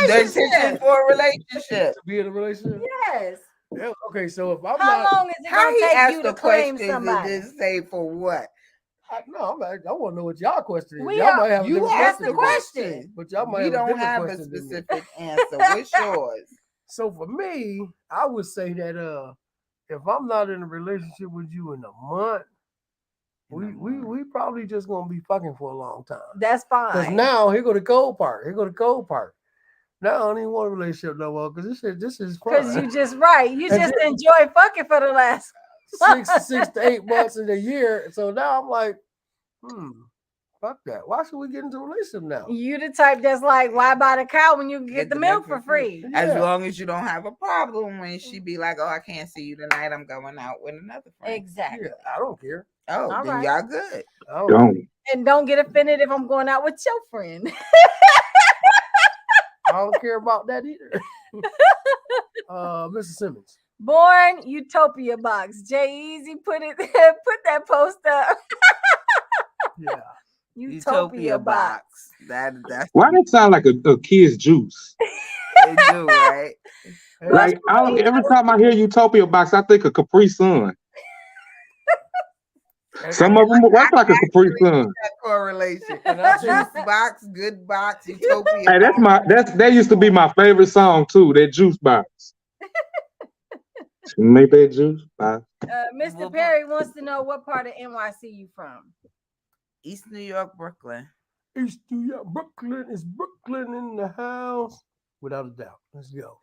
Relationship. For a relationship. To be in a relationship? Yes. Yeah, okay, so if I'm How long is it going to take you to claim somebody? Just say for what? I want to know what y'all question is. Y'all might have you asked the question, but y'all might we have don't have a specific answer. What's yours? So for me, I would say that if I'm not in a relationship with you in a month, we probably just gonna be fucking for a long time. That's fine. Because now here go the cold part. Now I don't even want a relationship no more because this is fun. Because you just You just enjoy fucking for the last 6 to 8 months in a year. So now I'm like, fuck that. Why should we get into a relationship now? You the type that's like, why buy the cow when you can get the milk for free? Yeah. As long as you don't have a problem when she be like, oh, I can't see you tonight. I'm going out with another friend. Exactly. Yeah, I don't care. Oh, all then right. y'all good. And don't get offended if I'm going out with your friend. I don't care about that either. Mr. Simmons. Born Utopia box. J-Easy put that post up. Yeah. Utopia box. That's why that sound like a kid's juice? They do, right? Like every time I hear Utopia box, I think of Capri Sun. Some of them work like a Capri Sun. That correlation. Juice box, good box, Utopia. Hey, that used to be my favorite song too. That juice box. Make that juice box. Mr. Perry wants to know what part of NYC you from. East New York, Brooklyn. East New York, Brooklyn. Is Brooklyn in the house? Without a doubt. Let's go.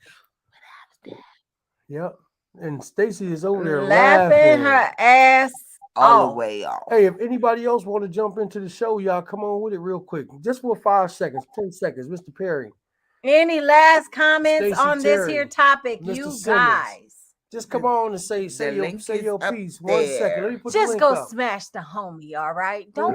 Yep. And Stacy is over there laughing her ass all the way off. Hey, if anybody else want to jump into the show, y'all come on with it real quick. Just for 5 seconds, 10 seconds. Mr. Perry. Any last comments Stacey on this here topic, Mr. you Simmons, guys? Just come on and say your piece. 1 second. Let me put the link go up. smash the homie, all right? Don't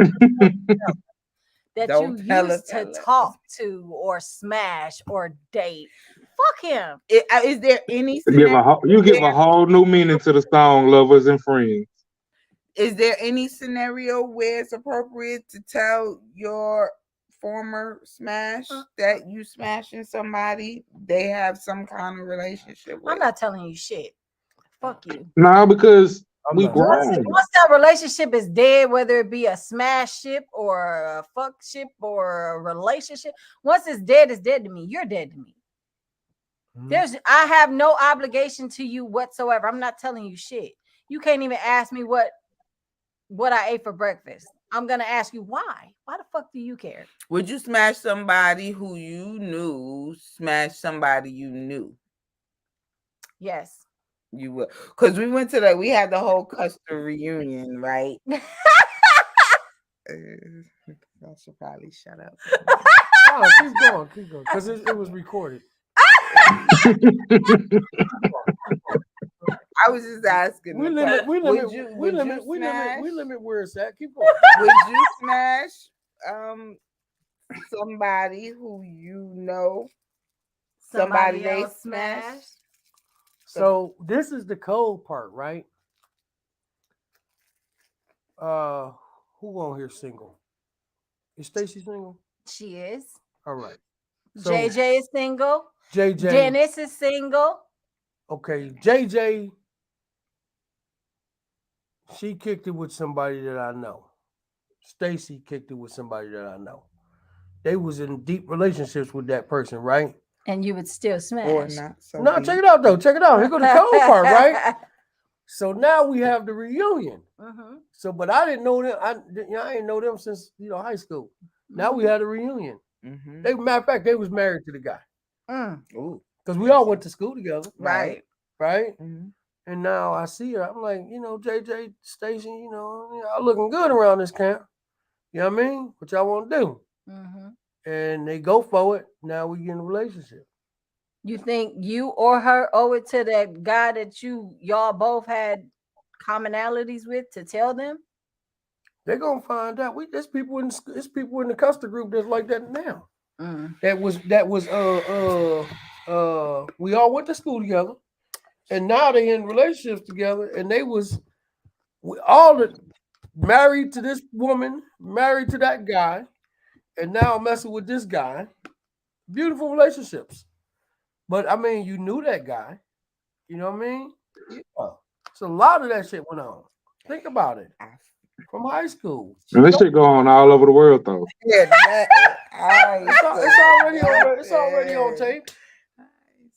that Don't you tell used us, to talk to or smash or date. Fuck him. Is there any give a whole new meaning to the song "Lovers and Friends." Is there any scenario where it's appropriate to tell your former smash that you smashing somebody they have some kind of relationship with? I'm not telling you shit. Fuck you. No, because we grown. Once that relationship is dead, whether it be a smash ship or a fuck ship or a relationship, once it's dead to me. You're dead to me. I have no obligation to you whatsoever. I'm not telling you shit. You can't even ask me what I ate for breakfast. I'm gonna ask you why. Why the fuck do you care? Would you smash somebody who you knew smash somebody you knew? Yes. You would, because we went to we had the whole Custer reunion, right? I should probably shut up. Oh, keep going, because it was recorded. I was just asking. We limit where it's at. Keep going. Would you smash somebody who you know somebody they smashed? So this is the cold part, right? Who on here single? Is Stacy single? She is. All right. So, JJ is single. JJ. Dennis is single. Okay, JJ. She kicked it with somebody that I know. Stacy kicked it with somebody that I know. They was in deep relationships with that person, right? And you would still smash. Or not. So no, check it out though. Check it out. Here go the cold part, right? So now we have the reunion. So, but I didn't know them. I didn't know them since high school. Now we had a reunion. They, matter of fact, they was married to the guy. Because we all went to school together. Right. And now I see her. I'm like, JJ, Stacy, y'all looking good around this camp. You know what I mean? What y'all want to do? And they go for it. Now we get in a relationship. You think you or her owe it to that guy that y'all both had commonalities with to tell them? They're gonna find out. There's people in the Custer group that's like that now. That was we all went to school together, and now they in relationships together, and we all married to this woman, married to that guy, and now messing with this guy. Beautiful relationships. But I mean, you knew that guy. You know what I mean? Yeah. So a lot of that shit went on. Think about it. From high school. And this shit go on all over the world though. Yeah, it's already on tape.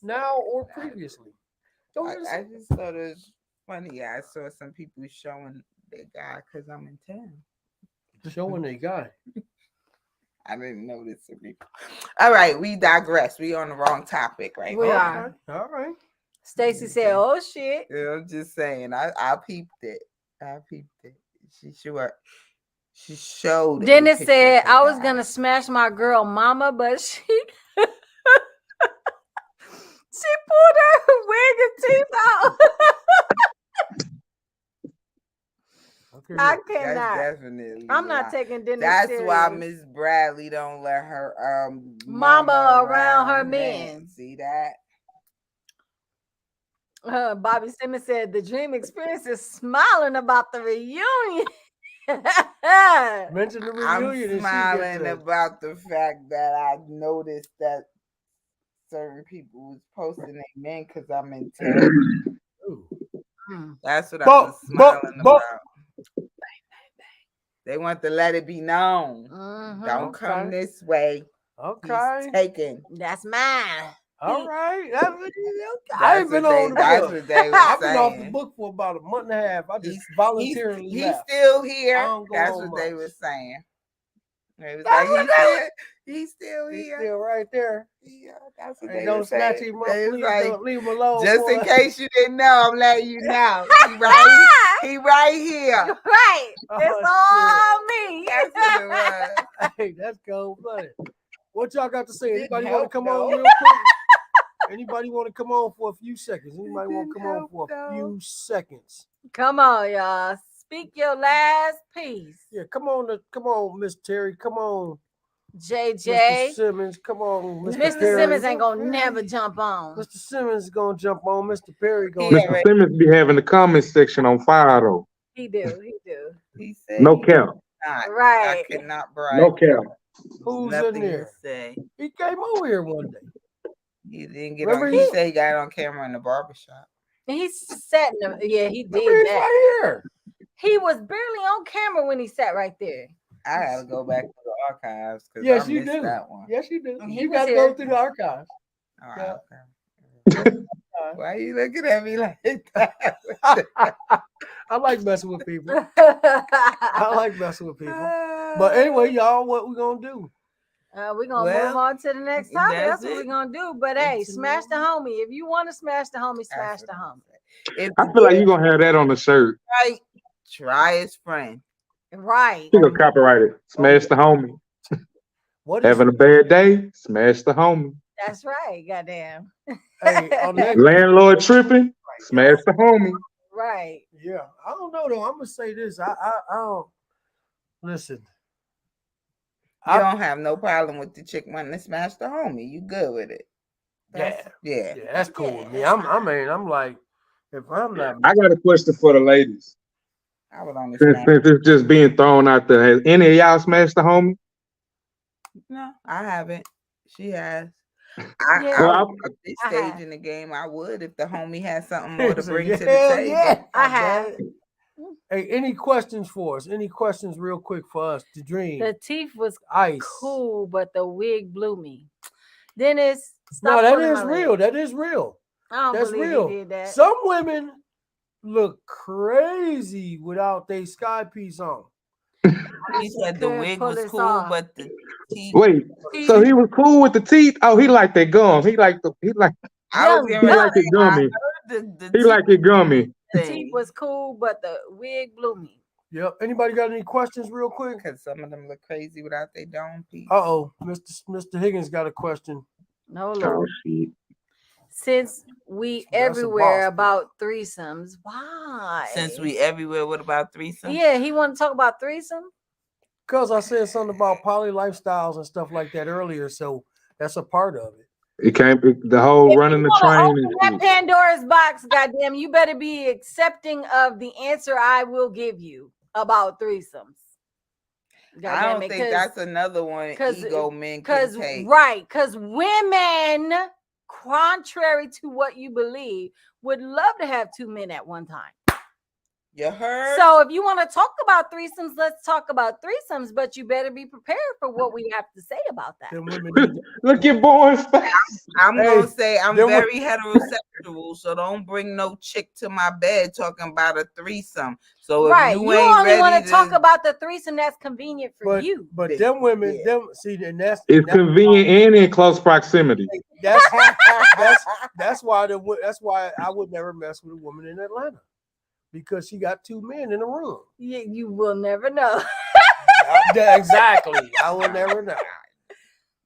Now or previously. I just thought it was funny. I saw some people showing their guy because I'm in town. Showing their guy. I didn't notice it. All right, we digress. We on the wrong topic, right? We are. All right. Stacy said, "Oh shit." Yeah, I'm just saying. I peeped it. She showed. Dennis said, "I was gonna smash my girl mama, but she pulled her wig and teeth out." I cannot. Definitely. I'm not taking Dennis. That's serious. why Miss Bradley don't let her mama around her men. See that? Bobby Simmons said the dream experience is smiling about the reunion. Mention the reunion. I'm smiling about the fact that I noticed that certain people was posting their men because I'm in town. That's what I was smiling about. They want to let it be known. Don't come this way. Okay. He's taken. That's mine. All right. I ain't been on the book. That's what they were I've saying. been off the book for about a month and a half. I just voluntarily He's left. still here. That's what they were saying. They was like, he's still here. He's still right there. Yeah, that's what they don't were snatch saying. him up. Leave him alone. Just in case you didn't know, I'm letting you know. He right here. Right. It's all me. That's what it was. Hey, that's cold blooded. What y'all got to say? Anybody want to come on real quick? Anybody want to come on for a few seconds? Anybody want to come on for a few seconds? Come on, y'all. Speak your last piece. Yeah, come on, Miss Terry. Come on, JJ. Mr. Simmons. Come on, Mr. Perry. Simmons ain't gonna never jump on. Mr. Simmons is gonna jump on. Mr. Perry gonna. Mr. Simmons be having the comment section on fire though. He do. He said no cap. Right. I could not bribe. No cap. Who's Nothing in there? To say. He came over here one day. He didn't get Remember on. He said he got on camera in the barbershop. And he sat in the, yeah, he did He's that. right here. He was barely on camera when he sat right there. I gotta go back to the archives because Yes, I you missed do. that one. Yes, you do. He You was got to here. go through the archives. All right, okay. Why are you looking at me like that? I like messing with people. I like messing with people. But anyway, y'all, what we gonna do? We're gonna move on to the next topic. That's what we're gonna do. But hey, smash the homie. If you want to smash the homie, smash the homie. I feel like you're gonna have that on the shirt. Right. Try his friend. Right. You gonna copyright it. Smash the homie. What Having a bad day? Smash the homie. That's right. Goddamn. Hey, Landlord tripping? Smash the homie. Right. Yeah, I don't know though. I'm gonna say this. I don't listen. You don't have no problem with the chick wanting to smash the homie. You good with it? Yeah, that's cool with me. I'm like, if I'm not, I got a question for the ladies. I would only Since it's just being thrown out there. Has any of y'all smashed the homie? No, I haven't. She has. Well, At this stage in the game, I would if the homie has something more to So, bring yeah, to the table. yeah, I have. Hey, any questions for us? Any questions real quick for us? The dream. The teeth was Ice. cool, but the wig blew me. Dennis, No, stop. that is real. That is real. I don't That's believe real. he did that. Some women look crazy without their sky piece on. He said the wig was cool, but the teeth. Wait, so he was cool with the teeth? Oh, he liked that gum. He liked it gummy. He liked it gummy. The teeth was cool, but the wig blew me. Yep. Anybody got any questions real quick? Because some of them look crazy without their dome piece. Uh-oh. Mr. Higgins got a question. No, Oh, Lord. shit. Since we That's a everywhere boss, about threesomes, why? Since we everywhere, what about threesome? Yeah, he want to talk about threesome? Because I said something about poly lifestyles and stuff like that earlier, so that's a part of it. It can't be the whole running the train. Open that Pandora's box, goddamn! You better be accepting of the answer I will give you about threesomes. I don't think that's another one ego men can take. Right, because women, contrary to what you believe, would love to have two men at one time. You heard? So if you want to talk about threesomes, let's talk about threesomes, but you better be prepared for what we have to say about that. Look at boys' face. I'm gonna say I'm very heterosexual, so don't bring no chick to my bed talking about a threesome. So right, if you ain't only ready want to talk about the threesome that's convenient for you. But them women, them see, and that's convenient and in close proximity. That's why I would never mess with a woman in Atlanta. Because she got two men in the room. You will never know. Exactly. I will never know.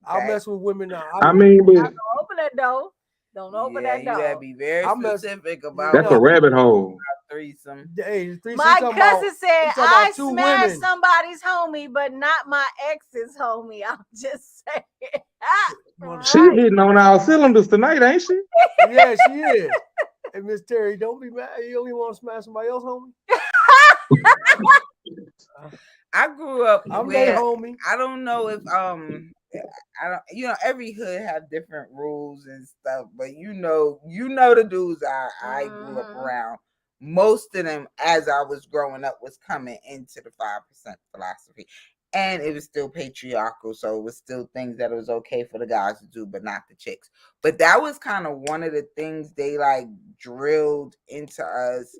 I'll mess with women now. I mean, but don't open that door. Don't open that door. You gotta be very specific about that's a rabbit hole. Threesome. Hey, my cousin said I smashed women. somebody's homie, but not my ex's homie. I'm just saying. She hitting on our cylinders tonight, ain't she? Yeah, she is. Hey, Miss Terry, don't be mad. You only want to smash somebody else, homie? I grew up I'm their homie. I don't know if I don't every hood have different rules and stuff, but you know the dudes I grew up around. Most of them as I was growing up was coming into the 5% philosophy. And it was still patriarchal, so it was still things that it was okay for the guys to do, but not the chicks. But that was kind of one of the things they like drilled into us,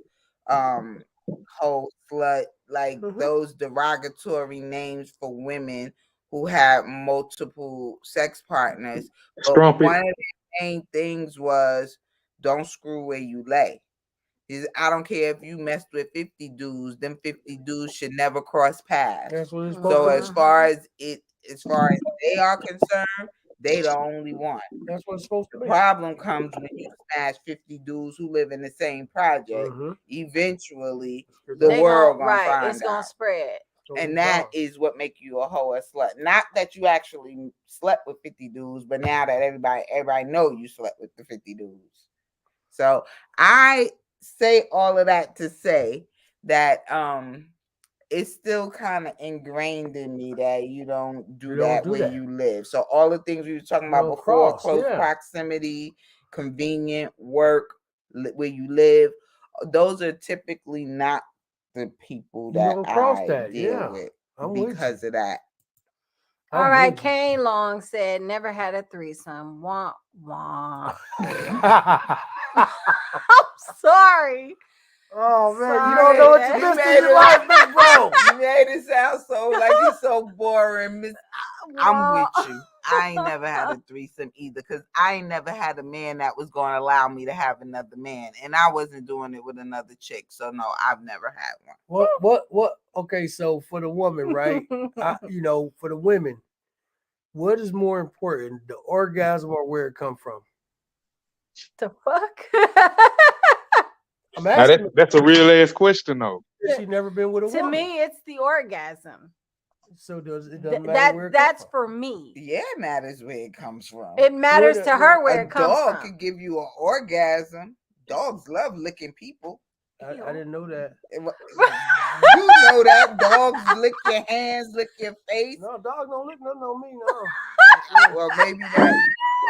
whole slut, like those derogatory names for women who had multiple sex partners. But one of the main things was don't screw where you lay. I don't care if you messed with 50 dudes, them 50 dudes should never cross paths. That's what it's so as far as they are concerned, they the only one. That's what it's supposed to The be. problem comes when you smash 50 dudes who live in the same project. Mhm. Eventually, the They world gonna gonna find it's gonna out. spread. So And it's that gone. is what make you a hoe or slut. Not that you actually slept with 50 dudes, but now that everybody know you slept with the 50 dudes. So I say all of that to say that it's still kind of ingrained in me that you don't do that where you live. So all the things we were talking about before, close proximity, convenient, work, where you live, those are typically not the people that I deal with because of that. All right, Kane Long said never had a threesome. Wah wah. I'm sorry. Oh man, you don't know what you missed in your life, Miss Bro. You made it sound so like it's so boring, Miss. I'm with you. I ain't never had a threesome either, because I ain't never had a man that was going to allow me to have another man, and I wasn't doing it with another chick. So no, I've never had one. What? Okay, so for the woman, right? For the women, what is more important, the orgasm or where it come from? The fuck? I'm asking. That's a real ass question, though. She never been with a woman. To me, it's the orgasm. So it doesn't matter where it that's comes for me. Yeah, it matters where it comes from. It matters to her where it comes from. A dog could give you an orgasm. Dogs love licking people. I didn't know that. You know that dogs lick your hands, lick your face. No, dogs don't lick nothing on me. No. Well, maybe that.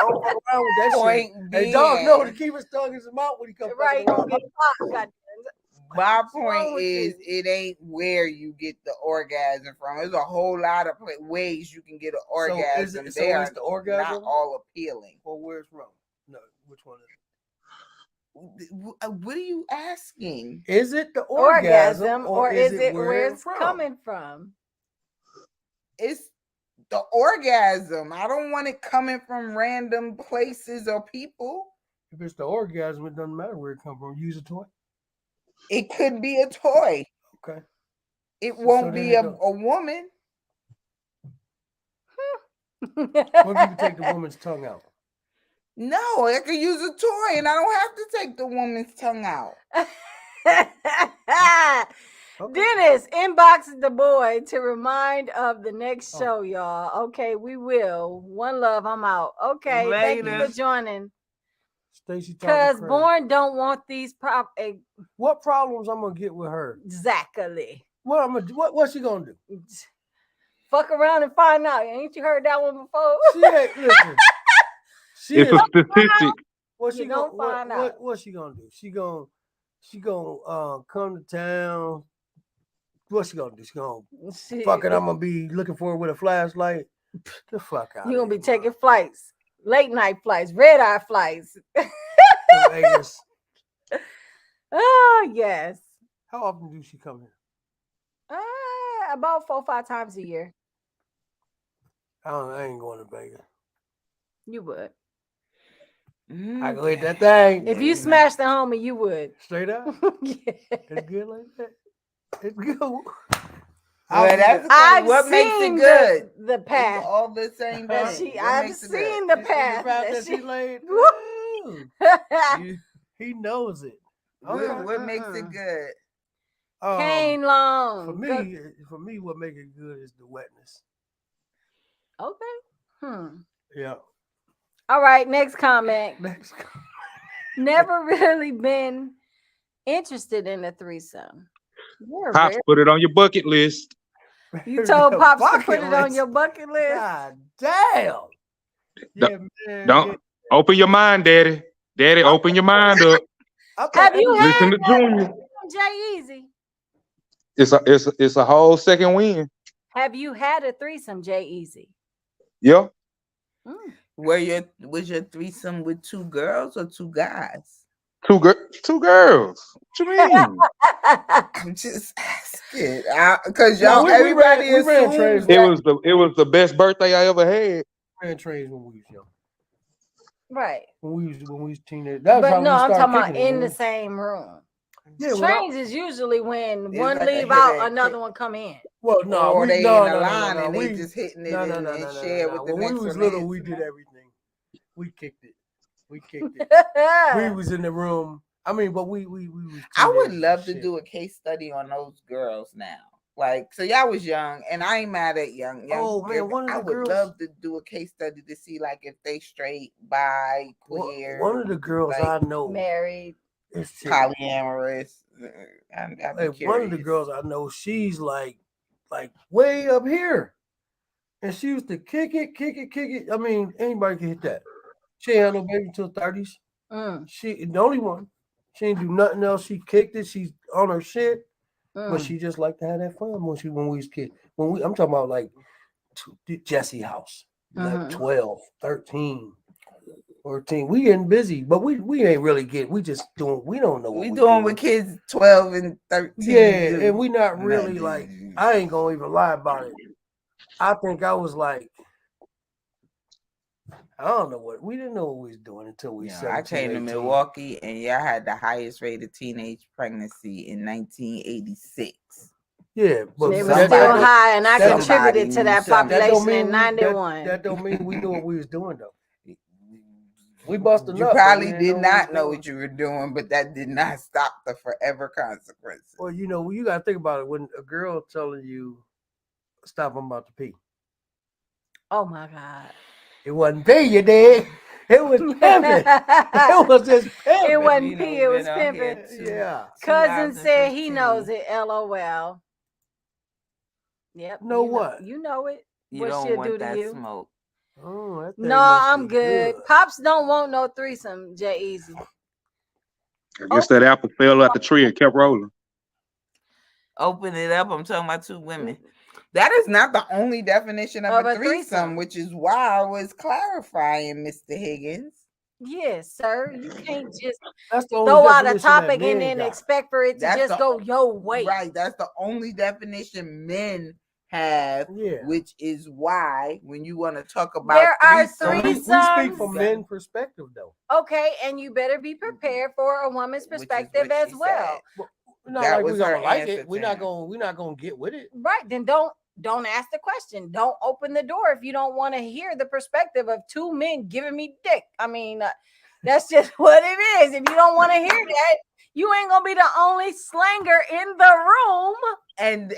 Don't fuck around with that point shit. Being, hey, dog know to keep his tongue in his mouth when he comes right. around. My point is, it ain't where you get the orgasm from. There's a whole lot of ways you can get an orgasm. So is the orgasm not all appealing? Or where it's from? No, which one is it? What are you asking? Is it the orgasm or is it where it's coming from? It's the orgasm. I don't want it coming from random places or people. If it's the orgasm, it doesn't matter where it comes from. Use a toy. It could be a toy. Okay. It won't be a woman. What if you can take the woman's tongue out? No, I could use a toy and I don't have to take the woman's tongue out. Dennis, inbox the boy to remind of the next show, y'all. Okay, we will. One love, I'm out. Okay, Thank you for joining. Stacy, because Born don't want these what problems I'm gonna get with her? Exactly. What's she gonna do? Fuck around and find out. Ain't you heard that one before? She ain't listen. It's a statistic. What's she gonna find out? What's she gonna do? She gonna come to town. What's she gonna do? She gonna fucking. I'm gonna be looking for her with a flashlight. The fuck out. You gonna be taking flights, late night flights, red eye flights. Vegas. Oh yes. How often do she come here? About 4 or 5 times a year. I ain't going to Vegas. You would. I go hit that thing. If you smashed the homie, you would. Straight up. Yeah. It's good like that. It's good. What makes it good? The path. It's all the same thing. I've seen the path that she laid. He knows it. What makes it good? Kane Long. For me, what makes it good is the wetness. Okay. Yeah. All right. Next comment. Never really been interested in a threesome. Pops, put it on your bucket list. You told Pops to put it on your bucket list. God damn. Don't open your mind, Daddy. Daddy, open your mind up. Have you listen to Junior? J-Eazy. It's a whole second win. Have you had a threesome, J-Eazy? Yeah. Was your threesome with 2 girls or 2 guys? 2 girls. What you mean? I'm just asking because y'all everybody assumes it was the best birthday I ever had. We ran trains when we was young. Right. When we was teenagers. But no, I'm talking about in the same room. Yeah, trains is usually when one leave out, another one come in. Well, no, or we they no, in a no, no, line no, and we they just hitting it no, and share with the When we next was one. little, we did everything. We kicked it. We kicked it. We was in the room. I mean, but we was. I would love to do a case study on those girls now. Like, so y'all was young, and I ain't mad at young. Oh man, one of I the would girls. love to do a case study to see like if they straight, bi, queer. One of the girls like, I know married, is polyamorous. I'm one of the girls I know, she's like way up here, and she used to kick it. I mean, anybody can hit that. She ain't had no baby until 30s. She the only one. She ain't do nothing else. She kicked it. She's on her shit. But she just liked to have that fun when we was kids. I'm talking about like Jesse House, like 12, 13, 14. We getting busy, but we ain't really we just doing. We don't know what we we doing with kids 12 and 13. Yeah, and we not really like. I ain't gonna even lie about it. I think I was like, I don't know what we didn't know what we was doing until we. I came 18. to Milwaukee, and y'all had the highest rate of teenage pregnancy in 1986. Yeah, but it was still high, and I contributed to that population in '91. That don't mean we knew what we was doing though. We busted You up. probably did not know what you were doing, but that did not stop the forever consequences. Well, you got to think about it. When a girl telling you, "Stop, I'm about to pee." Oh my God! It wasn't pee, you dig? It was pimping. It was just pimping. It wasn't pee. It was pimping. Yeah. Cousin said he knows it. LOL. Yep. Know what? You know it. You what don't she'll want do that to you. smoke. Oh, no, I'm good. Pops don't want no threesome, J Easy. I guess that apple fell out the tree and kept rolling. Open it up. I'm talking about two women. That is not the only definition of a threesome, which is why I was clarifying, Mr. Higgins. Yes, sir. You can't just throw out a topic and then expect for it to just go your way. Right. That's the only definition men have, which is why when you want to talk about there are threesomes, we speak from men's perspective though. Okay, and you better be prepared for a woman's perspective as well. Not like we're gonna like it. We're not gonna get with it. Right. Then don't ask the question. Don't open the door if you don't want to hear the perspective of two men giving me dick. I mean, that's just what it is. If you don't want to hear that, you ain't gonna be the only slanger in the room. And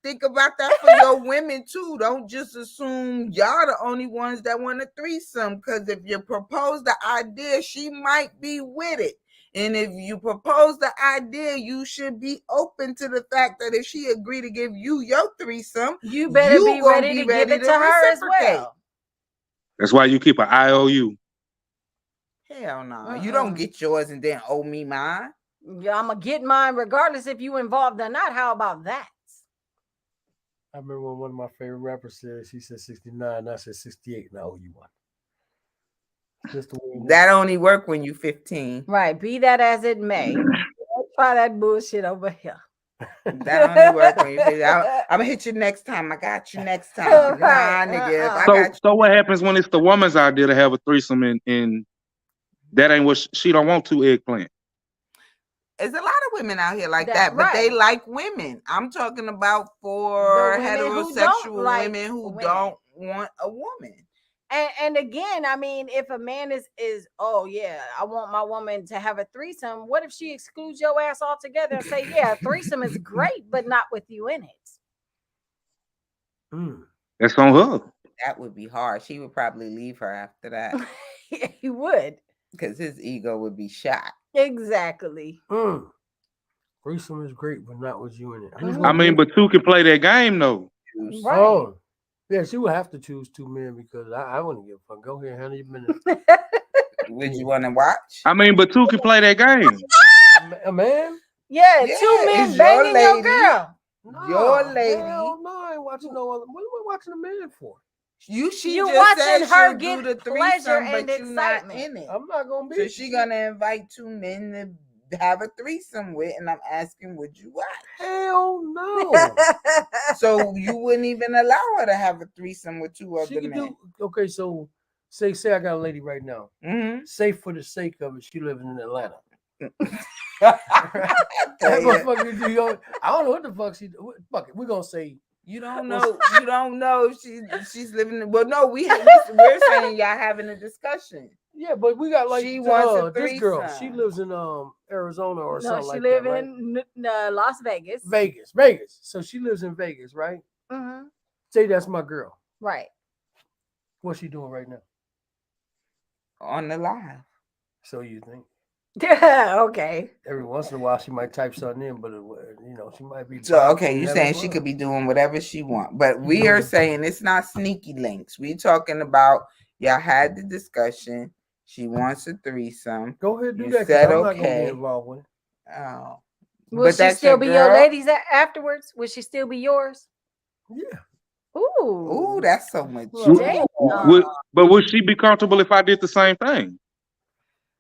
think about that for your women too. Don't just assume y'all the only ones that want a threesome. Because if you propose the idea, she might be with it. And if you propose the idea, you should be open to the fact that if she agree to give you your threesome, you better be ready to give it to her as well. That's why you keep an IOU. Hell no. You don't get yours and then owe me mine. Yeah, I'm going to get mine regardless if you involved or not. How about that? I remember when one of my favorite rappers said, she said 69, I said 68, and I owe you one. That only work when you 15. Right. Be that as it may. Try that bullshit over here. That only work when you 15. I'm gonna hit you next time. I got you next time. Nah, nigga. So what happens when it's the woman's idea to have a threesome and that ain't what she don't want to eggplant? There's a lot of women out here like that, but they like women. I'm talking about for heterosexual women who don't want a woman. And again, I mean, if a man is oh yeah, I want my woman to have a threesome. What if she excludes your ass altogether and say, yeah, a threesome is great, but not with you in it? That's on her. That would be hard. She would probably leave her after that. Yeah, he would, because his ego would be shot. Exactly. Threesome is great, but not with you in it. I mean, but two can play that game though. Right. Oh. Yeah, she would have to choose two men because I wouldn't give a fuck. Go ahead, handle your business. Would you want to watch? I mean, but two can play that game. A man? Yeah, two men banging your girl. No, your lady. Hell no, I ain't watching no other. What am I watching a man for? You watching her get the pleasure and excitement. In it. I'm not gonna be. So she gonna invite two men to have a threesome with, and I'm asking, would you watch? Hell no. So you wouldn't even allow her to have a threesome with two other men? Okay, so say I got a lady right now. Say for the sake of it, she living in Atlanta. That motherfucker do your, I don't know what the fuck she do. Fuck it, we're gonna say You don't know. You don't know if she's living. Well, no, we're saying y'all having a discussion. yeah, but we got like She wants a this girl. threesome. She lives in Arizona or No, something she like live that. Right? in Las Vegas. Vegas. So she lives in Vegas, right? Mm-hmm. Say that's my girl. Right. What's she doing right now? On the live. So you think? Yeah. Okay. Every once in a while she might type something in, but she might be. So okay, you're saying she could be doing whatever she want, but we are saying it's not sneaky links. We're talking about y'all had the discussion. She wants a threesome. Go ahead, do You that. said I'm okay. not gonna be involved with it. Oh, Will she still be your ladies afterwards? Will she still be yours? Yeah. Ooh, that's so much. But would she be comfortable if I did the same thing?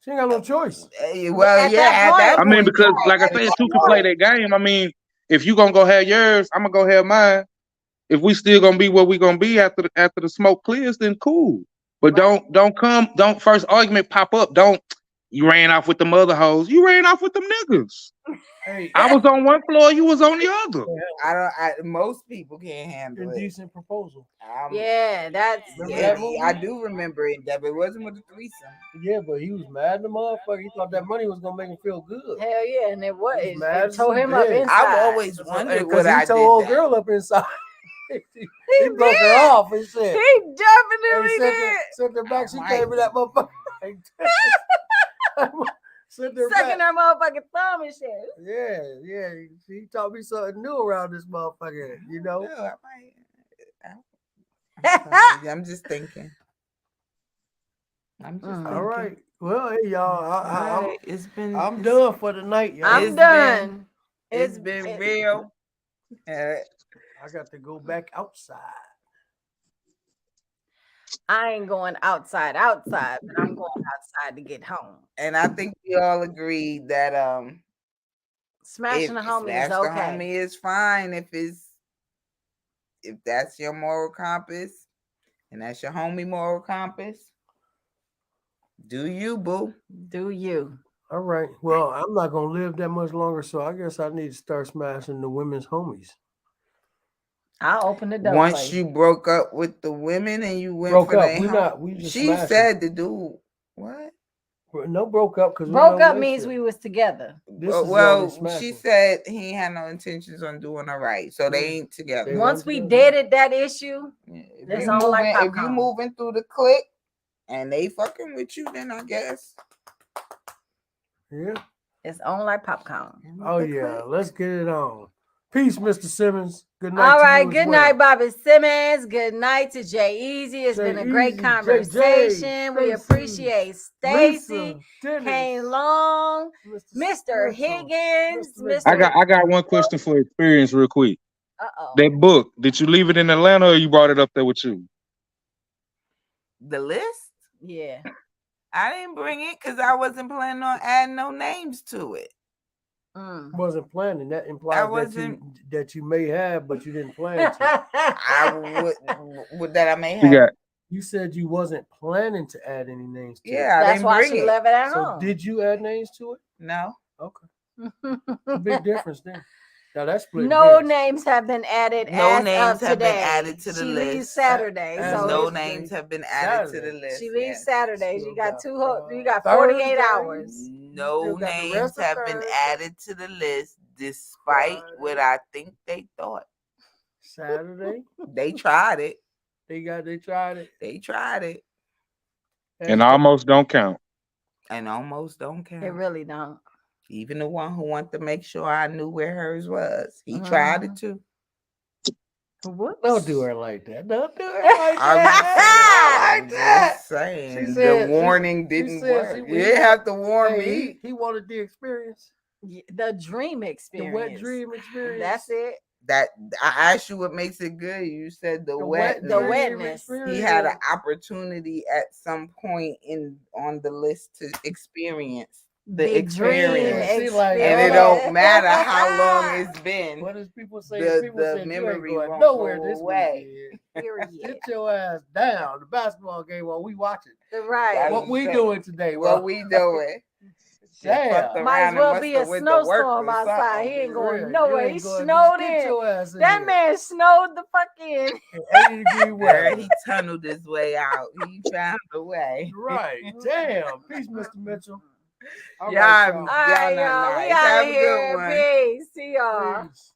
She ain't got no choice. Well, at that point. I mean, because like I said, two can play that game. I mean, if you gonna go have yours, I'm gonna go have mine. If we still gonna be where we gonna be after the smoke clears, then cool. But don't first argument pop up. Don't you ran off with the mother hoes. You ran off with them niggas. Hey, I was on one floor, you was on the other. Most people can't handle indecent proposal. Yeah, that's. I do remember it. That it wasn't with the threesome. Yeah, but he was mad at the motherfucker. He thought that money was gonna make him feel good. Hell yeah, and it was. He was mad It tore him up inside. I've always wondered because what he I told did. old girl up inside. he broke her off and said he definitely did. Sent her back. She gave me that motherfucker. Sucking her motherfucking thumb and shit. Yeah. He taught me something new around this motherfucker. You know. No, I'm just thinking. All right. Well, hey y'all. I'm done for the night, y'all. I'm done. It's been real. I got to go back outside. I ain't going outside, but I'm going outside to get home. And I think we all agree that smashing a homie is okay. The homie is fine if that's your moral compass and that's your homie moral compass. Do you, boo? Do you? All right. Well, I'm not gonna live that much longer, so I guess I need to start smashing the women's homies. I'll open the door. Once you broke up with the women and you went for the she said the dude what? No, broke up because broke up means we was together. Well, she said he had no intentions on doing her right, so they ain't together. Once we deaded that issue, if you moving through the clique and they fucking with you, then I guess. Yeah. It's on like popcorn. Oh yeah, let's get it on. Peace, Mr. Simmons. Good night. All right, good night, Bobby Simmons. Good night to Jay Easy. It's been a great conversation. We appreciate Stacy, Kane Long, Mr. Higgins, Mr. I got one question for experience real quick. Uh-oh. That book, did you leave it in Atlanta or you brought it up there with you? The list? Yeah. I didn't bring it because I wasn't planning on adding no names to it. Wasn't planning. That implies that you may have, but you didn't plan to. I would that I may have. You said you wasn't planning to add any names to it. Yeah, that's why she left it at home. Did you add names to it? No. Okay. Big difference then. Now that's split. No names have been added. No names have been added to the list. She leaves Saturday, so no names have been added to the list. She leaves Saturdays. You got you got 48 hours. No names have been added to the list, despite what I think they thought. Saturday. They tried it. They tried it. They tried it. And almost don't count. And almost don't count. It really don't. Even the one who wanted to make sure I knew where hers was. He tried it too. Whoops. Don't do her like that. Don't do her like that. I'm just saying. The warning didn't work. You didn't have to warn me. He wanted the experience. The dream experience. The wet dream experience. That's it. That I asked you what makes it good. You said the wetness. He had an opportunity at some point on the list to experience the experience. And it don't matter how long it's been. What does people say? The memory won't nowhere go this away. Sit your ass down. The basketball game while we watching. Right. What we doing today? What we doing? Might as well be a snowstorm outside. He ain't going nowhere. He snowed in. That man snowed the fuck in. 80-degree weather. He tunneled his way out. He found a way. Right. Damn. Peace, Mr. Mitchell. All right, y'all. We out of here. Peace. See y'all. Peace.